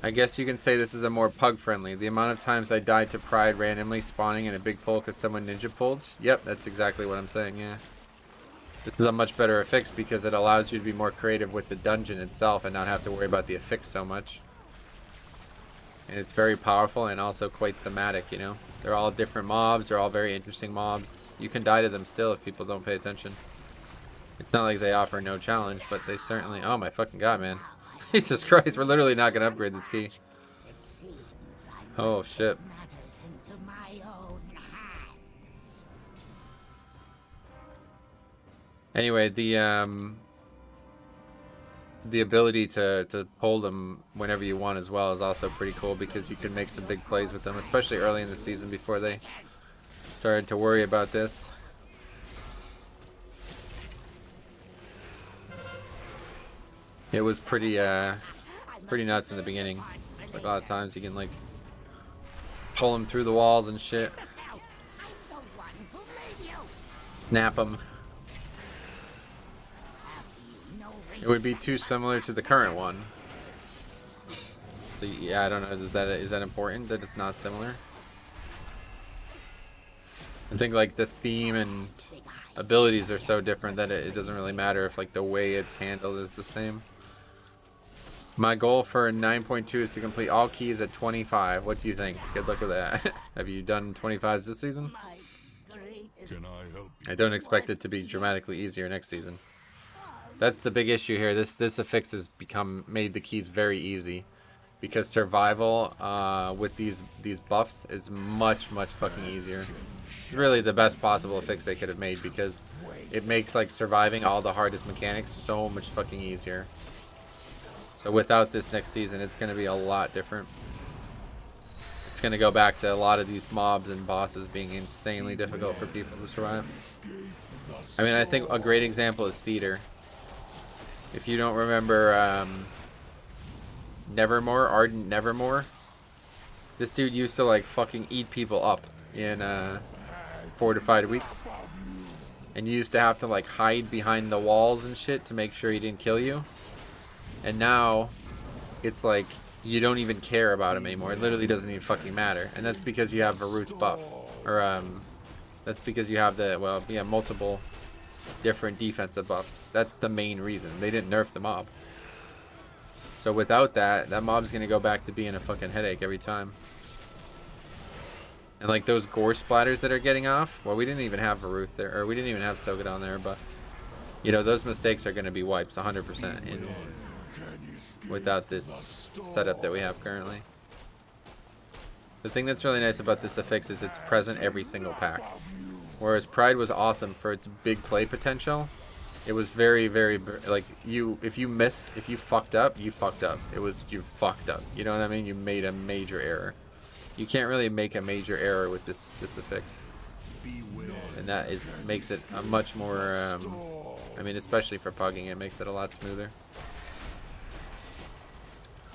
I guess you can say this is a more pug friendly. The amount of times I died to Pride randomly spawning in a big pull because someone ninja pulled. Yep, that's exactly what I'm saying, yeah. This is a much better affix because it allows you to be more creative with the dungeon itself and not have to worry about the affix so much. And it's very powerful and also quite thematic, you know. They're all different mobs, they're all very interesting mobs. You can die to them still if people don't pay attention. It's not like they offer no challenge, but they certainly... Oh my fucking god, man. Jesus Christ, we're literally not going to upgrade this key. Oh shit. Anyway, the ability to pull them whenever you want as well is also pretty cool, because you can make some big plays with them, especially early in the season before they started to worry about this. It was pretty nuts in the beginning. Like, a lot of times you can like pull them through the walls and shit. Snap them. It would be too similar to the current one. So yeah, I don't know. Is that important that it's not similar? I think like the theme and abilities are so different that it doesn't really matter if like the way it's handled is the same. My goal for 9.2 is to complete all keys at 25. What do you think? Good luck with that. Have you done 25s this season? My greatest Can I help? I don't expect it to be dramatically easier next season. That's the big issue here. This affix has made the keys very easy, because survival with these buffs is much fucking easier. It's really the best possible affix they could have made, because it makes like surviving all the hardest mechanics so much fucking easier. So without this next season, it's going to be a lot different. It's going to go back to a lot of these mobs and bosses being insanely difficult for people to survive. I mean, I think a great example is Theater. If you don't remember Nevermore, Ardent Nevermore, this dude used to like fucking eat people up in fortified weeks. And you used to have to like hide behind the walls and shit to make sure he didn't kill you. And now it's like you don't even care about him anymore. It literally doesn't even fucking matter. And that's because you have Varut's buff. Or that's because you have the, well, yeah, multiple different defensive buffs. That's the main reason. They didn't nerf the mob. So without that, that mob's gonna go back to being a fucking headache every time. And like those gore splatters that are getting off, well, we didn't even have Varuth there, or we didn't even have Sogadon there, but you know, those mistakes are gonna be wipes 100% in without this setup that we have currently. The thing that's really nice about this affix is it's present every single pack. Whereas Pride was awesome for its big play potential. It was very like, if you fucked up, you fucked up. You fucked up. You know what I mean? You made a major error. You can't really make a major error with this affix. And that makes it a much more I mean, especially for pugging, it makes it a lot smoother.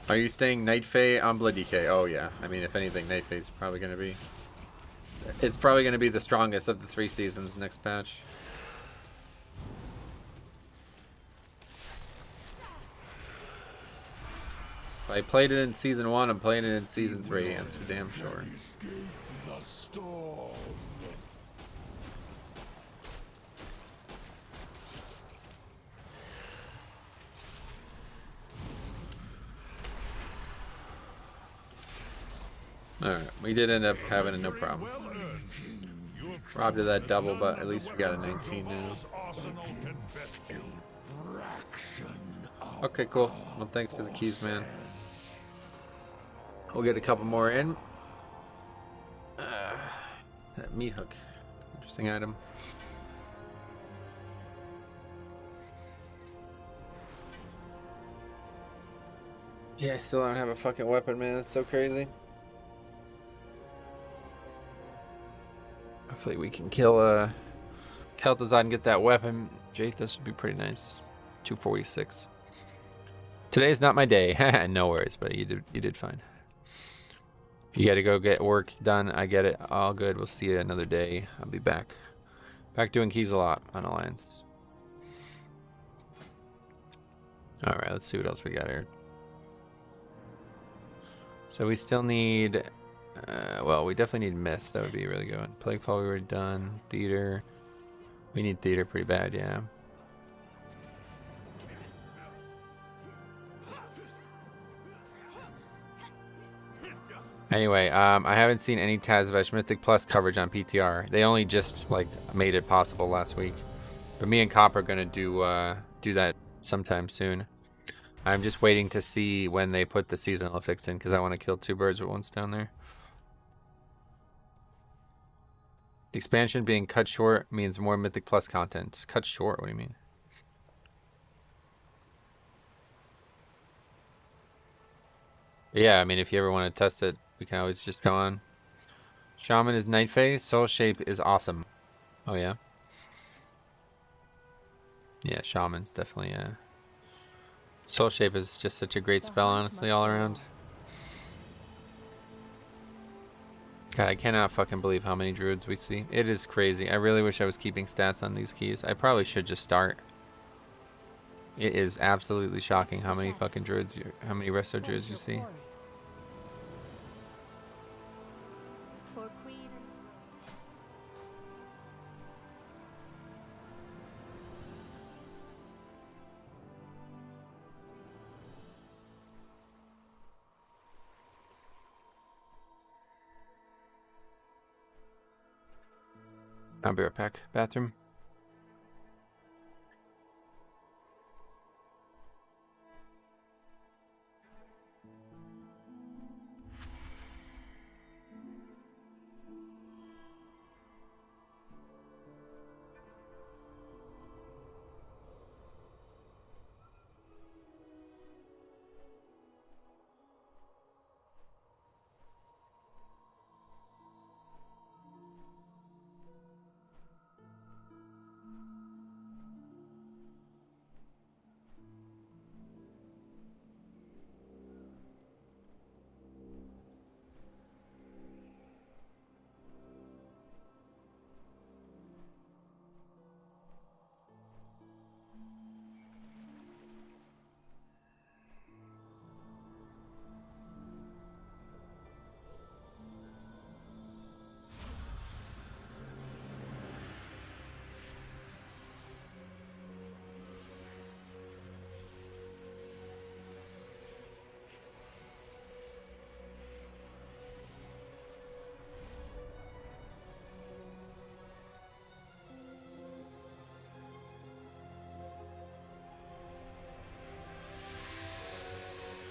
Are you staying Night Fae on Blood DK? Oh yeah. I mean, if anything, Night Fae is probably gonna be. It's probably gonna be the strongest of the 3 seasons next patch. If I played it in season 1, I'm playing it in season 3. That's for damn sure. Alright, we did end up having a no problem. Robbed of that double, but at least we got a 19 now. Okay, cool. Well, thanks for the keys, man. We'll get a couple more in. That meat hook. Interesting item. Yeah, I still don't have a fucking weapon, man. It's so crazy. Hopefully we can kill Kel'Thuzad and get that weapon. Jathus would be pretty nice. 246. Today's not my day. No worries, buddy. You did fine. If you gotta go get work done, I get it. All good. We'll see you another day. I'll be back. Back doing keys a lot on Alliance. Alright, let's see what else we got here. So we still need... well, we definitely need Mist. That would be really good. Plague Fall we already done. Theater. We need Theater pretty bad, yeah. Anyway, I haven't seen any Tazvesh Mythic Plus coverage on PTR. They only just like made it possible last week. But me and Cop are gonna do that sometime soon. I'm just waiting to see when they put the seasonal affix in because I want to kill 2 birds with 1 stone there. The expansion being cut short means more Mythic Plus content. Cut short? What do you mean? Yeah, I mean, if you ever want to test it, we can always just go on. Shaman is Night Fae. Soul Shape is awesome. Oh, yeah? Yeah, Shaman's definitely, Soul Shape is just such a great spell, honestly, all around. God, I cannot fucking believe how many druids we see. It is crazy. I really wish I was keeping stats on these keys. I probably should just start. It is absolutely shocking how many fucking druids, how many resto druids you see. I'll be right back. Bathroom.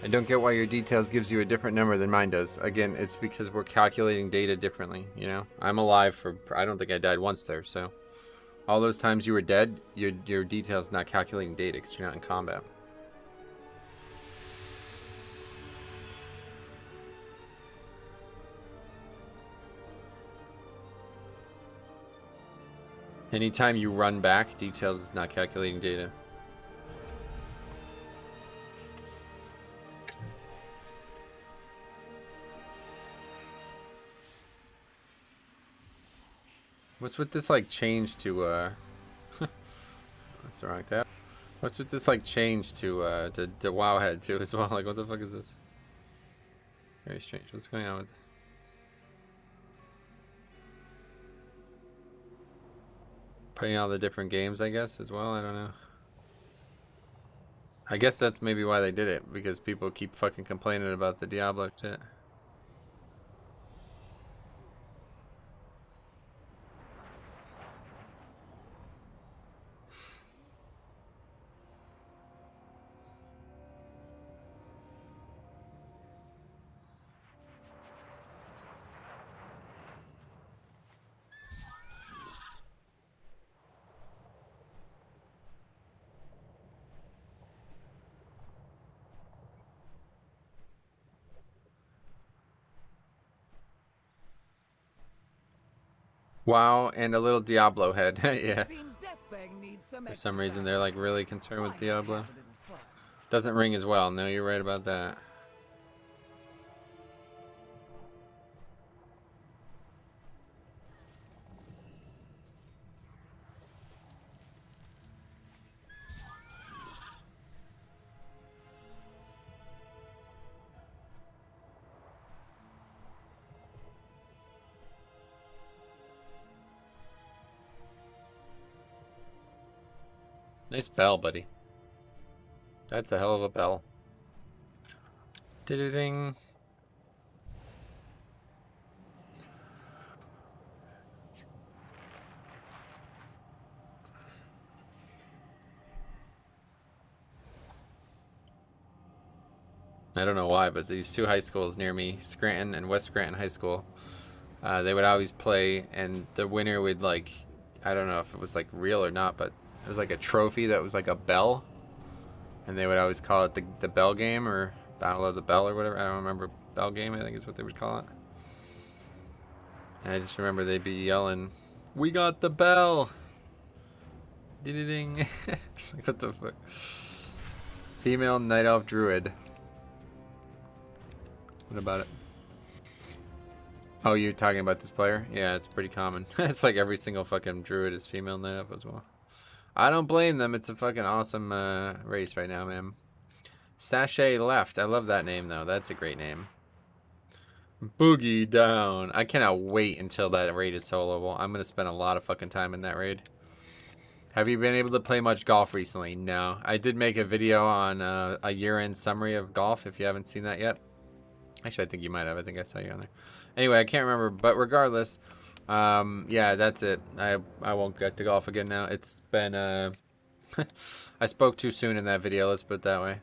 I don't get why your details gives you a different number than mine does. Again, it's because we're calculating data differently, you know? I'm alive for... I don't think I died once there, so... All those times you were dead, your detail's not calculating data because you're not in combat. Anytime you run back, details is not calculating data. What's with this like change to that's the wrong tab. What's with this like change to Wowhead too as well? Like what the fuck is this? Very strange. What's going on with putting all the different games, I guess, as well? I don't know. I guess that's maybe why they did it, because people keep fucking complaining about the Diablo shit. WoW and a little Diablo head. Yeah. For some reason they're like really concerned with Diablo. Doesn't ring as well. No, you're right about that. Nice bell, buddy. That's a hell of a bell. Ding. I don't know why, but these two high schools near me, Scranton and West Scranton High School, they would always play, and the winner would like, I don't know if it was like real or not, but it was like a trophy that was like a bell, and they would always call it the bell game or Battle of the Bell or whatever. I don't remember. Bell game, I think is what they would call it. And I just remember they'd be yelling, "We got the bell!" Ding. It's like, what the fuck? Female Night Elf Druid. What about it? Oh, you're talking about this player? Yeah, it's pretty common. It's like every single fucking Druid is female Night Elf as well. I don't blame them. It's a fucking awesome race right now, man. Sachet Left. I love that name, though. That's a great name. Boogie Down. I cannot wait until that raid is soloable. I'm going to spend a lot of fucking time in that raid. Have you been able to play much golf recently? No. I did make a video on a year-end summary of golf, if you haven't seen that yet. Actually, I think you might have. I think I saw you on there. Anyway, I can't remember. But regardless, Yeah, that's it. I won't get to golf again now. It's been I spoke too soon in that video, let's put it that way.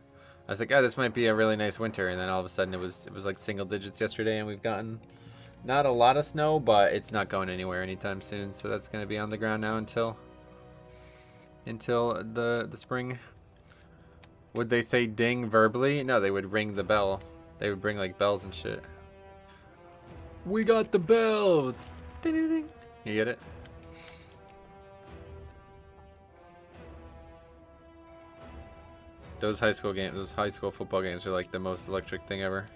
I was like, oh, this might be a really nice winter, and then all of a sudden it was like single digits yesterday, and we've gotten not a lot of snow, but it's not going anywhere anytime soon. So that's gonna be on the ground now until the spring. Would they say ding verbally? No, they would ring the bell. They would bring like bells and shit. We got the bell. Ding, ding, ding. You get it? Those high school games, those high school football games are like the most electric thing ever.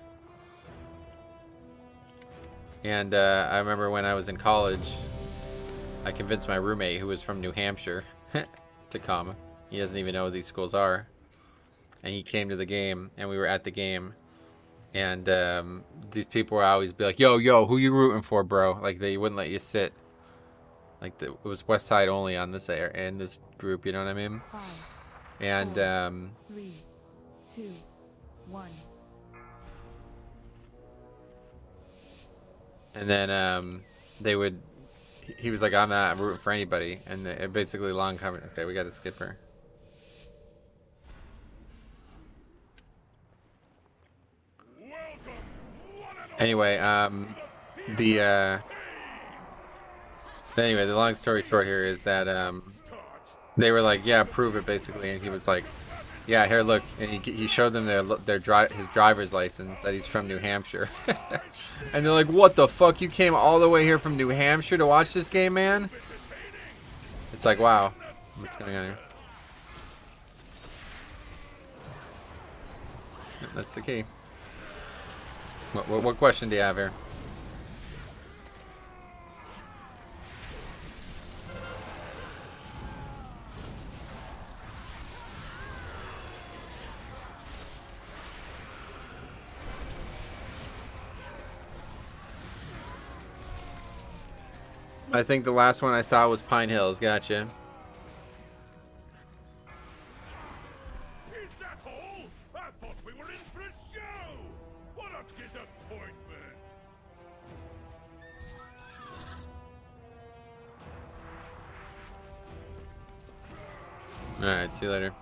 And I remember when I was in college, I convinced my roommate, who was from New Hampshire, to come. He doesn't even know what these schools are. And he came to the game, and we were at the game. And these people would always be like, yo, who you rooting for, bro? Like, they wouldn't let you sit. Like, it was West Side only on this area, in this group, you know what I mean? 5, And 3, 2, 1. and then they would, he was like, I'm not rooting for anybody. And it basically long comment. Okay, we got to skip her. Anyway, the long story short here is that they were like, yeah, prove it, basically, and he was like, yeah, here, look, and he showed them his driver's license, that he's from New Hampshire. And they're like, what the fuck, you came all the way here from New Hampshire to watch this game, man? It's like, wow, what's going on here? Yep, that's the key. What question do you have here? I think the last one I saw was Pine Hills. Gotcha. Is that all? I thought we were in for a show! What a disappointment! Alright, see you later.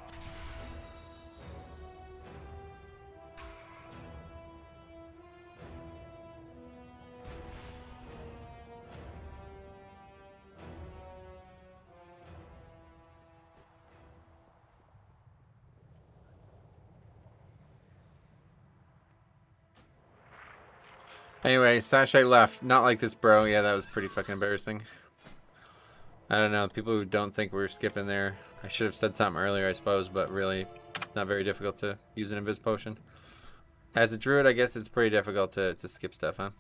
Anyway, Sashay left. Not like this, bro. Yeah, that was pretty fucking embarrassing. I don't know. People who don't think we're skipping there. I should have said something earlier, I suppose, but really, it's not very difficult to use an Invis Potion. As a druid, I guess it's pretty difficult to skip stuff, huh?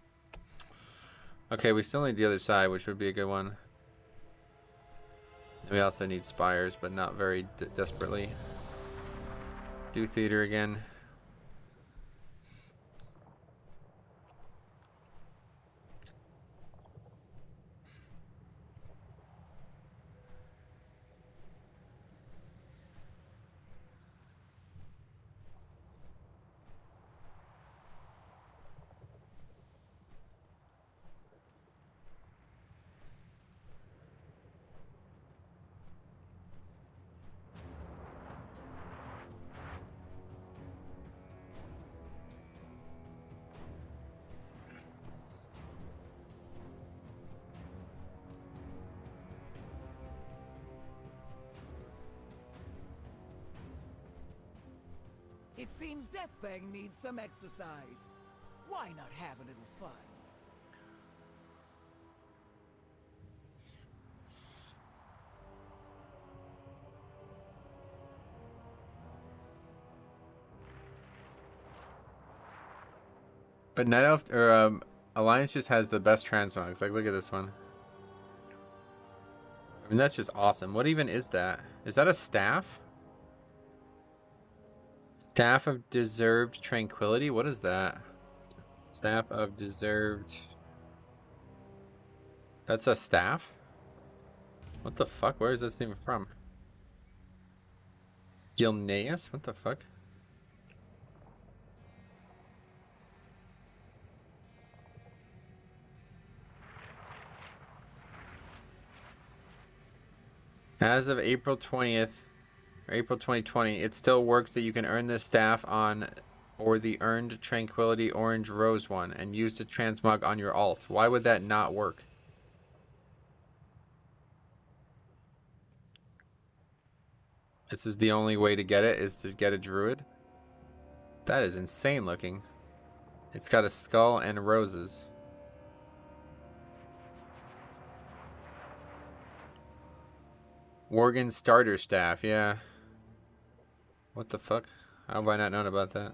Okay, we still need the other side, which would be a good one. And we also need spires, but not very desperately. Do theater again. It seems Deathfang needs some exercise. Why not have a little fun? But Night Elf or Alliance just has the best transmogs. Like, look at this one. I mean, that's just awesome. What even is that? Is that a staff? Staff of Deserved Tranquility? What is that? Staff of Deserved... That's a staff? What the fuck? Where is this even from? Gilneas? What the fuck? As of April 20th, or April 2020, it still works that you can earn this staff on or the earned Tranquility Orange Rose one and use the Transmog on your alt. Why would that not work? This is the only way to get it, is to get a druid? That is insane looking. It's got a skull and roses. Worgen starter staff, yeah. What the fuck? How have I not known about that?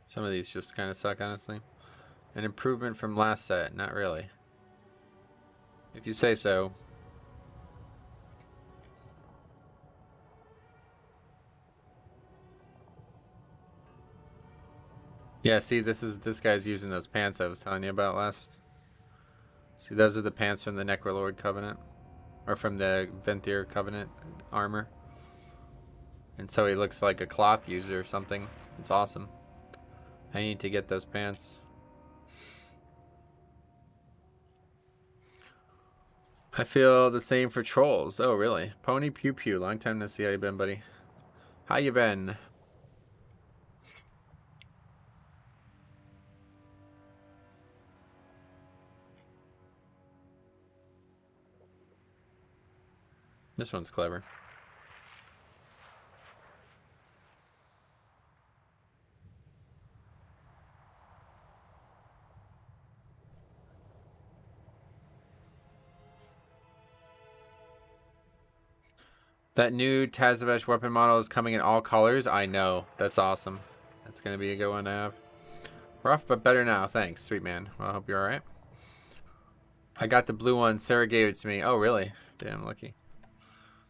Some of these just kind of suck, honestly. An improvement from last set, not really. If you say so. Yeah, see, this guy's using those pants I was telling you about last. See, those are the pants from the Necrolord Covenant. Or from the Venthyr Covenant armor. And so he looks like a cloth user or something. It's awesome. I need to get those pants. I feel the same for trolls. Oh, really? Pony Pew Pew. Long time no see. How you been, buddy? How you been? This one's clever. That new Tazavesh weapon model is coming in all colors. I know. That's awesome. That's going to be a good one to have. Rough, but better now. Thanks, sweet man. Well, I hope you're alright. I got the blue one. Sarah gave it to me. Oh, really? Damn, lucky.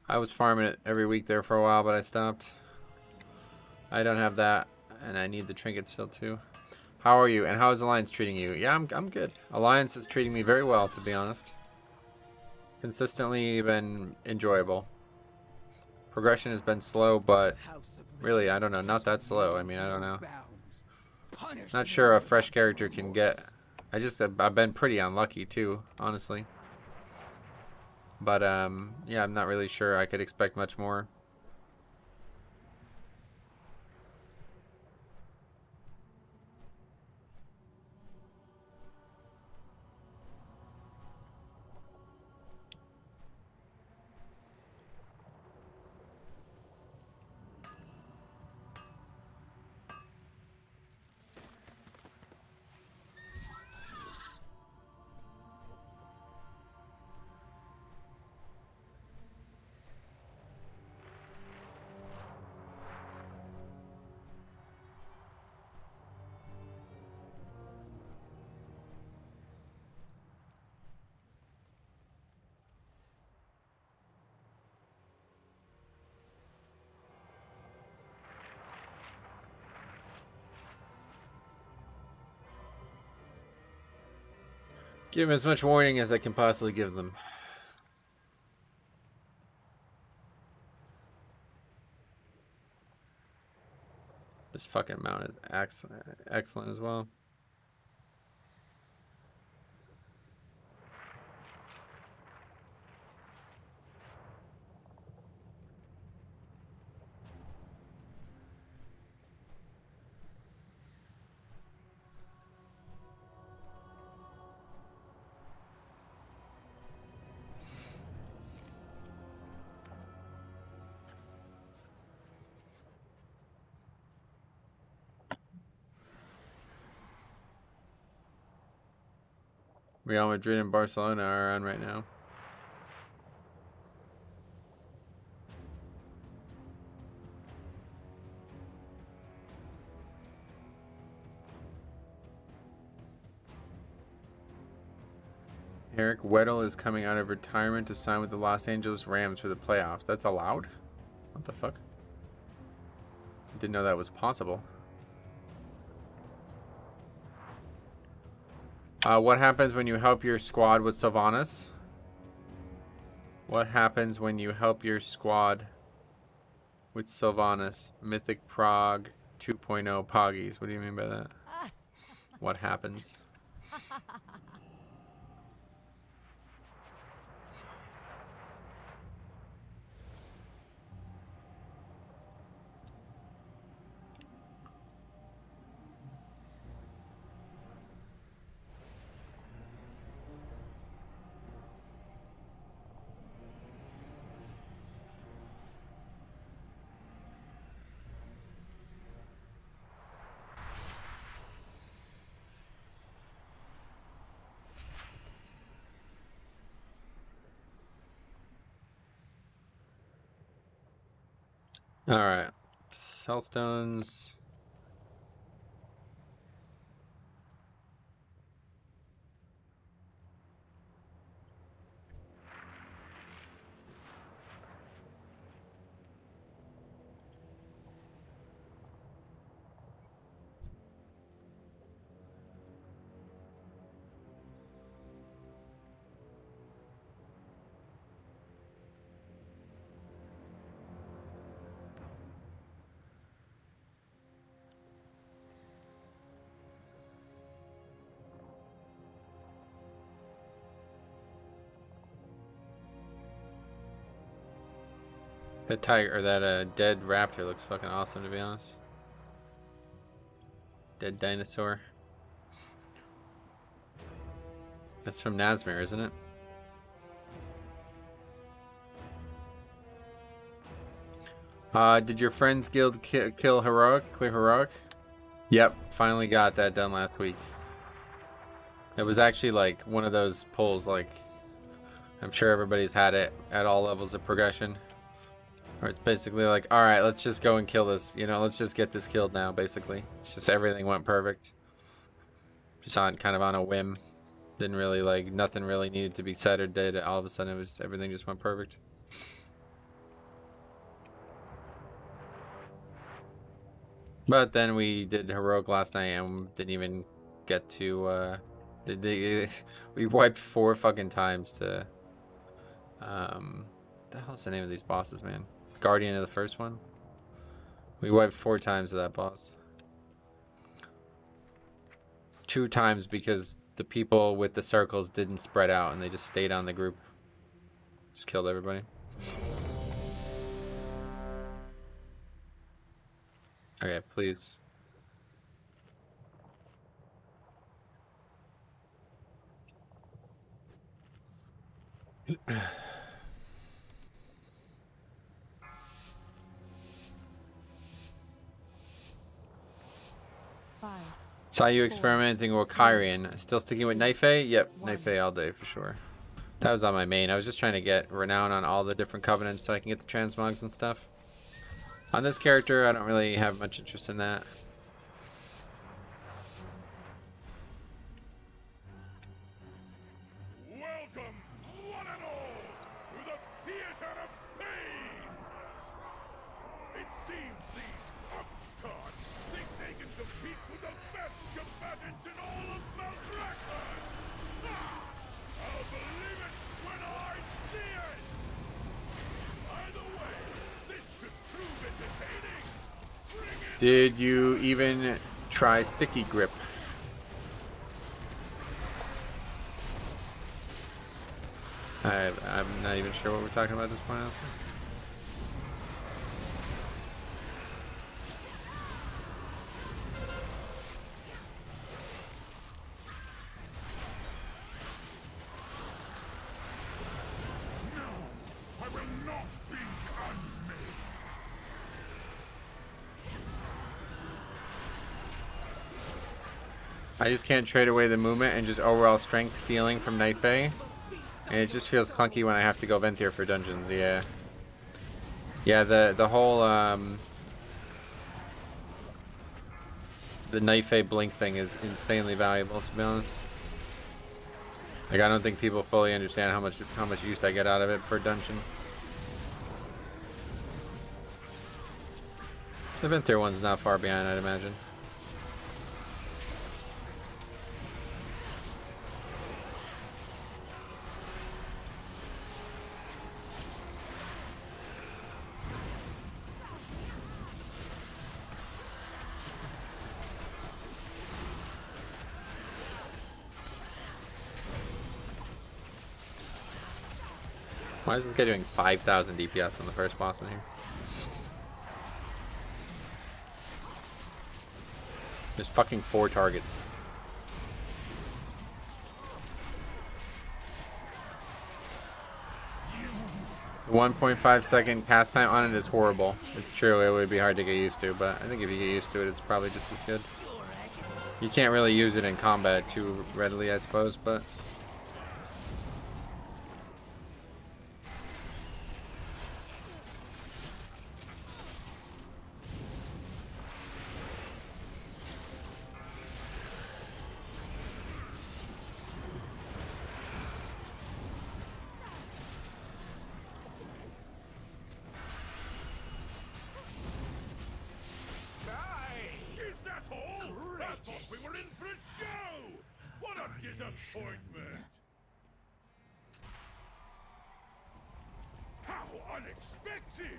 I was farming it every week there for a while, but I stopped. I don't have that, and I need the trinket still, too. How are you, and how is Alliance treating you? Yeah, I'm good. Alliance is treating me very well, to be honest. Consistently been enjoyable. Progression has been slow, but really, I don't know, not that slow. I mean, I don't know. Not sure a fresh character can get. I've been pretty unlucky too, honestly. But yeah, I'm not really sure I could expect much more. Give them as much warning as I can possibly give them. This fucking mount is excellent as well. Real Madrid and Barcelona are on right now. Eric Weddle is coming out of retirement to sign with the Los Angeles Rams for the playoffs. That's allowed? What the fuck? Didn't know that was possible. What happens when you help your squad with Sylvanas? What happens when you help your squad with Sylvanas? Mythic Prague 2.0 Poggies. What do you mean by that? What happens? All right, Cellstones. That tiger or that dead raptor looks fucking awesome, to be honest. Dead dinosaur. That's from Nazmir, isn't it? Did your friends guild kill heroic? Clear heroic? Yep, finally got that done last week. It was actually like one of those pulls, like I'm sure everybody's had it at all levels of progression. Or it's basically like, all right, let's just go and kill this. You know, let's just get this killed now, basically. It's just everything went perfect. Just on kind of on a whim. Didn't really like, nothing really needed to be said or did. All of a sudden, it was everything just went perfect. But then we did heroic last night and didn't even get to, we wiped 4 fucking times to, what the hell's the name of these bosses, man? Guardian of the first one. We wiped 4 times to that boss. 2 times because the people with the circles didn't spread out and they just stayed on the group. Just killed everybody. Okay, please. Saw you experimenting with Kyrian. Still sticking with Knife A? Yep, Knife A all day for sure. That was on my main. I was just trying to get renown on all the different covenants so I can get the transmogs and stuff. On this character, I don't really have much interest in that. Welcome, one and all, to the theater of pain! It seems these upstarts think they can compete with the best combatants in all of Maldraxxus! I'll believe it when I see it! Either way, this should prove entertaining! Bring it! Did you even try sticky grip? I'm not even sure what we're talking about at this point, honestly. I will not be unmade! I just can't trade away the movement and just overall strength feeling from Night Bay. And it just feels clunky when I have to go Ventir for dungeons, yeah. Yeah, the whole the Night Bay blink thing is insanely valuable, to be honest. Like, I don't think people fully understand how much use I get out of it per dungeon. The Venthyr one's not far behind, I'd imagine. Why is this guy doing 5,000 DPS on the first boss in here? There's fucking 4 targets. The 1.5 second cast time on it is horrible. It's true, it would be hard to get used to, but I think if you get used to it, it's probably just as good. You can't really use it in combat too readily, I suppose, but... Is that all? I thought we were in for a show! What a disappointment! How unexpected!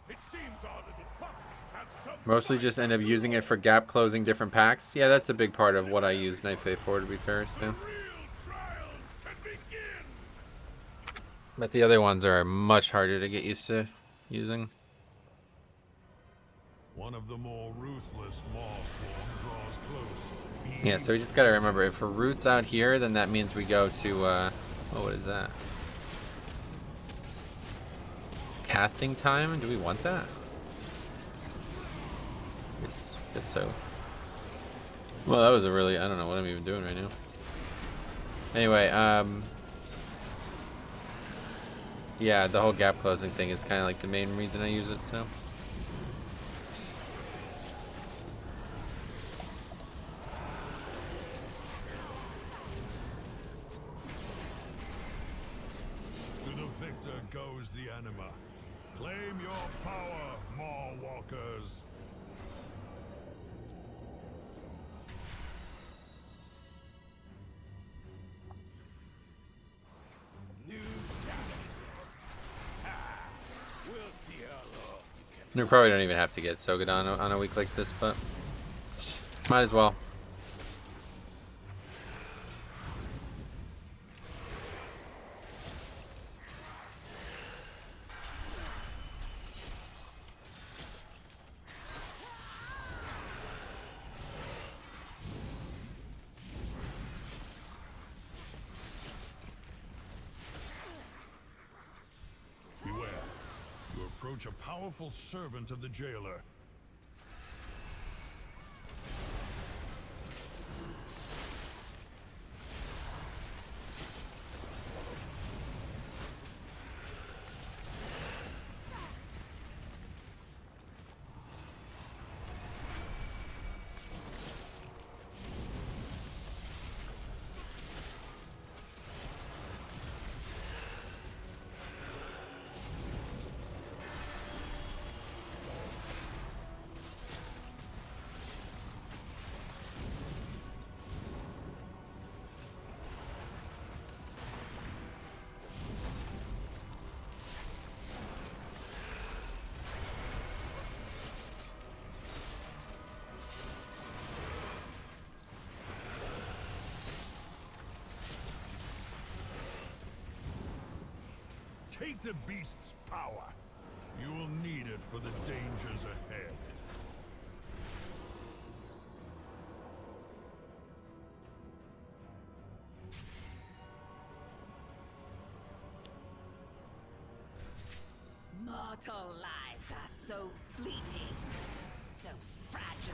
It seems our little pups have some... Mostly just end up using it for gap closing different packs. Yeah, that's a big part of what I use Night Fae for, to be fair, so... real trials can begin! But the other ones are much harder to get used to using. One of the more ruthless Maw Swarm draws close. Yeah, so we just gotta remember, if we're roots out here, then that means we go to, oh, what is that? Casting time? Do we want that? Guess so. Well, that was a really, I don't know what I'm even doing right now. Anyway, yeah, the whole gap closing thing is kind of like the main reason I use it, so. To the victor goes the anima. Claim your power, Maw Walkers. New challenges. We'll see how long you can... We probably don't even have to get Sogadon on a week like this, but might as well. Beware. You approach a powerful servant of the jailer. Take the beast's power. You will need it for the dangers ahead. Mortal lives are so fleeting, so fragile.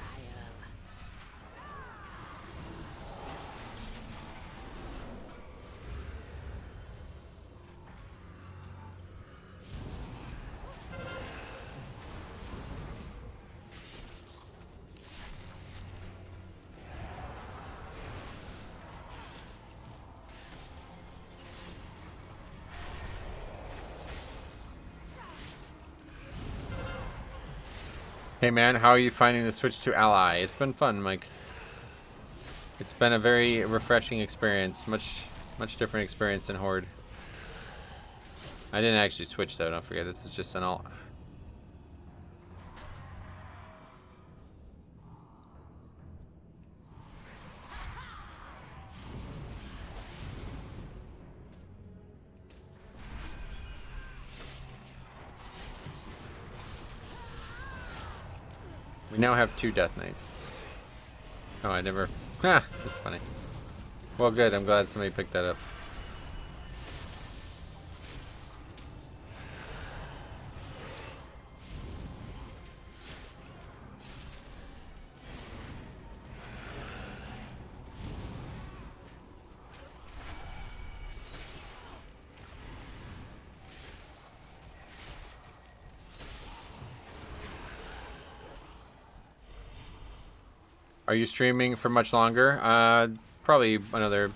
Hey man, how are you finding the switch to ally? It's been fun, Mike. It's been a very refreshing experience. Much different experience than Horde. I didn't actually switch though, don't forget. This is just an alt. We now have 2 Death Knights. Oh, I never... Ah, that's funny. Well, good. I'm glad somebody picked that up. Are you streaming for much longer? Probably another...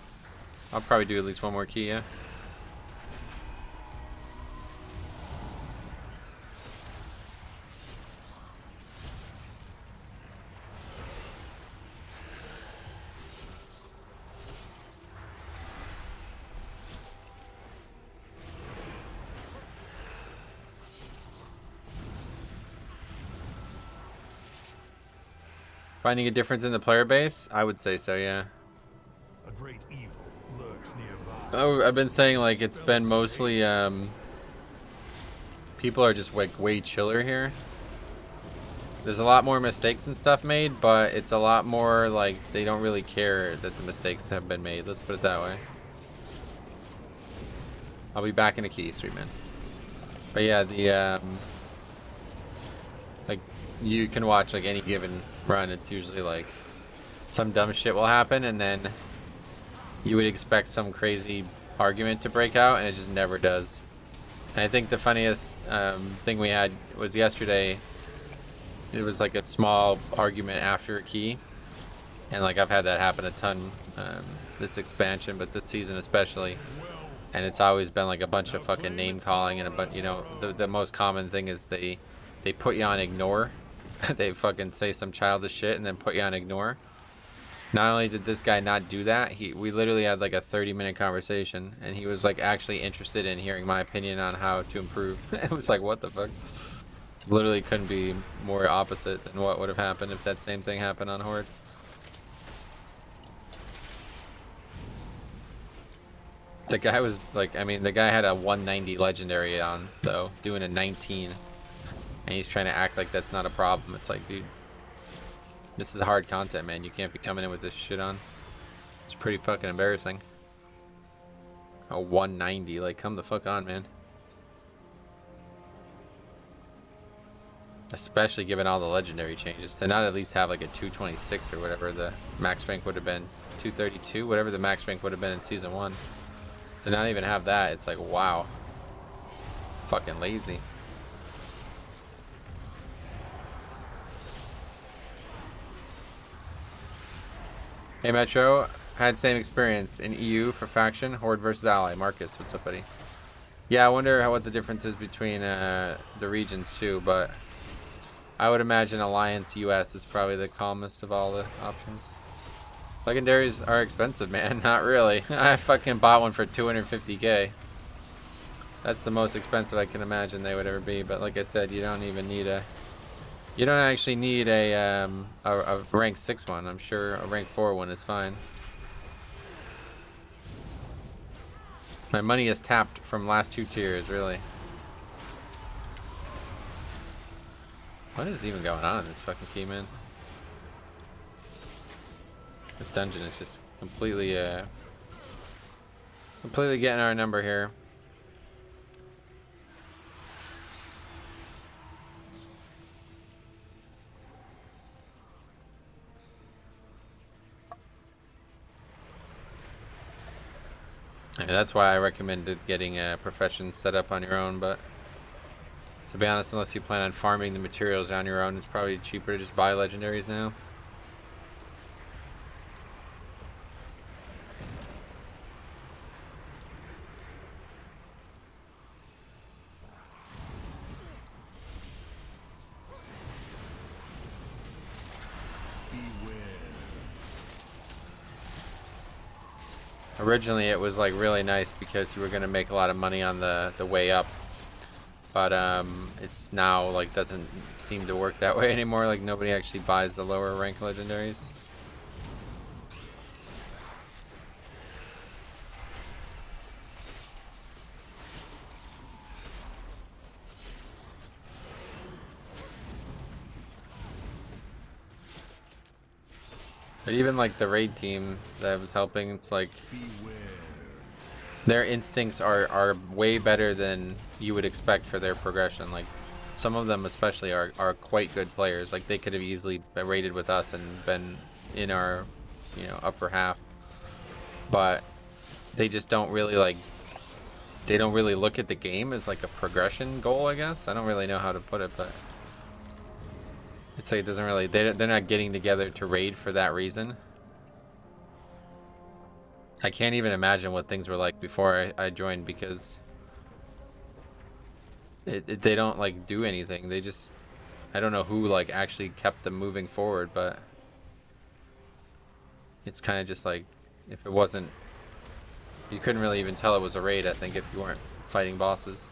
I'll probably do at least one more key, yeah. Finding a difference in the player base? I would say so, yeah. A great evil lurks nearby. Oh, I've been saying like it's been mostly people are just like way chiller here. There's a lot more mistakes and stuff made, but it's a lot more like they don't really care that the mistakes have been made. Let's put it that way. I'll be back in a key, sweet man. But yeah, the like you can watch like any given run. It's usually like some dumb shit will happen, and then you would expect some crazy argument to break out, and it just never does. And I think the funniest thing we had was yesterday. It was like a small argument after a key, and like I've had that happen a ton this expansion, but this season especially. And it's always been like a bunch of fucking name calling and a bunch, you know, the most common thing is they put you on ignore. They fucking say some childish shit and then put you on ignore. Not only did this guy not do that, we literally had like a 30-minute conversation, and he was like actually interested in hearing my opinion on how to improve. It was like, what the fuck? It literally couldn't be more opposite than what would have happened if that same thing happened on Horde. The guy was like, I mean, the guy had a 190 legendary on though, doing a 19, and he's trying to act like that's not a problem. It's like, dude, this is hard content, man. You can't be coming in with this shit on. It's pretty fucking embarrassing. A 190, like, come the fuck on, man. Especially given all the legendary changes. To not at least have like a 226 or whatever the max rank would have been. 232, whatever the max rank would have been in Season 1. To not even have that, it's like, wow. Fucking lazy. Hey Metro, had same experience in EU for faction, Horde versus Ally. Marcus, what's up, buddy? Yeah, I wonder what the difference is between the regions too, but I would imagine Alliance US is probably the calmest of all the options. Legendaries are expensive, man. Not really. I fucking bought one for 250k. That's the most expensive I can imagine they would ever be, but like I said, you don't even need a... You don't actually need a rank 6 one. I'm sure a rank 4 one is fine. My money is tapped from last 2 tiers, really. What is even going on in this fucking key, man? This dungeon is just completely getting our number here. Yeah, that's why I recommended getting a profession set up on your own, but to be honest, unless you plan on farming the materials on your own, it's probably cheaper to just buy legendaries now. Originally it was like really nice because you were gonna make a lot of money on the way up. But it's now like doesn't seem to work that way anymore. Like nobody actually buys the lower rank legendaries. But even like the raid team that was helping, it's like their instincts are way better than you would expect for their progression. Like some of them especially are quite good players. Like they could have easily been raided with us and been in our, you know, upper half. But they just don't really like, they don't really look at the game as like a progression goal, I guess. I don't really know how to put it, but it's like it doesn't really, they're not getting together to raid for that reason. I can't even imagine what things were like before I joined, because they don't like do anything. They just, I don't know who like actually kept them moving forward, but it's kind of just like, if it wasn't, you couldn't really even tell it was a raid, I think, if you weren't fighting bosses.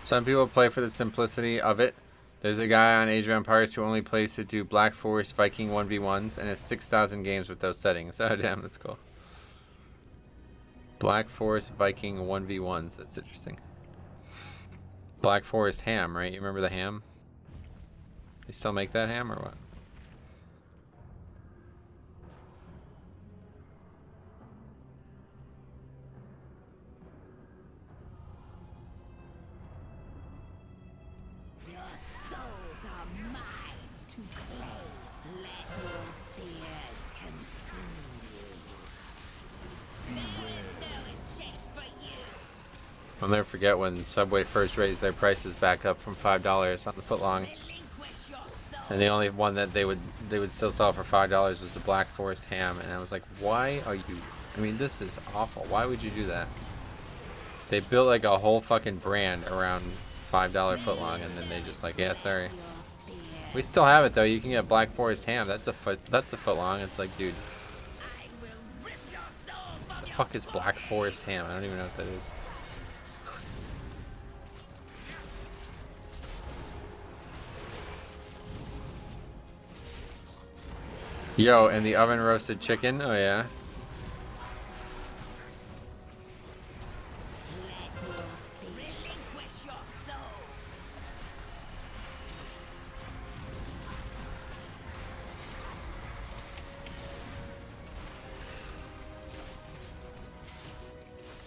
Some people play for the simplicity of it. There's a guy on Age of Empires who only plays to do Black Forest Viking 1v1s and has 6,000 games with those settings. Oh damn, that's cool. Black Forest Viking 1v1s, that's interesting. Black Forest ham, right? You remember the ham? They still make that ham or what? I'll never forget when Subway first raised their prices back up from $5 on the footlong, and the only one that they would still sell for $5 was the Black Forest ham, and I was like, why are you? I mean, this is awful. Why would you do that? They built like a whole fucking brand around $5 footlong, and then they just like, yeah, sorry. We still have it though. You can get Black Forest ham. That's a footlong. It's like, dude, the fuck is Black Forest ham? I don't even know what that is. Yo, and the oven roasted chicken. Oh yeah.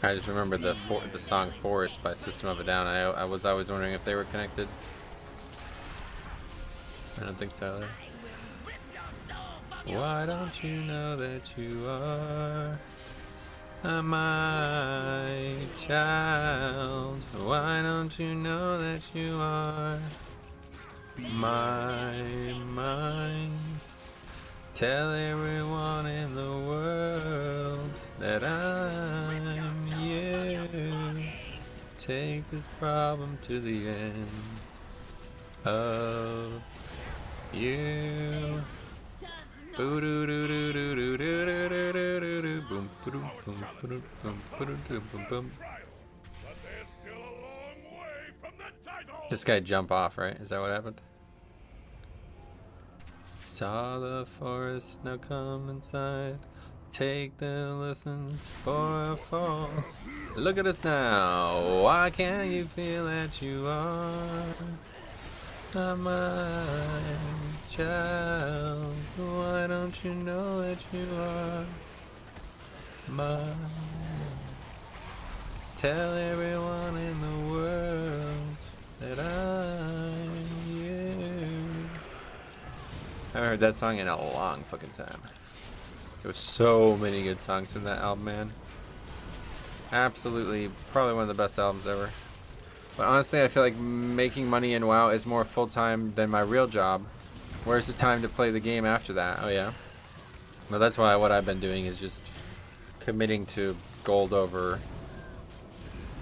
I just remember the song "Forest" by System of a Down. I was always wondering if they were connected. I don't think so. Why don't you know that you are my child? Why don't you know that you are my mind? Tell everyone in the world that I'm you. Take this problem to the end of you. This guy jump off, right? Is that what happened? Saw the forest, now come inside. Take the lessons for a fall. Look at us now. Why can't you feel that you are my child? Why don't you know that you are Money. Tell everyone in the world that I'm you. I haven't heard that song in a long fucking time. There was so many good songs from that album, man. Absolutely, probably one of the best albums ever. But honestly, I feel like making money in WoW is more full-time than my real job. Where's the time to play the game after that? Oh yeah. Well, that's why what I've been doing is just committing to gold over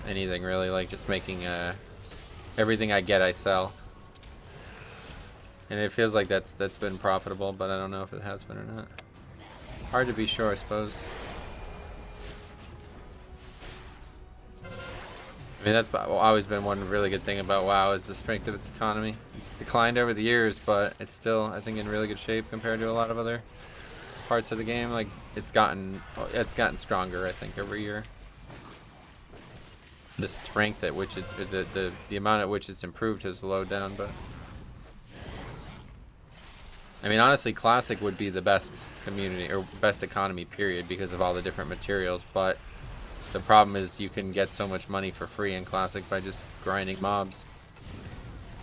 anything really, like just making everything I get I sell. And it feels like that's been profitable, but I don't know if it has been or not. Hard to be sure, I suppose. I mean, that's always been one really good thing about WoW is the strength of its economy. It's declined over the years, but it's still, I think, in really good shape compared to a lot of other parts of the game. Like it's gotten stronger, I think, every year. The strength at which it, the amount at which it's improved has slowed down, but I mean, honestly, Classic would be the best community or best economy period because of all the different materials, but the problem is you can get so much money for free in Classic by just grinding mobs.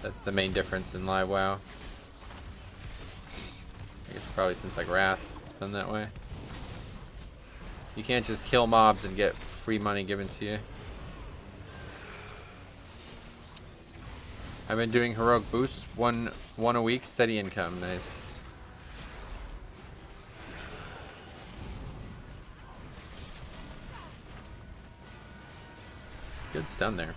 That's the main difference in live WoW. I guess probably since like Wrath it's been that way. You can't just kill mobs and get free money given to you. I've been doing heroic boosts, one a week, steady income, nice. Good stun there.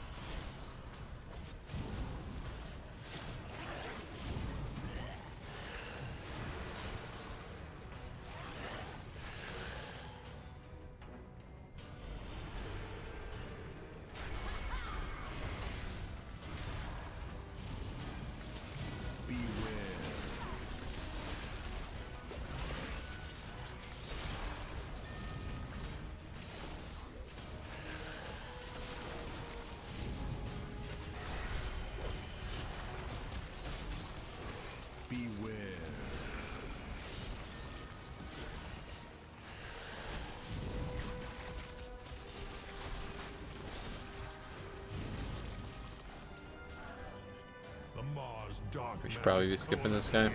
We should probably be skipping this guy.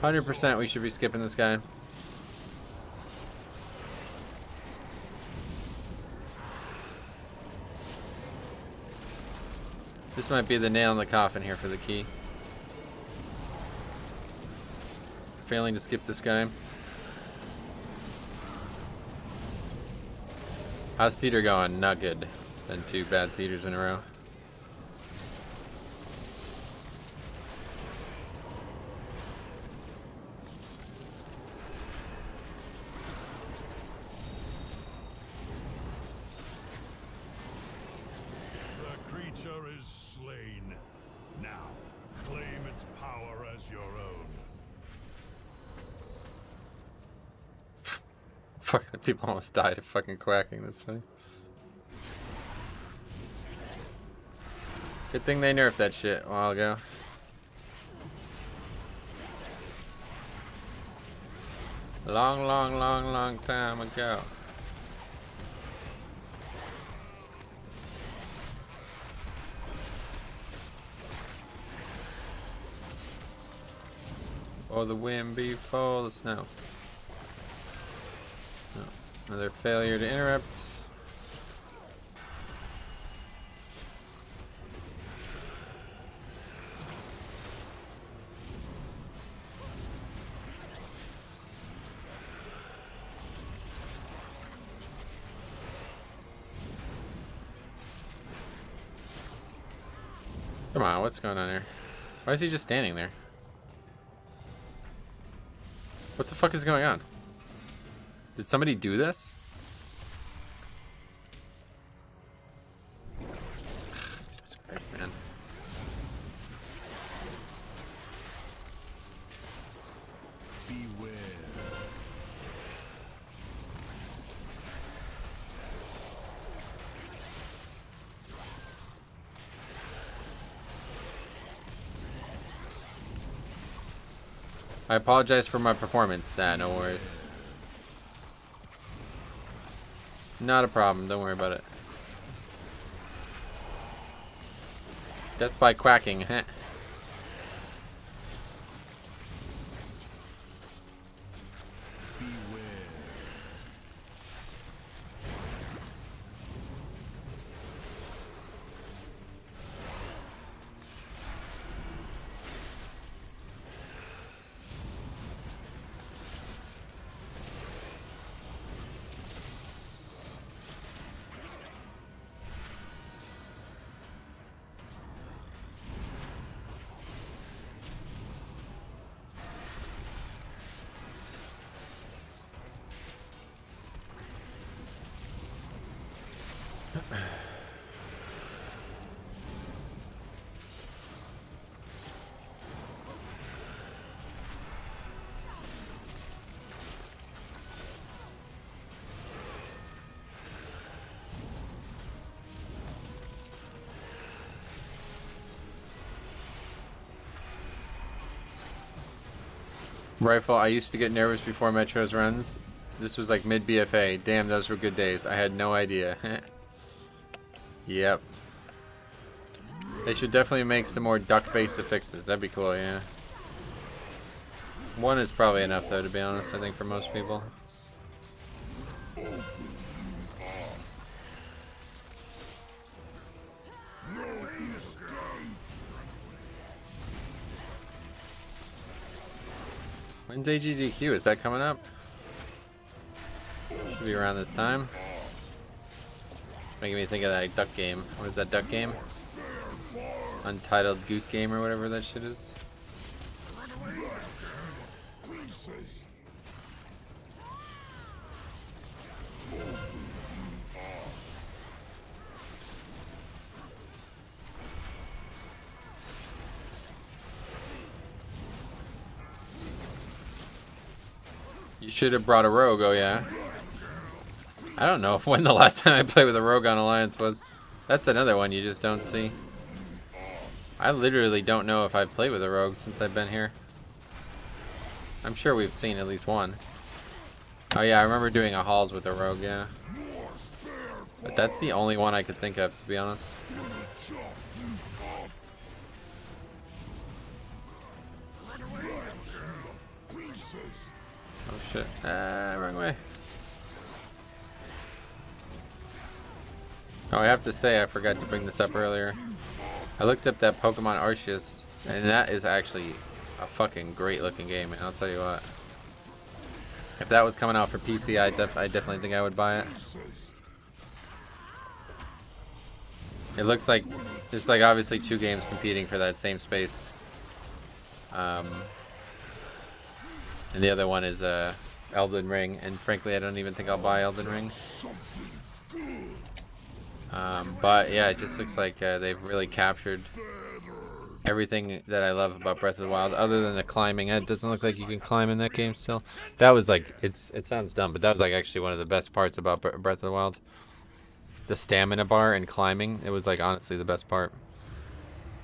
100% we should be skipping this guy. This might be the nail in the coffin here for the key. Failing to skip this guy. How's theater going? Not good. Been 2 bad theaters in a row. Fucking people almost died of fucking quacking this thing. Good thing they nerfed that shit a while ago. Long time ago. Or the wind before the snow. No. Another failure to interrupt. Come on, what's going on here? Why is he just standing there? What the fuck is going on? Did somebody do this? Jesus Christ, man. Beware. I apologize for my performance. No worries. Not a problem. Don't worry about it. Death by quacking. Heh. Rifle, I used to get nervous before Metro's runs. This was like mid BFA. Damn, those were good days. I had no idea. Yep. They should definitely make some more duck-based affixes. That'd be cool, yeah. One is probably enough though, to be honest, I think, for most people. When's AGDQ? Is that coming up? Should be around this time. Making me think of that duck game. What is that duck game? Untitled Goose Game or whatever that shit is. You should have brought a rogue, oh yeah. I don't know when the last time I played with a rogue on Alliance was. That's another one you just don't see. I literally don't know if I've played with a rogue since I've been here. I'm sure we've seen at least one. Oh yeah, I remember doing a halls with a rogue, yeah. But that's the only one I could think of, to be honest. Oh shit. Wrong way. Oh, I have to say, I forgot to bring this up earlier. I looked up that Pokemon Arceus, and that is actually a fucking great looking game, man. I'll tell you what. If that was coming out for PC, I definitely think I would buy it. It looks like it's like obviously two games competing for that same space. And the other one is Elden Ring, and frankly, I don't even think I'll buy Elden Ring. But yeah, it just looks like they've really captured everything that I love about Breath of the Wild, other than the climbing. It doesn't look like you can climb in that game still. That was like, it sounds dumb, but that was like actually one of the best parts about Breath of the Wild. The stamina bar and climbing, it was like honestly the best part.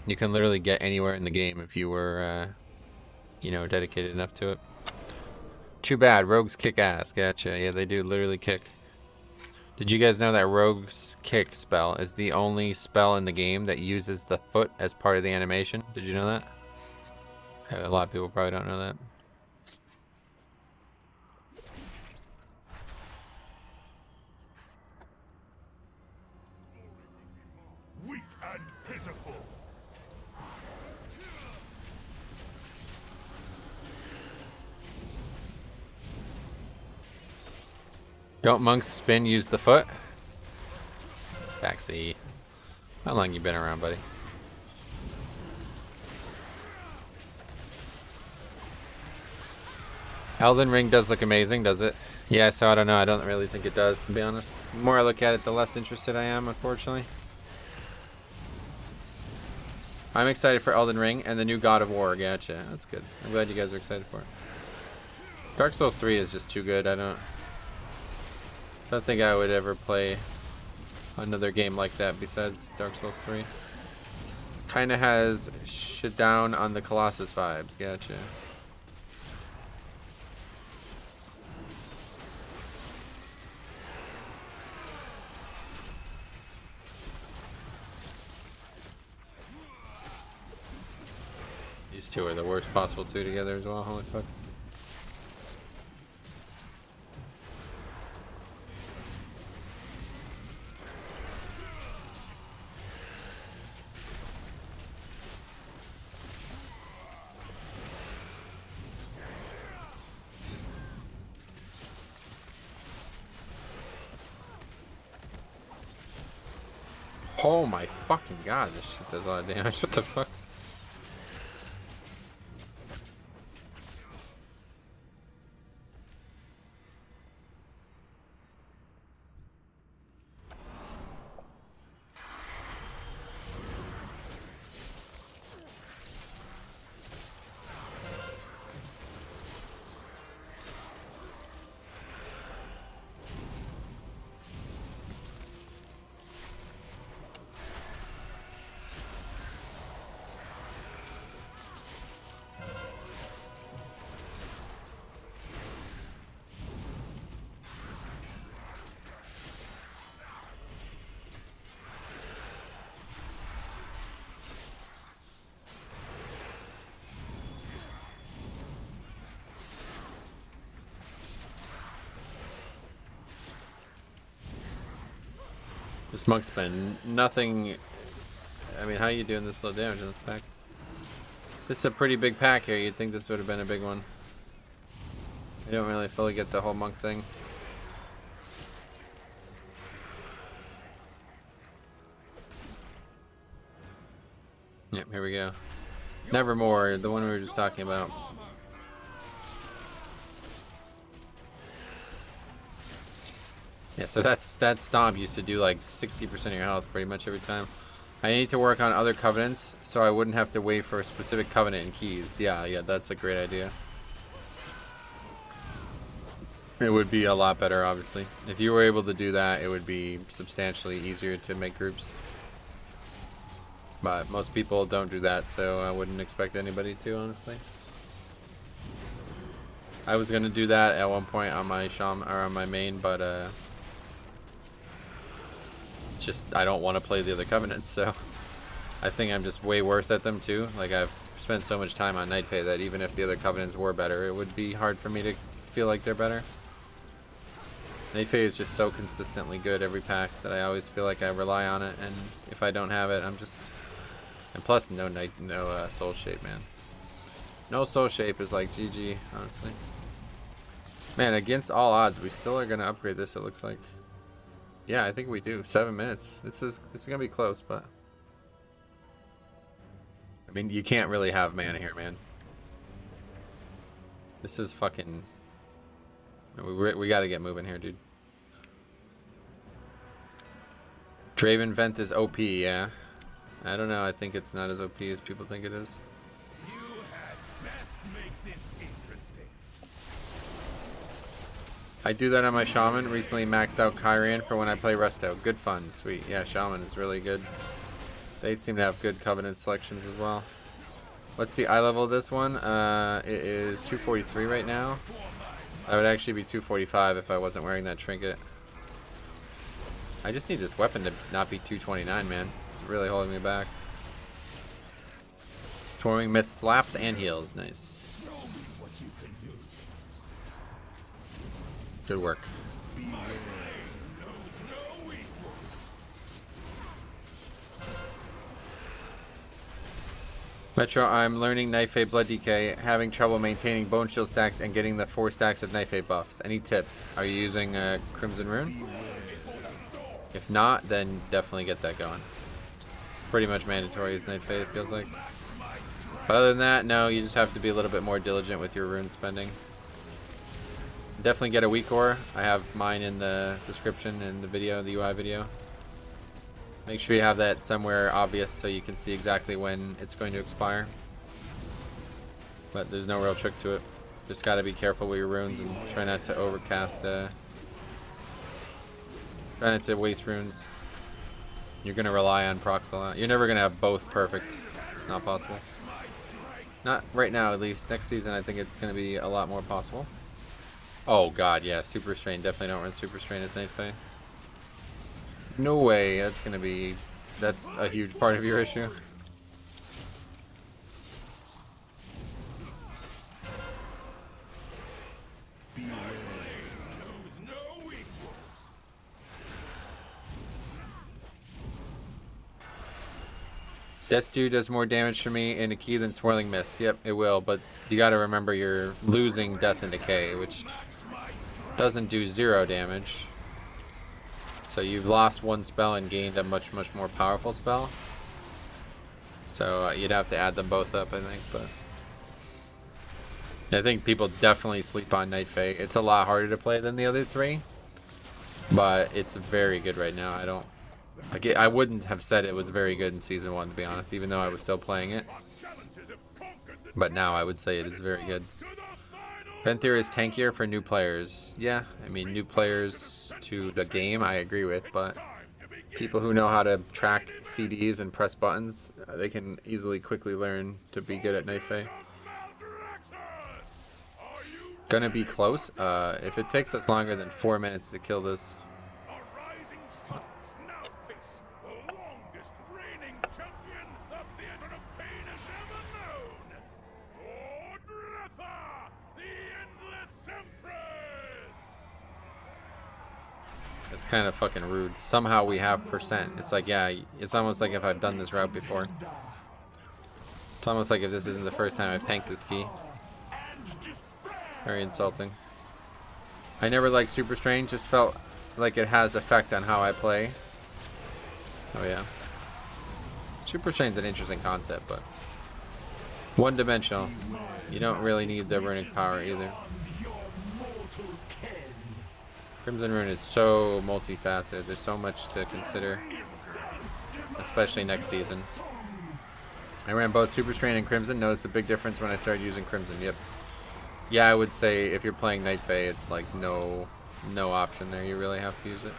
You can literally get anywhere in the game if you were, you know, dedicated enough to it. Too bad, rogues kick ass. Gotcha. Yeah, they do literally kick. Did you guys know that Rogue's Kick spell is the only spell in the game that uses the foot as part of the animation? Did you know that? A lot of people probably don't know that. Weak and pitiful. Don't monks spin, use the foot? Backseat. How long you been around, buddy? Elden Ring does look amazing, does it? Yeah, so I don't know. I don't really think it does, to be honest. The more I look at it, the less interested I am, unfortunately. I'm excited for Elden Ring and the new God of War. Gotcha. That's good. I'm glad you guys are excited for it. Dark Souls 3 is just too good. I don't think I would ever play another game like that besides Dark Souls 3. Kinda has shit down on the Colossus vibes. Gotcha. These two are the worst possible two together as well. Holy fuck. Oh my fucking god, this shit does a lot of damage. What the fuck? This monk's been nothing. I mean, how are you doing this low damage in this pack? This is a pretty big pack here. You'd think this would have been a big one. I don't really fully get the whole monk thing. Yep, here we go. Nevermore, the one we were just talking about. Yeah, so that stomp used to do like 60% of your health pretty much every time. I need to work on other covenants so I wouldn't have to wait for a specific covenant and keys. Yeah, that's a great idea. It would be a lot better, obviously. If you were able to do that, it would be substantially easier to make groups. But most people don't do that, so I wouldn't expect anybody to, honestly. I was gonna do that at one point on my shaman or on my main, but it's just I don't want to play the other covenants, so I think I'm just way worse at them too. Like I've spent so much time on Night Fae that even if the other covenants were better, it would be hard for me to feel like they're better. Night Fae is just so consistently good every pack that I always feel like I rely on it, and if I don't have it, I'm just. And plus, no soul shape, man. No soul shape is like GG, honestly. Man, against all odds, we still are gonna upgrade this. It looks like. Yeah, I think we do. 7 minutes. This is gonna be close, but. I mean, you can't really have mana here, man. This is fucking. We gotta get moving here, dude. Draven Vent is OP, yeah. I don't know, I think it's not as OP as people think it is. You had best make this interesting. I do that on my Shaman. Recently maxed out Kyrian for when I play Resto. Good fun, sweet. Yeah, Shaman is really good. They seem to have good Covenant selections as well. What's the eye level of this one? It is 243 right now. I would actually be 245 if I wasn't wearing that trinket. I just need this weapon to not be 229, man. It's really holding me back. Storming Mist slaps and heals. Nice. Good work. Metro, I'm learning Night Fae Blood Decay, having trouble maintaining Bone Shield stacks and getting the 4 stacks of Night Fae buffs. Any tips? Are you using Crimson Rune? If not, then definitely get that going. It's pretty much mandatory as Night Fae, it feels like. But other than that, no, you just have to be a little bit more diligent with your rune spending. Definitely get a weak ore. I have mine in the description in the video, the UI video. Make sure you have that somewhere obvious so you can see exactly when it's going to expire. But there's no real trick to it. Just gotta be careful with your runes and try not to overcast. Try not to waste runes. You're gonna rely on procs a lot. You're never gonna have both perfect. It's not possible. Not right now, at least. Next season, I think it's gonna be a lot more possible. Oh god, yeah, Super Strain. Definitely don't run Super Strain as Night Fae. No way, that's a huge part of your issue. Death Dew does more damage for me in a key than Swirling Mist. Yep, it will, but you gotta remember you're losing Death and Decay, which doesn't do 0 damage. So you've lost one spell and gained a much more powerful spell. So you'd have to add them both up, I think, but I think people definitely sleep on Night Fae. It's a lot harder to play than the other 3, but it's very good right now. I wouldn't have said it was very good in Season 1, to be honest, even though I was still playing it. But now I would say it is very good. Venthyr is tankier for new players. Yeah, I mean, new players to the game, I agree with, but people who know how to track CDs and press buttons, they can quickly learn to be good at Night Fae. Gonna be close. If it takes us longer than 4 minutes to kill this. It's kind of fucking rude. Somehow we have percent. It's like, yeah, it's almost like if I've done this route before. It's almost like if this isn't the first time I've tanked this key. Very insulting. I never liked Super Strain, just felt like it has effect on how I play. Oh yeah. Super Strain's an interesting concept, but one-dimensional. You don't really need the runic power either. Crimson Rune is so multifaceted. There's so much to consider, especially next season. I ran both Super Strain and Crimson. Noticed a big difference when I started using Crimson. Yep. Yeah, I would say if you're playing Night Fae, it's like no option there. You really have to use it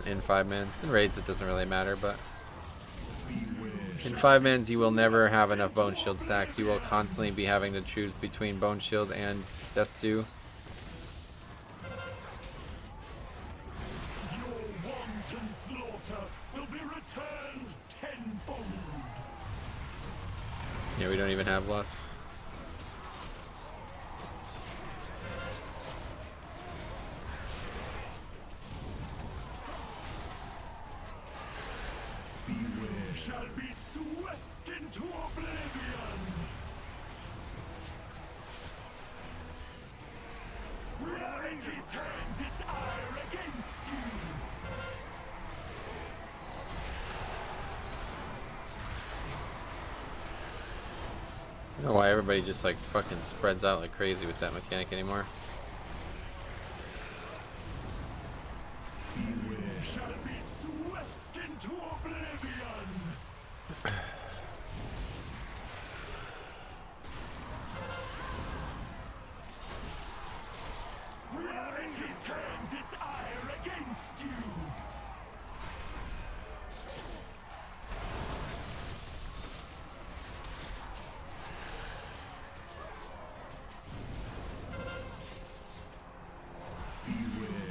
in 5 mans. In raids, it doesn't really matter, but in 5 mans, you will never have enough Bone Shield stacks. You will constantly be having to choose between Bone Shield and Death's Dew. Yeah, we don't even have less. Shall be swept into oblivion. Reality turns its ire against you. I don't know why everybody just like fucking spreads out like crazy with that mechanic anymore. Shall be swept into oblivion. Reality turns its ire against you.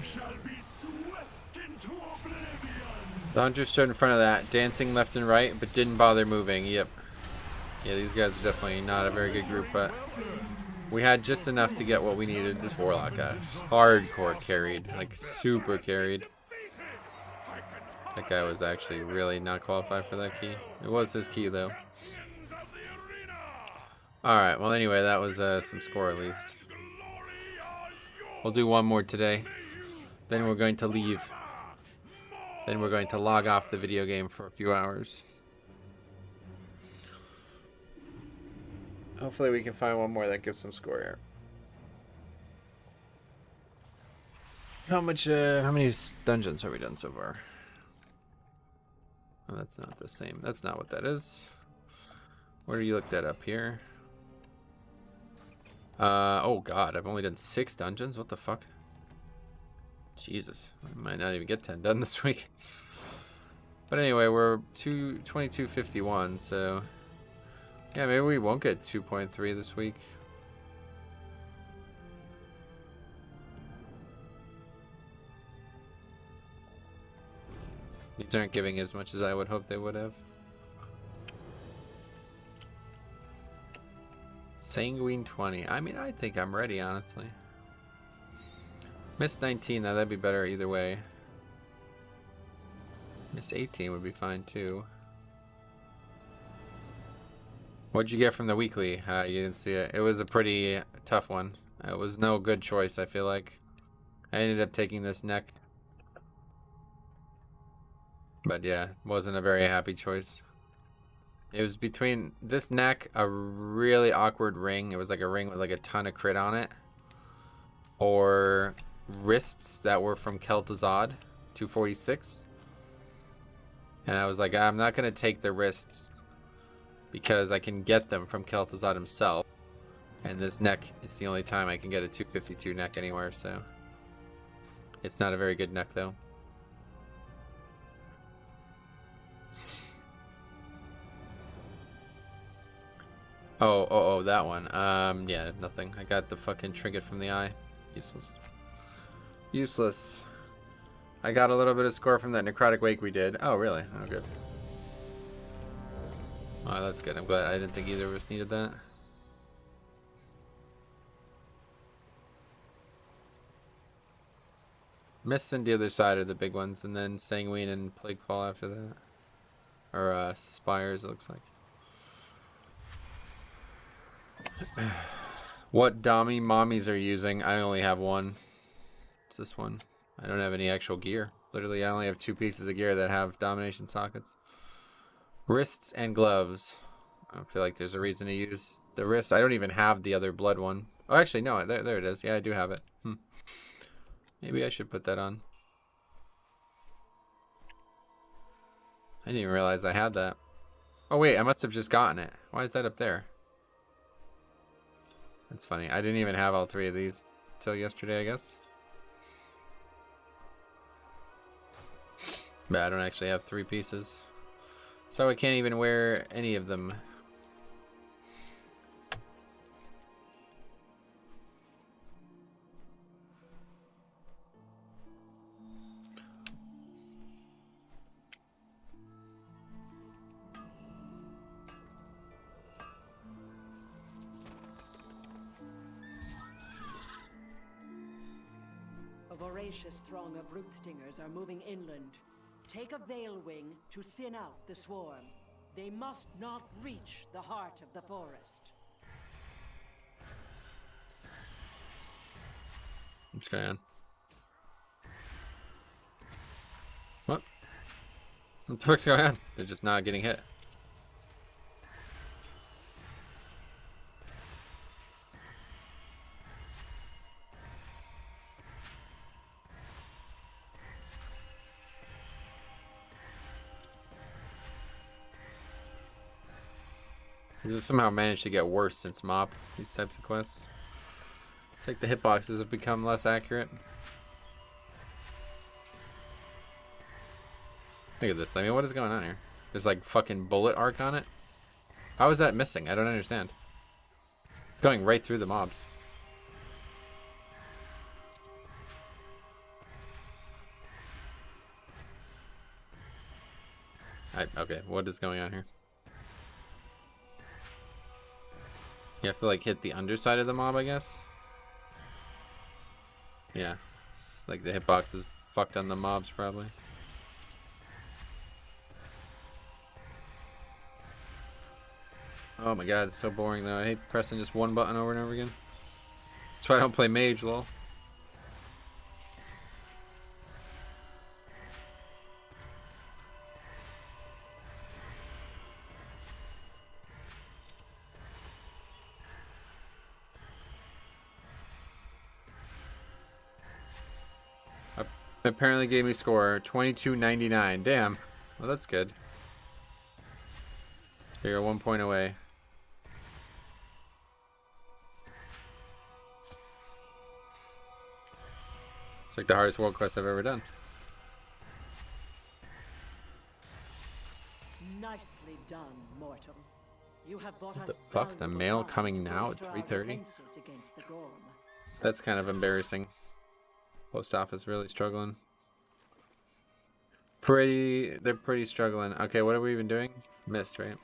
Shall be swept into oblivion. The hunter stood in front of that, dancing left and right, but didn't bother moving. Yep. Yeah, these guys are definitely not a very good group, but we had just enough to get what we needed. This Warlock got hardcore carried, like super carried. That guy was actually really not qualified for that key. It was his key though. Alright, well anyway, that was some score at least. We'll do one more today. Then we're going to leave. Then we're going to log off the video game for a few hours. Hopefully we can find one more that gives some score here. How many dungeons have we done so far? Oh, that's not the same. That's not what that is. Where do you look that up here? Oh god, I've only done 6 dungeons? What the fuck? Jesus, I might not even get 10 done this week. But anyway, we're 22:51, so yeah, maybe we won't get 2.3 this week. These aren't giving as much as I would hope they would have. Sanguine 20. I mean, I think I'm ready, honestly. Miss 19, now that'd be better either way. Miss 18 would be fine too. What'd you get from the weekly? You didn't see it. It was a pretty tough one. It was no good choice, I feel like. I ended up taking this neck. But yeah, wasn't a very happy choice. It was between this neck, a really awkward ring. It was like a ring with like a ton of crit on it. Or wrists that were from Kel'Thuzad, 246. And I was like, I'm not going to take the wrists because I can get them from Kel'Thuzad himself. And this neck is the only time I can get a 252 neck anywhere, so. It's not a very good neck, though. Oh, that one. Yeah, nothing. I got the fucking trinket from the eye. Useless. Useless. I got a little bit of score from that Necrotic Wake we did. Oh, really? Oh, good. Oh, that's good. I'm glad. I didn't think either of us needed that. Mist and the other side are the big ones, and then Sanguine and Plaguefall after that. Or Spires, it looks like. What Dami mommies are using? I only have one. It's this one. I don't have any actual gear. Literally, I only have 2 pieces of gear that have domination sockets. Wrists and gloves. I don't feel like there's a reason to use the wrist. I don't even have the other blood one. Oh, actually, no. There it is. Yeah, I do have it. Maybe I should put that on. I didn't even realize I had that. Oh, wait. I must have just gotten it. Why is that up there? That's funny. I didn't even have all 3 of these till yesterday, I guess. But I don't actually have 3 pieces. So I can't even wear any of them. A voracious throng of root stingers are moving inland. Take a veil wing to thin out the swarm. They must not reach the heart of the forest. What's going on? What? What the fuck's going on? They're just not getting hit. These have somehow managed to get worse since MOP, these types of quests. It's like the hitboxes have become less accurate. Look at this. I mean, what is going on here? There's like fucking bullet arc on it. How is that missing? I don't understand. It's going right through the mobs. Okay, what is going on here? You have to like hit the underside of the mob, I guess. Yeah, it's like the hitbox is fucked on the mobs probably. Oh my god, it's so boring though. I hate pressing just one button over and over again. That's why I don't play mage, lol. Apparently gave me score 2299. Damn. Well, that's good. You're 1 point away. It's like the hardest world quest I've ever done. Nicely done, mortal. You have bought What us the fuck? The valuable mail time coming to now at bolster our 3:30? defenses against the Gorm. That's kind of embarrassing. Post office really struggling. They're pretty struggling. Okay, what are we even doing? Missed, right?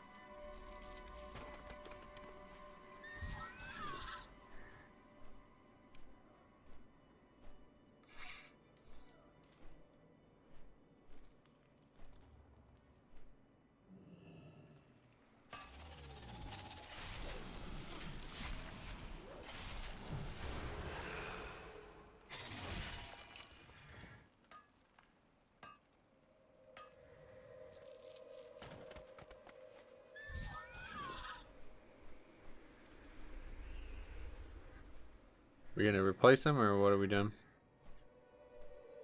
We gonna replace him, or what are we doing?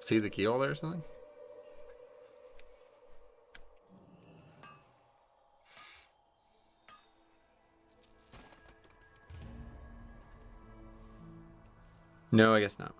See the key holder or something? No, I guess not.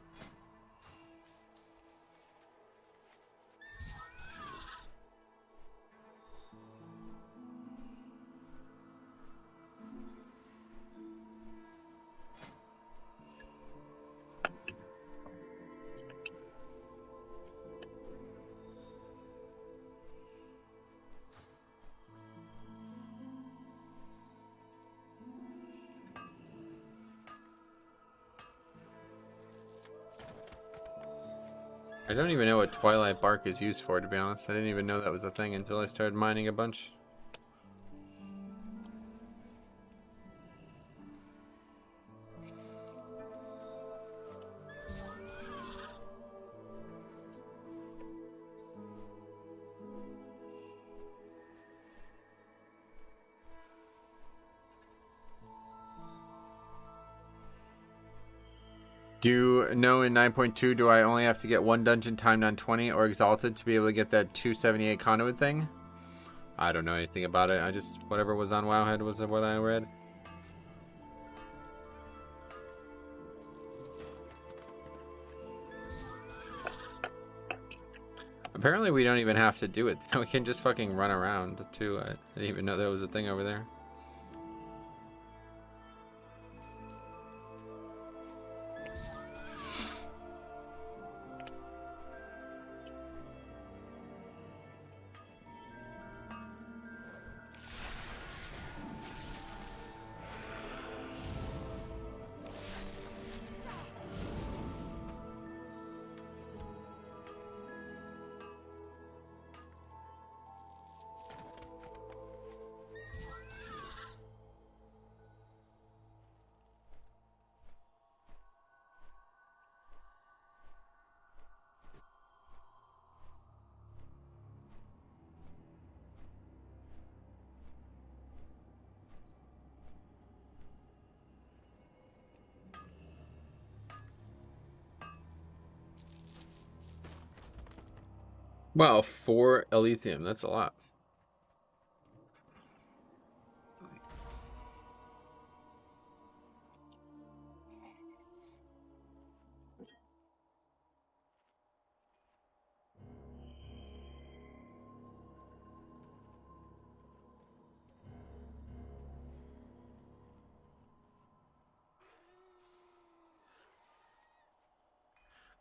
I don't even know what Twilight Bark is used for, to be honest. I didn't even know that was a thing until I started mining a bunch. Do you know in 9.2, do I only have to get one dungeon timed on 20 or exalted to be able to get that 278 conduit thing? I don't know anything about it. I just, whatever was on Wowhead was what I read. Apparently we don't even have to do it. We can just fucking run around too. I didn't even know there was a thing over there. Wow, 4 Elysium. That's a lot.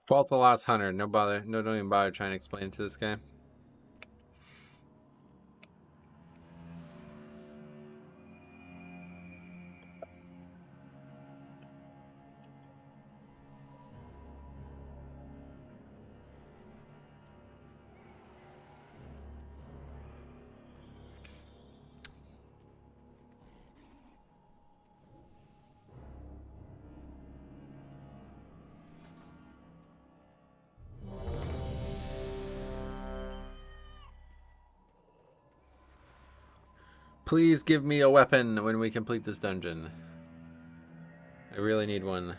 Fault the Lost Hunter. No bother. No, don't even bother trying to explain it to this guy. Please give me a weapon when we complete this dungeon. I really need one.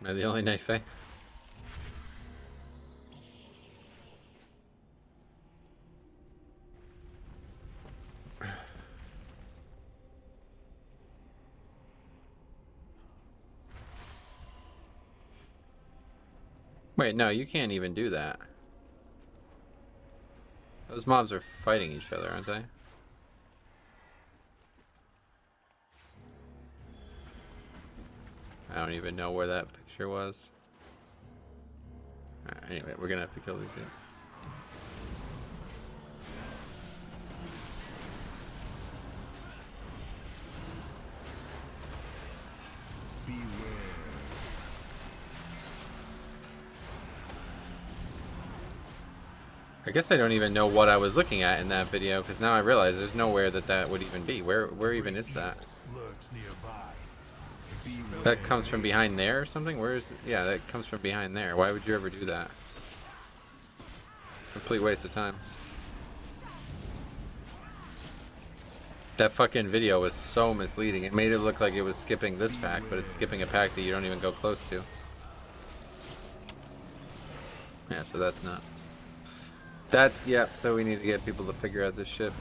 Am I the only knife fae? Wait, no, you can't even do that. Those mobs are fighting each other, aren't they? I don't even know where that picture was. Alright, anyway, we're gonna have to kill these guys. I guess I don't even know what I was looking at in that video, because now I realize there's nowhere that that would even be. Where even is that? Lurks nearby. That comes from behind there or something? Where is it? Yeah, that comes from behind there. Why would you ever do that? Complete waste of time. That fucking video was so misleading. It made it look like it was skipping this pack, but it's skipping a pack that you don't even go close to. Yeah, so that's not. That's, yep, so we need to get people to figure out this shit.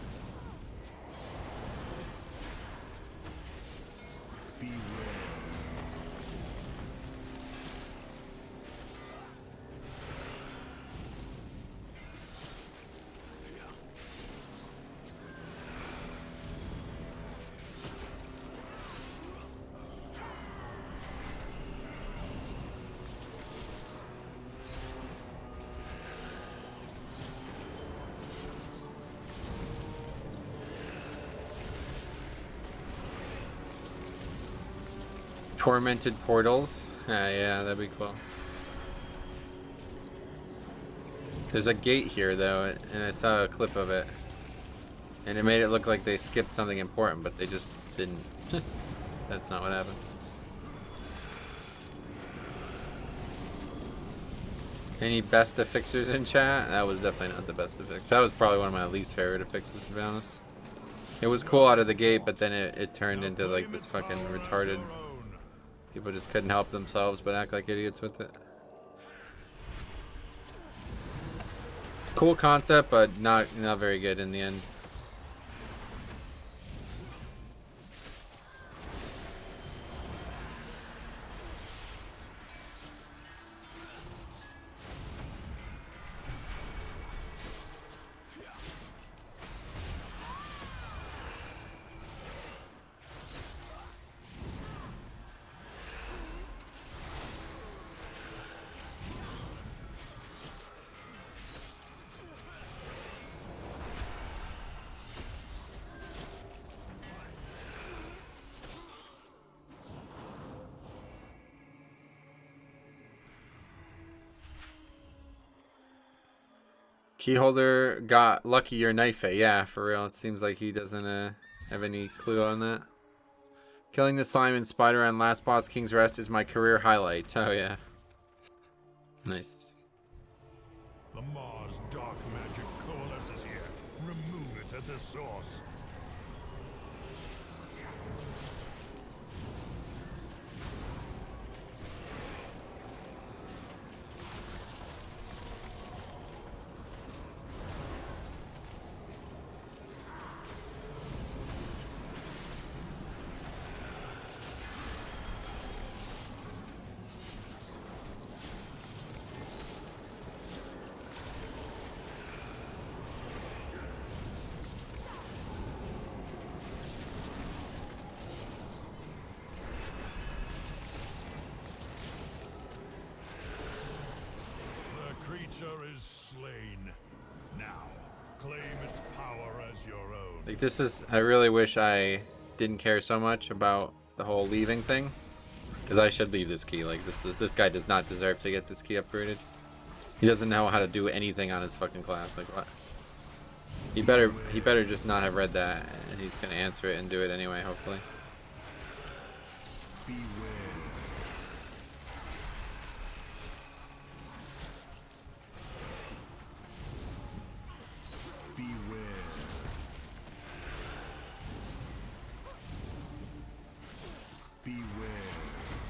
Tormented portals. Yeah, that'd be cool. There's a gate here though, and I saw a clip of it. And it made it look like they skipped something important, but they just didn't. That's not what happened. Any best affixers in chat? That was definitely not the best affix. That was probably one of my least favorite affixes, to be honest. It was cool out of the gate, but then it turned into like this fucking retarded. People just couldn't help themselves but act like idiots with it. Cool concept, but not very good in the end. Keyholder got lucky your knife. Yeah, for real. It seems like he doesn't have any clue on that. Killing the slime and spider on last boss King's Rest is my career highlight. Oh yeah. Nice. The Mars dark magic coalesces here. Remove it at the source. Is slain. Now, claim its power as your own. Like this is, I really wish I didn't care so much about the whole leaving thing, because I should leave this key. Like this guy does not deserve to get this key upgraded. He doesn't know how to do anything on his fucking class. Like what? He better just not have read that, and he's gonna answer it and do it anyway. Hopefully. Beware.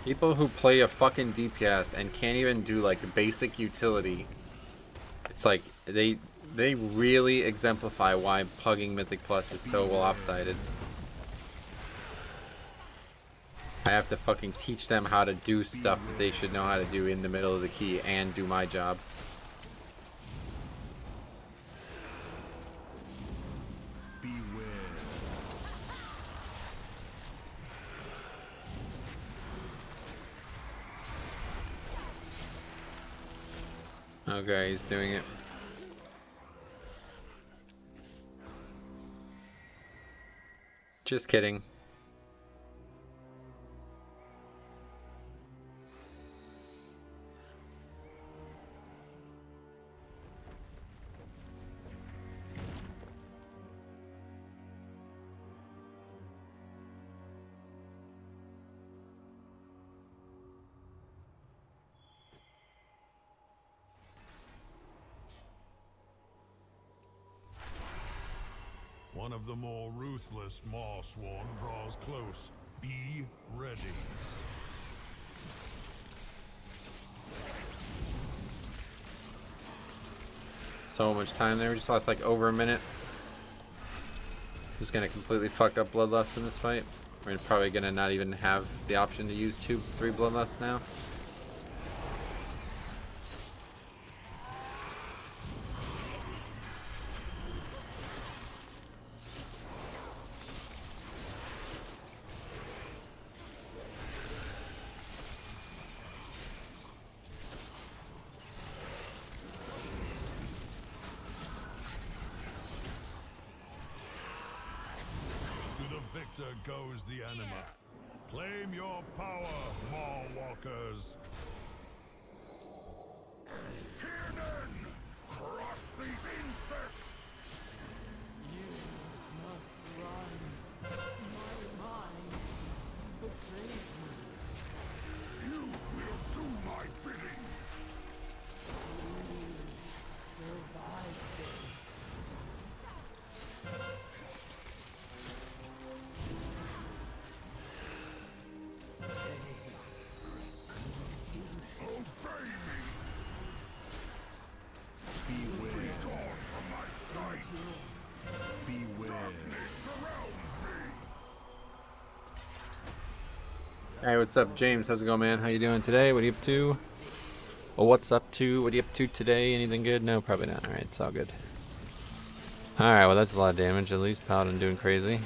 People who play a fucking DPS and can't even do like basic utility, it's like they really exemplify why Pugging Mythic Plus is so lopsided. I have to fucking teach them how to do stuff that they should know how to do in the middle of the key and do my job. Okay, he's doing it. Just kidding. One of the more ruthless Marsworn draws close. Be ready. So much time there. We just lost like over a minute. Just gonna completely fuck up Bloodlust in this fight. We're probably gonna not even have the option to use 2-3 Bloodlusts now. Goes the anima. Claim your power, Maw-walkers. Tiernan! Crush these insects! You must run. My mind betrays me. You will do my bidding. Please survive this. Hey, what's up, James? How's it going, man? How you doing today? What are you up to? Well, what's up to? What are you up to today? Anything good? No, probably not. All right, it's all good. All right, well, that's a lot of damage. At least Paladin doing crazy.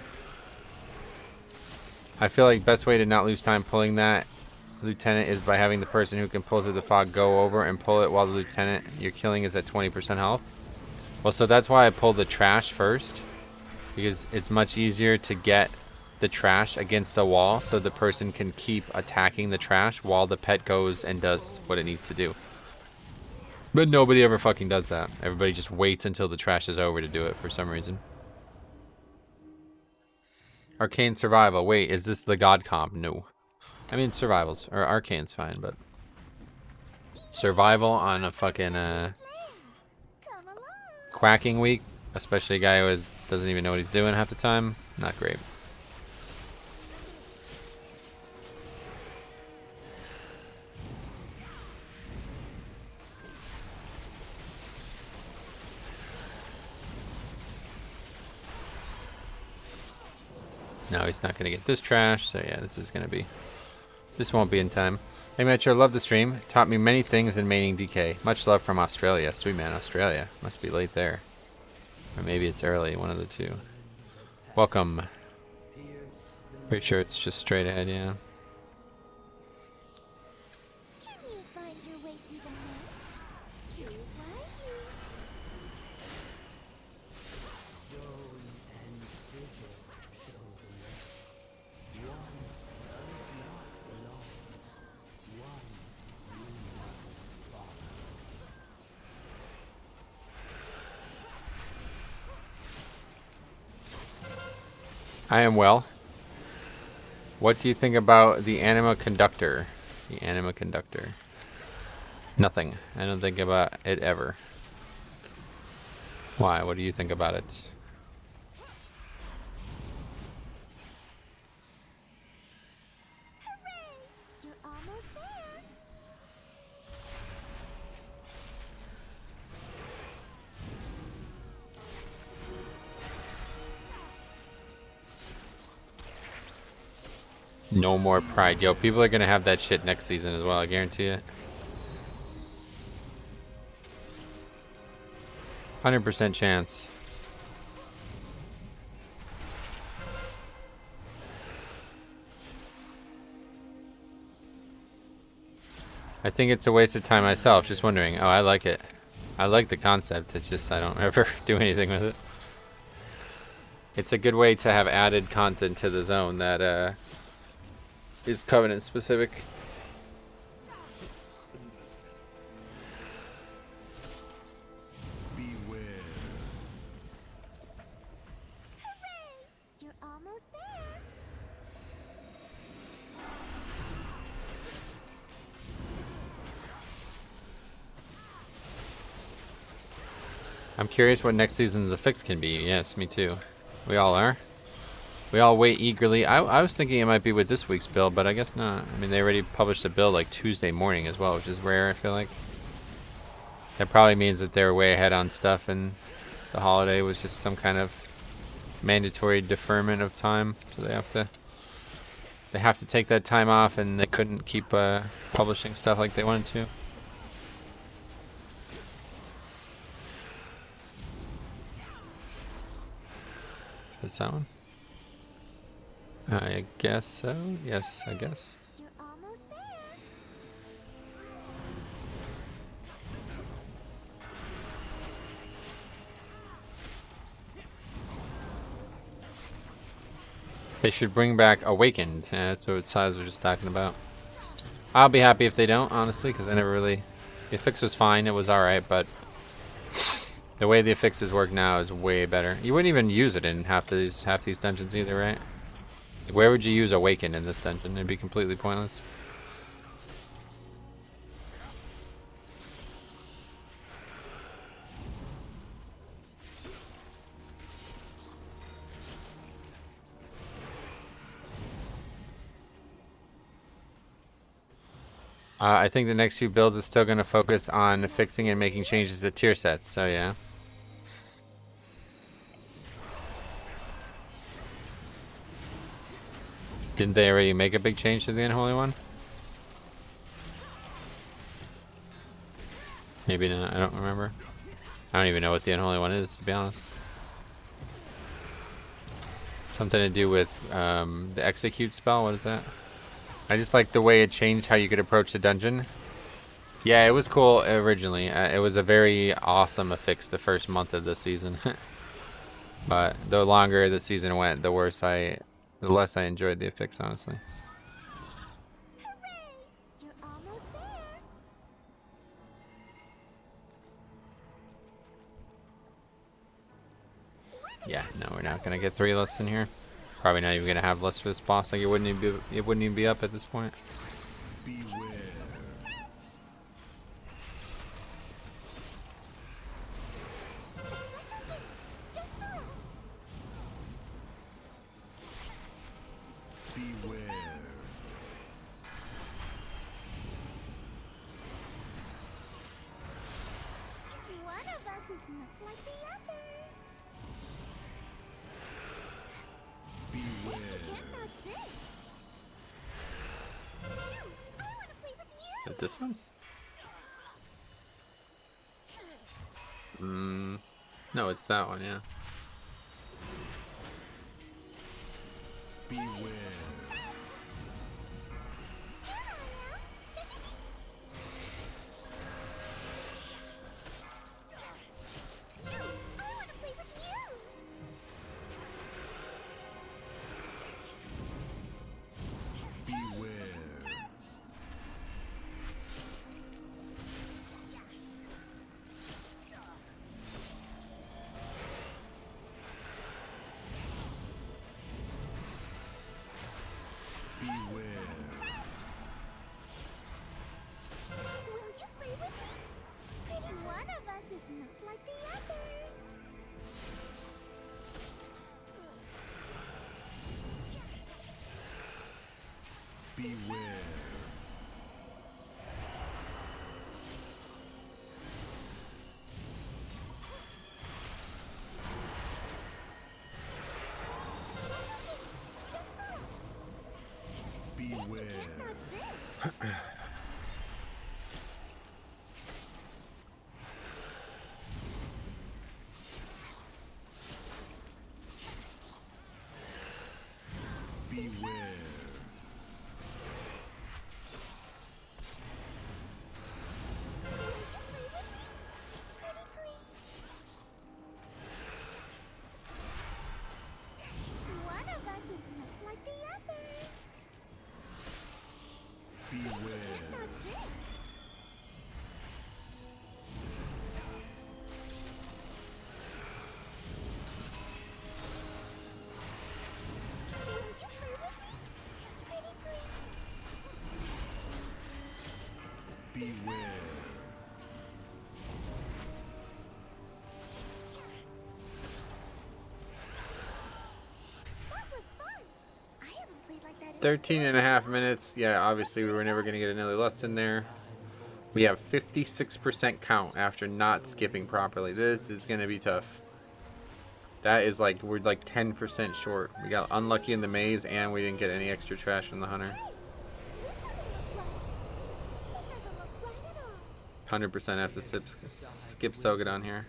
I feel like best way to not lose time pulling that lieutenant is by having the person who can pull through the fog go over and pull it while the lieutenant you're killing is at 20% health. Well, so that's why I pulled the trash first, because it's much easier to get the trash against the wall so the person can keep attacking the trash while the pet goes and does what it needs to do. But nobody ever fucking does that. Everybody just waits until the trash is over to do it for some reason. Arcane Survival. Wait, is this the God comp? No. I mean, Survivals. Or Arcane's fine, but... Survival on a fucking, Quacking week. Especially a guy who doesn't even know what he's doing half the time. Not great. No, he's not going to get this trash, so yeah, this won't be in time. Hey Metro, love the stream. Taught me many things in maining DK. Much love from Australia. Sweet man, Australia. Must be late there. Or maybe it's early, one of the two. Welcome. Pretty sure it's just straight ahead, yeah. I am well. What do you think about the Anima Conductor? The Anima Conductor. Nothing. I don't think about it ever. Why? What do you think about it? You're almost there. No more pride. Yo, people are gonna have that shit next season as well, I guarantee it. 100% chance. I think it's a waste of time myself, just wondering. Oh, I like it. I like the concept, it's just I don't ever do anything with it. It's a good way to have added content to the zone that is Covenant specific. Beware. Hooray! You're almost there. I'm curious what next season the fix can be. Yes, me too. We all are. We all wait eagerly. I was thinking it might be with this week's build, but I guess not. I mean, they already published a build like Tuesday morning as well, which is rare, I feel like. That probably means that they're way ahead on stuff, and the holiday was just some kind of mandatory deferment of time, so they have to take that time off, and they couldn't keep publishing stuff like they wanted to. That's that one. I guess so. Yes, I guess. You're almost there. They should bring back Awakened. That's what Size was just talking about. I'll be happy if they don't, honestly, because I never really... The fix was fine. It was alright, but... The way the fixes work now is way better. You wouldn't even use it in half these dungeons either, right? Where would you use Awaken in this dungeon? It'd be completely pointless. I think the next few builds is still going to focus on fixing and making changes to tier sets, so yeah. Didn't they already make a big change to the Unholy One? Maybe not, I don't remember. I don't even know what the Unholy One is, to be honest. Something to do with the execute spell, what is that? I just like the way it changed how you could approach the dungeon. Yeah, it was cool originally. It was a very awesome fix the first month of the season. But the longer the season went, the less I enjoyed the fix, honestly. Hooray! You're almost there. Yeah, no, we're not gonna get 3 lists in here. Probably not even gonna have lists for this boss. Like it wouldn't even be up at this point. Beware. Beware. One of us is not like the others. Beware. Can't dodge this. I want to play with you. Is it this one? No, it's that one, yeah. Beware. I want to play with you. Beware. Beware. Will you play with me? Maybe one of us is not like the others. Beware. Beware. Dodge this. Beware. One of us is not like the others. Beware. Dodge this. Will you play with me? Pretty please. Beware. 13.5 minutes. Yeah, obviously we were never going to get another lust in there. We have 56% count after not skipping properly. This is going to be tough. That is like, we're like 10% short. We got unlucky in the maze and we didn't get any extra trash from the hunter. 100% have to skip Sogadon here.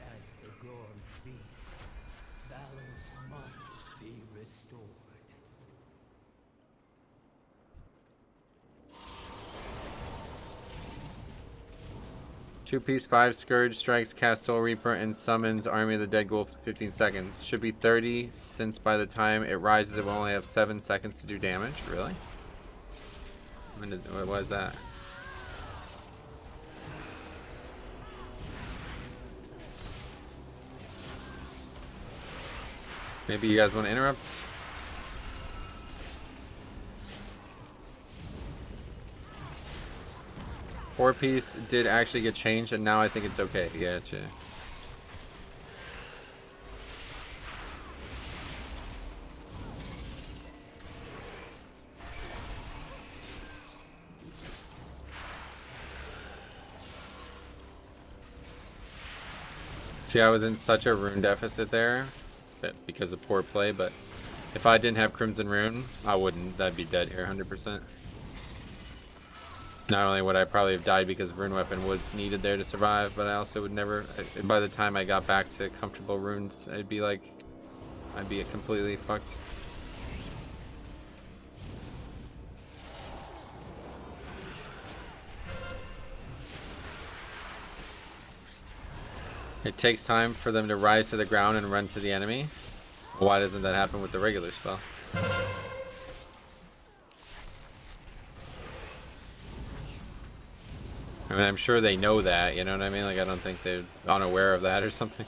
Two-piece 5 Scourge strikes, cast Soul Reaper, and summons Army of the Dead Ghoul for 15 seconds. Should be 30, since by the time it rises, it will only have 7 seconds to do damage. Really? What was that? Maybe you guys want to interrupt? Four-piece did actually get changed, and now I think it's okay. Gotcha. See, I was in such a rune deficit there because of poor play, but if I didn't have Crimson Rune, I wouldn't. That'd be dead here, 100%. Not only would I probably have died because of Rune Weapon was needed there to survive, but I also would never, by the time I got back to comfortable runes, I'd be completely fucked. It takes time for them to rise to the ground and run to the enemy. Why doesn't that happen with the regular spell? I mean, I'm sure they know that, you know what I mean? Like, I don't think they're unaware of that or something.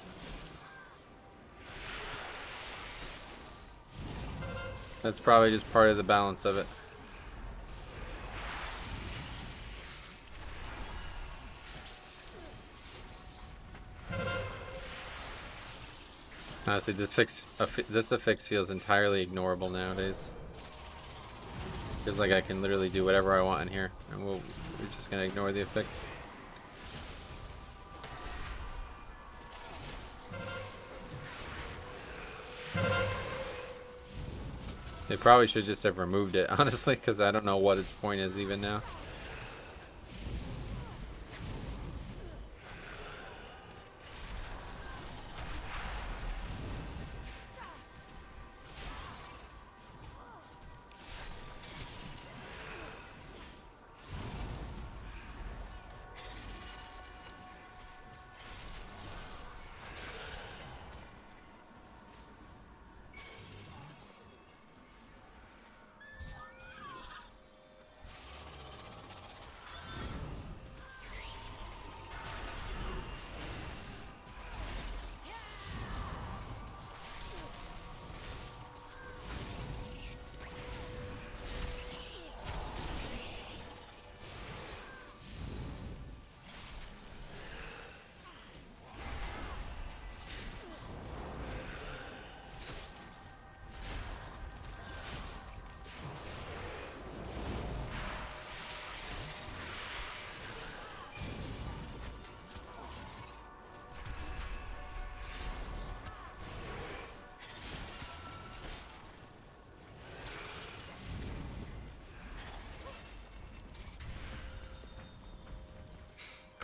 That's probably just part of the balance of it. Honestly, this affix feels entirely ignorable nowadays. Feels like I can literally do whatever I want in here, and we're just gonna ignore the affix. They probably should just have removed it, honestly, because I don't know what its point is even now.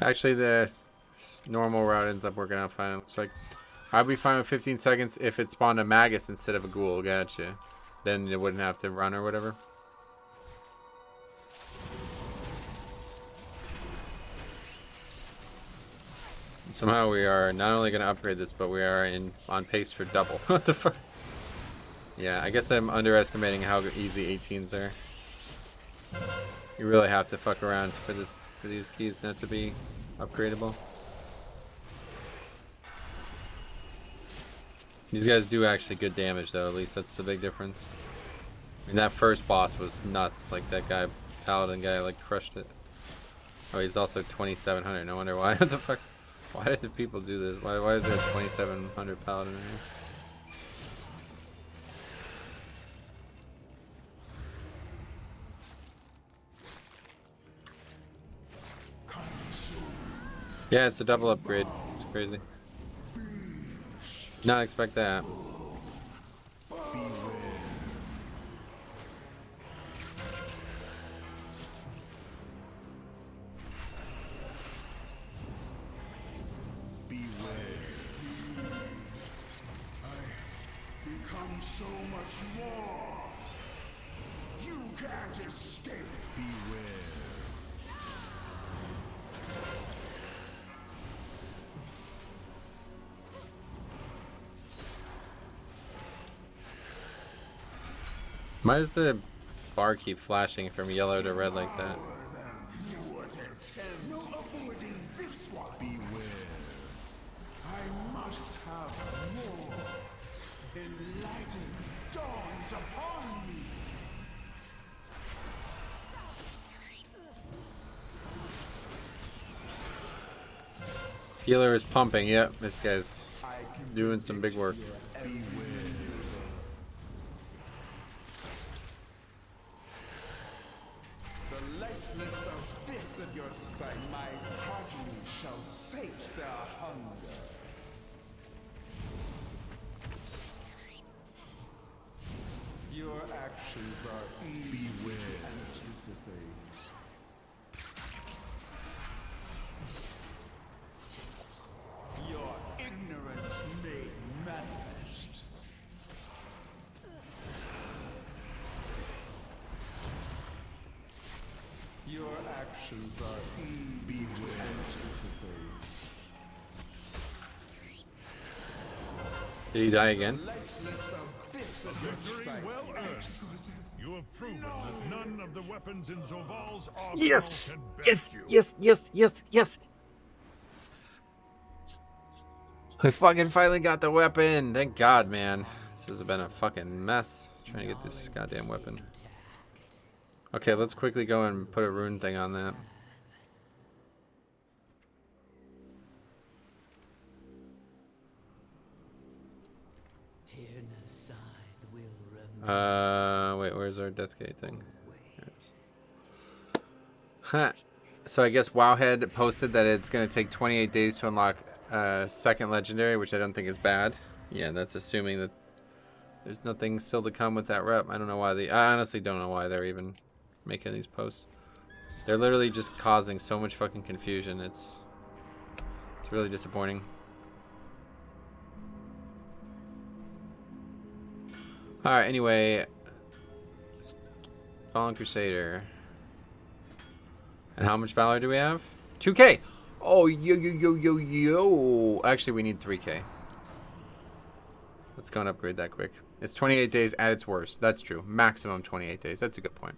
Actually, the normal route ends up working out fine. It looks like I'd be fine with 15 seconds if it spawned a Magus instead of a Ghoul. Gotcha. Then it wouldn't have to run or whatever. Somehow we are not only going to upgrade this, but we are on pace for double. What the fuck? Yeah, I guess I'm underestimating how easy 18s are. You really have to fuck around for these keys not to be upgradable. These guys do actually good damage though, at least that's the big difference. I mean, that first boss was nuts, like that guy, Paladin guy, like crushed it. Oh, he's also 2700, no wonder why. What the fuck? Why did the people do this? Why is there 2700 Paladin in here? Yeah, it's a double upgrade. It's crazy. Not expect that. Become so much more. You can't escape. Beware. Why does the bar keep flashing from yellow to red like that? No avoiding this one. Beware. I must have more. Enlightened dawns upon me. Healer is pumping. Yep, this guy's doing some big work. The lightness of this of your sight, my progeny shall sate their hunger. Your actions are easy to anticipate. Your ignorance made manifest. Your actions are easy to anticipate. Did he die again? Lightness of this of your Victory sight. well earned. You have proven that none of the weapons in Zoval's arsenal Yes! can Yes! best you. Yes! Yes! Yes! Yes! I fucking finally got the weapon! Thank God, man. This has been a fucking mess trying to get this goddamn weapon. Okay, let's quickly go and put a rune thing on that. Wait, where's our Deathgate thing? Huh. So I guess Wowhead posted that it's going to take 28 days to unlock second legendary, which I don't think is bad. Yeah, that's assuming that there's nothing still to come with that rep. I don't know why I honestly don't know why they're even making these posts. They're literally just causing so much fucking confusion. It's really disappointing. Alright, anyway. Fallen Crusader. And how much Valor do we have? 2k! Oh, yo. Actually, we need 3k. Let's go and upgrade that quick. It's 28 days at its worst. That's true. Maximum 28 days. That's a good point.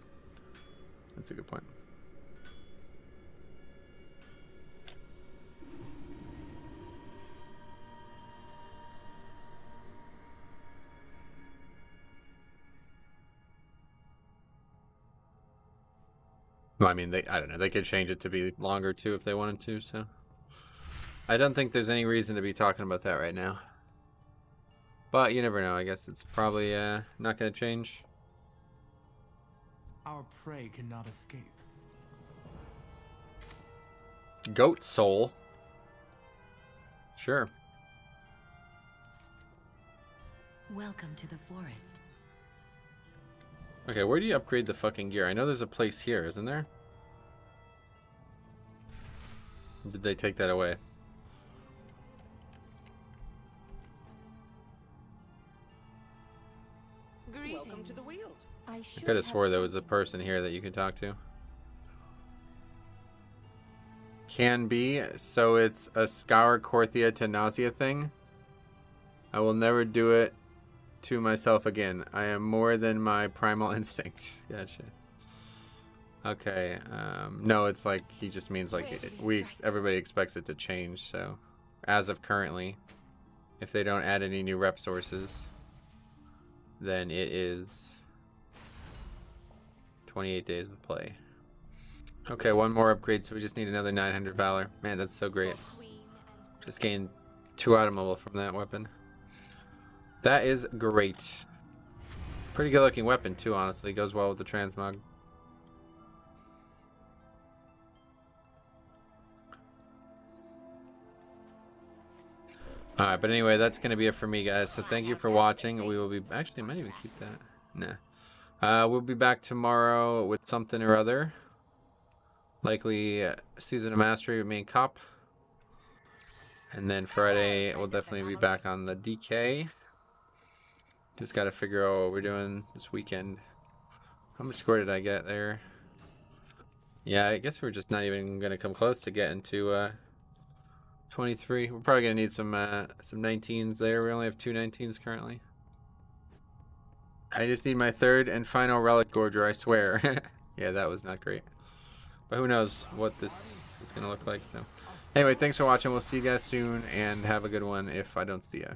That's a good point. Well, I mean, I don't know. They could change it to be longer, too, if they wanted to, so. I don't think there's any reason to be talking about that right now. But you never know. I guess it's probably not going to change. Our prey cannot escape. Goat soul. Sure. Welcome to the forest. Okay, where do you upgrade the fucking gear? I know there's a place here, isn't there? Did they take that away? Welcome to the Weald. I could have swore there was a person here that you could talk to. Can be. So it's a Scour Korthia to nausea thing. I will never do it to myself again. I am more than my primal instinct. Gotcha. Okay. No, it's like he just means like everybody expects it to change. So as of currently, if they don't add any new rep sources, then it is 28 days of play. Okay, one more upgrade, so we just need another 900 Valor. Man, that's so great. Just gained 2 automobile from that weapon. That is great. Pretty good looking weapon too, honestly. Goes well with the Transmog. Alright, but anyway, that's going to be it for me, guys. So thank you for watching. We will be... Actually, I might even keep that. Nah. We'll be back tomorrow with something or other. Likely Season of Mastery with me and Cop. And then Friday, we'll definitely be back on the DK. Just got to figure out what we're doing this weekend. How much score did I get there? Yeah, I guess we're just not even going to come close to getting to 23. We're probably going to need some 19s there. We only have 2 19s currently. I just need my 3rd and final Relic Gorger, I swear. Yeah, that was not great. But who knows what this is going to look like. So, anyway, thanks for watching. We'll see you guys soon, and have a good one if I don't see you.